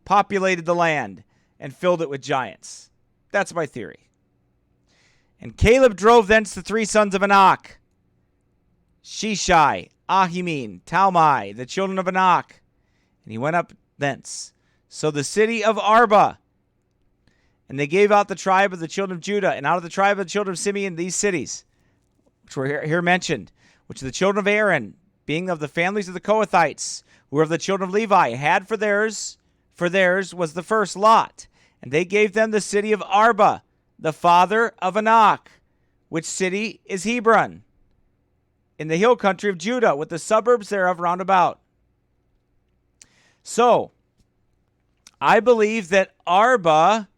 populated the land and filled it with giants. That's my theory. And Caleb drove thence the three sons of Anak, Shishai, Ahimin, Talmai, the children of Anak. And he went up thence. So the city of Arba. And they gave out the tribe of the children of Judah, and out of the tribe of the children of Simeon, these cities, which were here mentioned, which the children of Aaron, being of the families of the Kohathites, who were of the children of Levi, had for theirs was the first lot. And they gave them the city of Arba, the father of Anak, which city is Hebron, in the hill country of Judah, with the suburbs thereof round about. So, I believe that Arba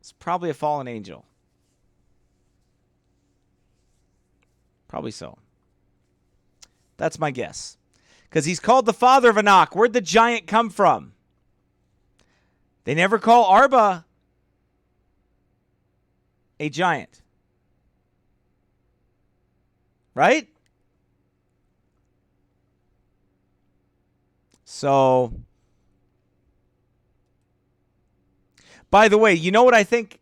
is probably a fallen angel. Probably so. That's my guess. Because he's called the father of Anak. Where'd the giant come from? They never call Arba a giant. Right? So, by the way, you know what I think?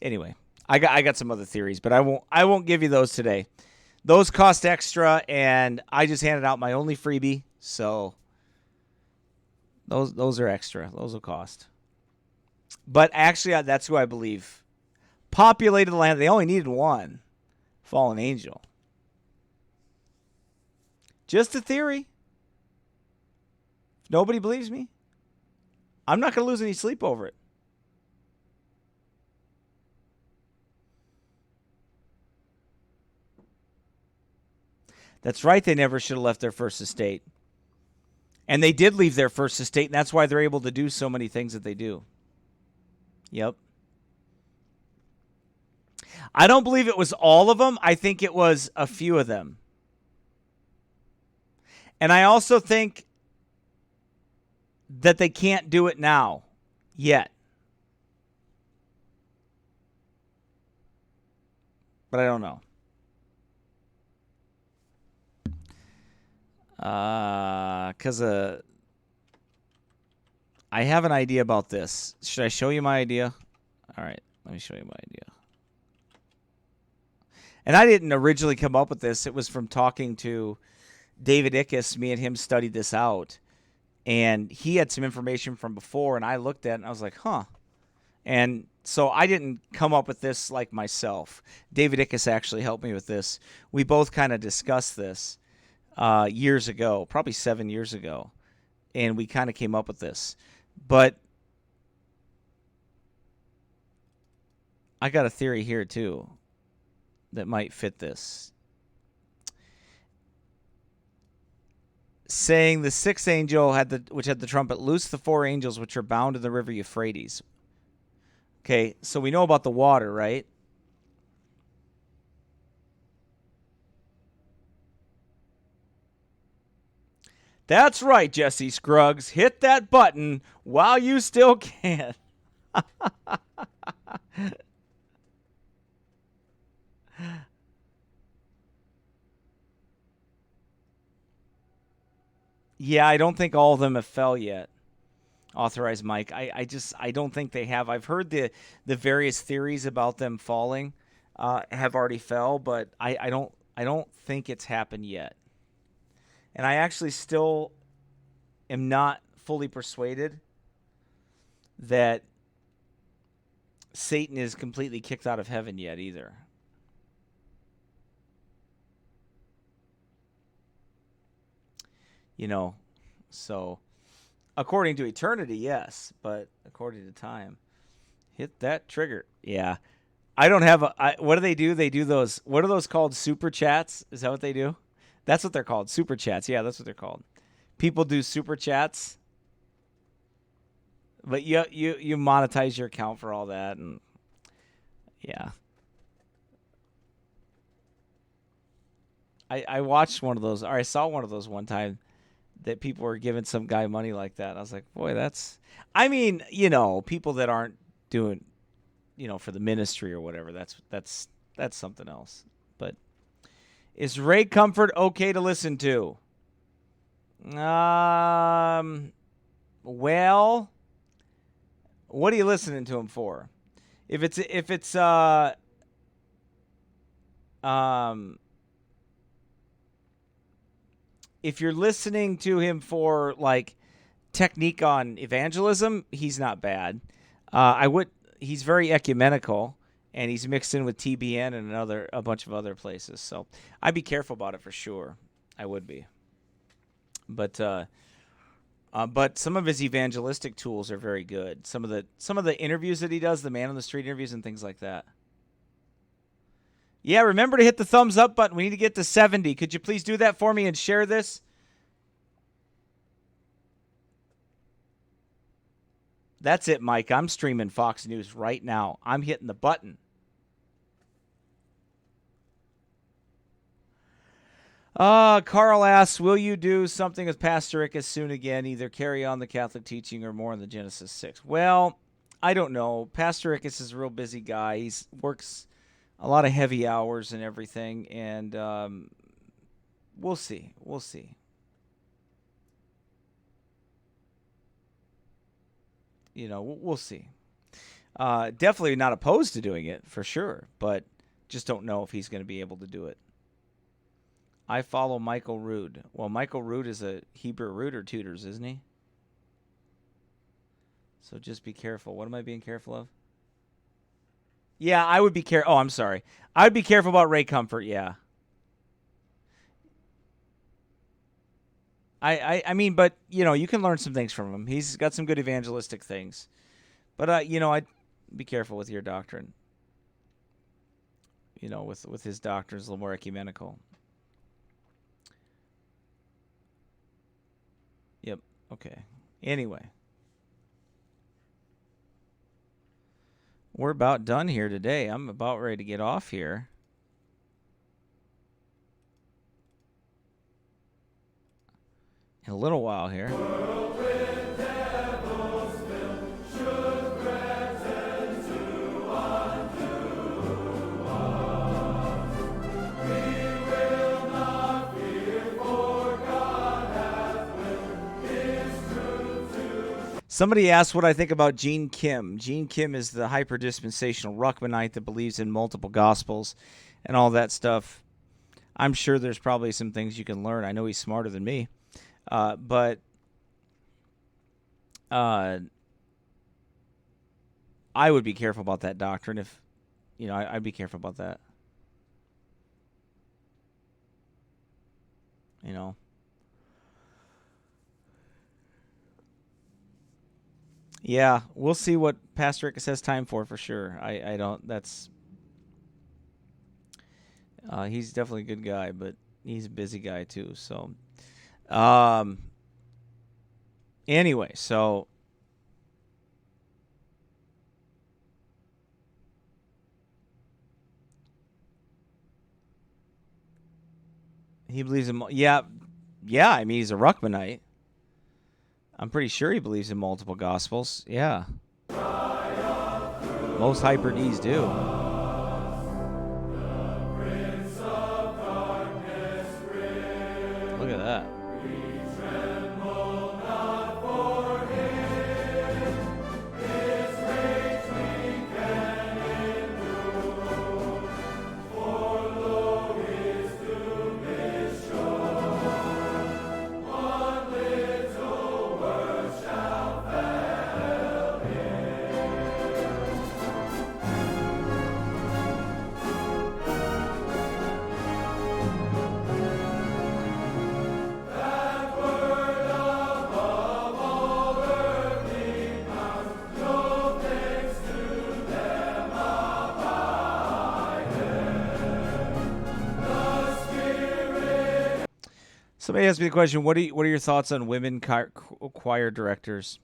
Anyway, I got some other theories, but I won't give you those today. Those cost extra, and I just handed out my only freebie, so those are extra. Those will cost. But actually, that's who I believe populated the land. They only needed one fallen angel. Just a theory. If nobody believes me, I'm not going to lose any sleep over it. That's right, they never should have left their first estate. And they did leave their first estate, and that's why they're able to do so many things that they do. Yep. I don't believe it was all of them. I think it was a few of them. And I also think that they can't do it now, yet. But I don't know. Because I have an idea about this. Should I show you my idea? All right, let me show you my idea. And I didn't originally come up with this. It was from talking to David Ickes. Me and him studied this out. And he had some information from before, and I looked at it, and I was like, huh. And so I didn't come up with this like myself. David Ickes actually helped me with this. We both kind of discussed this years ago, probably 7 years ago. And we kind of came up with this. But I got a theory here, too, that might fit this. Saying the sixth angel which had the trumpet, loosed the four angels which are bound in the river Euphrates. Okay, so we know about the water, right? That's right, Jesse Scruggs. Hit that button while you still can. Yeah, I don't think all of them have fell yet. Authorized Mike. I don't think they have. I've heard the various theories about them falling have already fell, but I don't think it's happened yet. And I actually still am not fully persuaded that Satan is completely kicked out of heaven yet either. You know, so according to eternity, yes, but according to time, hit that trigger. Yeah, I don't have what do they do? They do those, what are those called? Super chats? Is that what they do? That's what they're called. Super chats. Yeah, that's what they're called. People do super chats. But you monetize your account for all that, and yeah. I watched one of those, or I saw one of those one time that people were giving some guy money like that. I was like, boy, that's, I mean, people that aren't doing, for the ministry or whatever, that's something else. But is Ray Comfort okay to listen to? Well, what are you listening to him for? If it's if you're listening to him for like technique on evangelism, he's not bad. He's very ecumenical, and he's mixed in with TBN and a bunch of other places. So I'd be careful about it for sure. I would be. But some of his evangelistic tools are very good. Some of the interviews that he does, the man on the street interviews and things like that. Yeah, remember to hit the thumbs up button. We need to get to 70. Could you please do that for me and share this? That's it, Mike. I'm streaming Fox News right now. I'm hitting the button. Carl asks, will you do something with Pastor Ickes soon again, either carry on the Catholic teaching or more in the Genesis 6? Well, I don't know. Pastor Ickes is a real busy guy. He works a lot of heavy hours and everything, and we'll see. We'll see. We'll see. Definitely not opposed to doing it, for sure, but just don't know if he's going to be able to do it. I follow Michael Rood. Well, Michael Rood is a Hebrew Rooter Tutors, isn't he? So just be careful. What am I being careful of? Yeah, I would be careful. Oh, I'm sorry. I would be careful about Ray Comfort, yeah. I mean, but, you can learn some things from him. He's got some good evangelistic things. But, I'd be careful with your doctrine. With his doctrine is a little more ecumenical. Yep. Okay. Anyway. We're about done here today. I'm about ready to get off here. In a little while here. Somebody asked what I think about Gene Kim. Gene Kim is the hyper-dispensational Ruckmanite that believes in multiple gospels and all that stuff. I'm sure there's probably some things you can learn. I know he's smarter than me. But I would be careful about that doctrine if, I'd be careful about that. Yeah, we'll see what Pastor Ickes has time for sure. I don't, he's definitely a good guy, but he's a busy guy too, so. Anyway, so he believes in, yeah, I mean, he's a Ruckmanite. I'm pretty sure he believes in multiple gospels. Yeah. Most hyper Ds do. Look at that. Somebody asked me the question, what are your thoughts on women choir directors?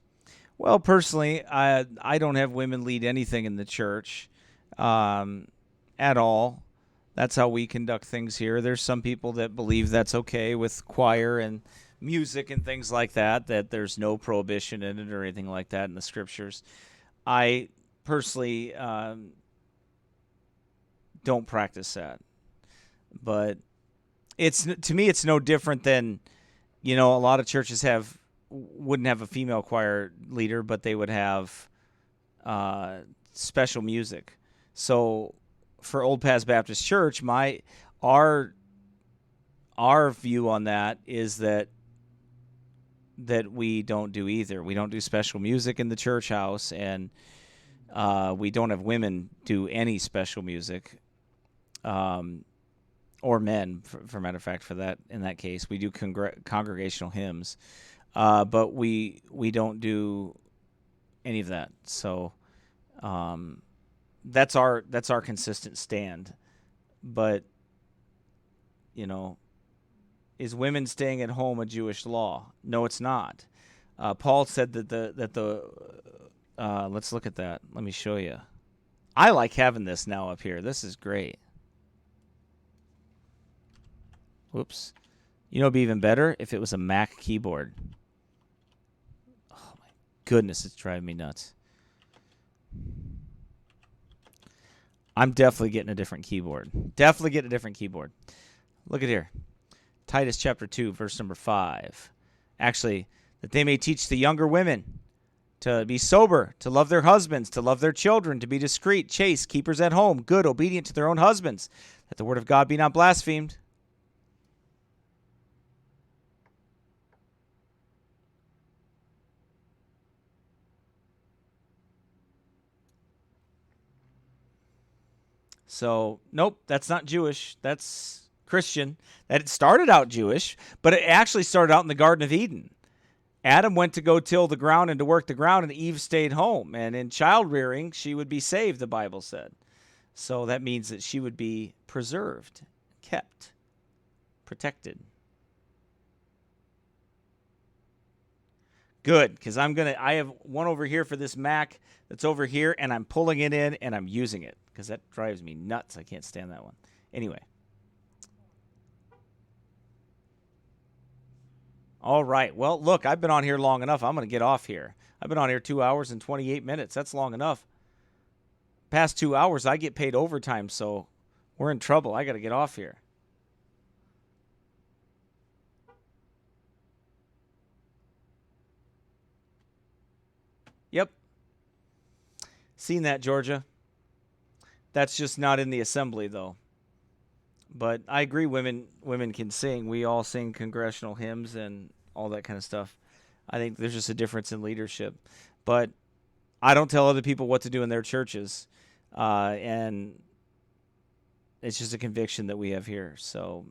Well, personally, I don't have women lead anything in the church at all. That's how we conduct things here. There's some people that believe that's okay with choir and music and things like that, that there's no prohibition in it or anything like that in the scriptures. I personally don't practice that. But to me, it's no different than, a lot of churches wouldn't have a female choir leader, but they would have special music. So for Old Paths Baptist Church, our view on that is that we don't do either. We don't do special music in the church house, and we don't have women do any special music, or men, for matter of fact. In that case, we do congregational hymns, but we don't do any of that. So that's our consistent stand. But is women staying at home a Jewish law? No, it's not. Paul said that let's look at that. Let me show you. I like having this now up here. This is great. Whoops. It'd be even better if it was a Mac keyboard. Oh my goodness, it's driving me nuts. I'm definitely getting a different keyboard. Look at here. Titus chapter 2, verse number 5. Actually, that they may teach the younger women to be sober, to love their husbands, to love their children, to be discreet, chaste, keepers at home, good, obedient to their own husbands, that the word of God be not blasphemed. So, nope, that's not Jewish. That's Christian. That it started out Jewish, but it actually started out in the Garden of Eden. Adam went to go till the ground and to work the ground, and Eve stayed home. And in child rearing, she would be saved, the Bible said. So that means that she would be preserved, kept, protected. Good, because I have one over here for this Mac that's over here, and I'm pulling it in, and I'm using it, because that drives me nuts. I can't stand that one. Anyway. All right. Well, look, I've been on here long enough. I'm going to get off here. I've been on here 2 hours and 28 minutes. That's long enough. Past 2 hours, I get paid overtime, so we're in trouble. I got to get off here. Yep. Seen that, Georgia. That's just not in the assembly, though. But I agree, women can sing. We all sing congregational hymns and all that kind of stuff. I think there's just a difference in leadership. But I don't tell other people what to do in their churches. And it's just a conviction that we have here. So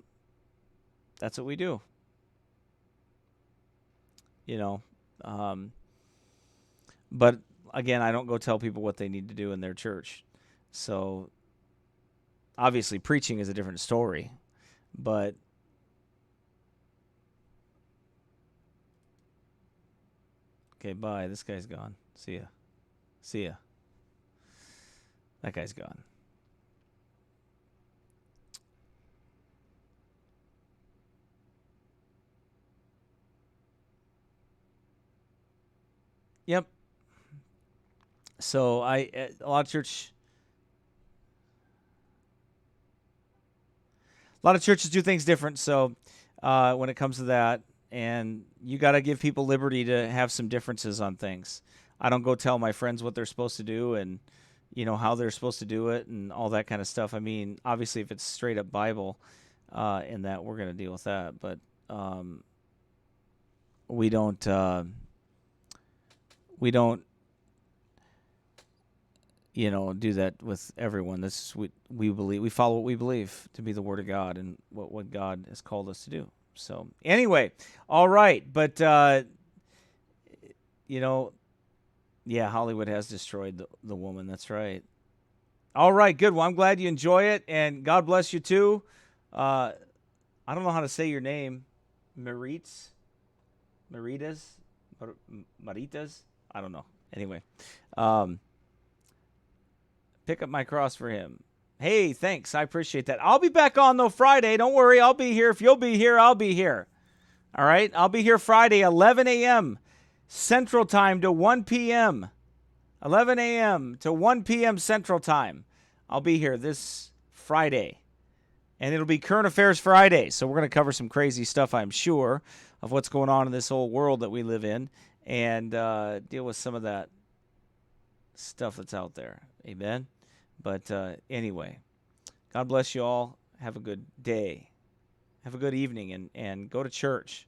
that's what we do. But again, I don't go tell people what they need to do in their church. So obviously preaching is a different story, but okay, bye. This guy's gone. See ya. That guy's gone. Yep. So a lot of churches do things different. So when it comes to that, and you got to give people liberty to have some differences on things. I don't go tell my friends what they're supposed to do and how they're supposed to do it and all that kind of stuff. I mean, obviously, if it's straight up Bible, in that we're going to deal with that, but we don't do that with everyone. This we believe. We follow what we believe to be the Word of God and what God has called us to do. So anyway, all right. But Hollywood has destroyed the woman. That's right. All right, good. Well, I'm glad you enjoy it, and God bless you too. I don't know how to say your name. Maritas? I don't know. Anyway, pick up my cross for him. Hey, thanks. I appreciate that. I'll be back on, though, Friday. Don't worry. I'll be here. If you'll be here, I'll be here. All right? I'll be here Friday, 11 a.m. Central Time to 1 p.m. 11 a.m. to 1 p.m. Central Time. I'll be here this Friday. And it'll be Current Affairs Friday. So we're going to cover some crazy stuff, I'm sure, of what's going on in this whole world that we live in and deal with some of that stuff that's out there. Amen? But anyway, God bless you all. Have a good day. Have a good evening and go to church.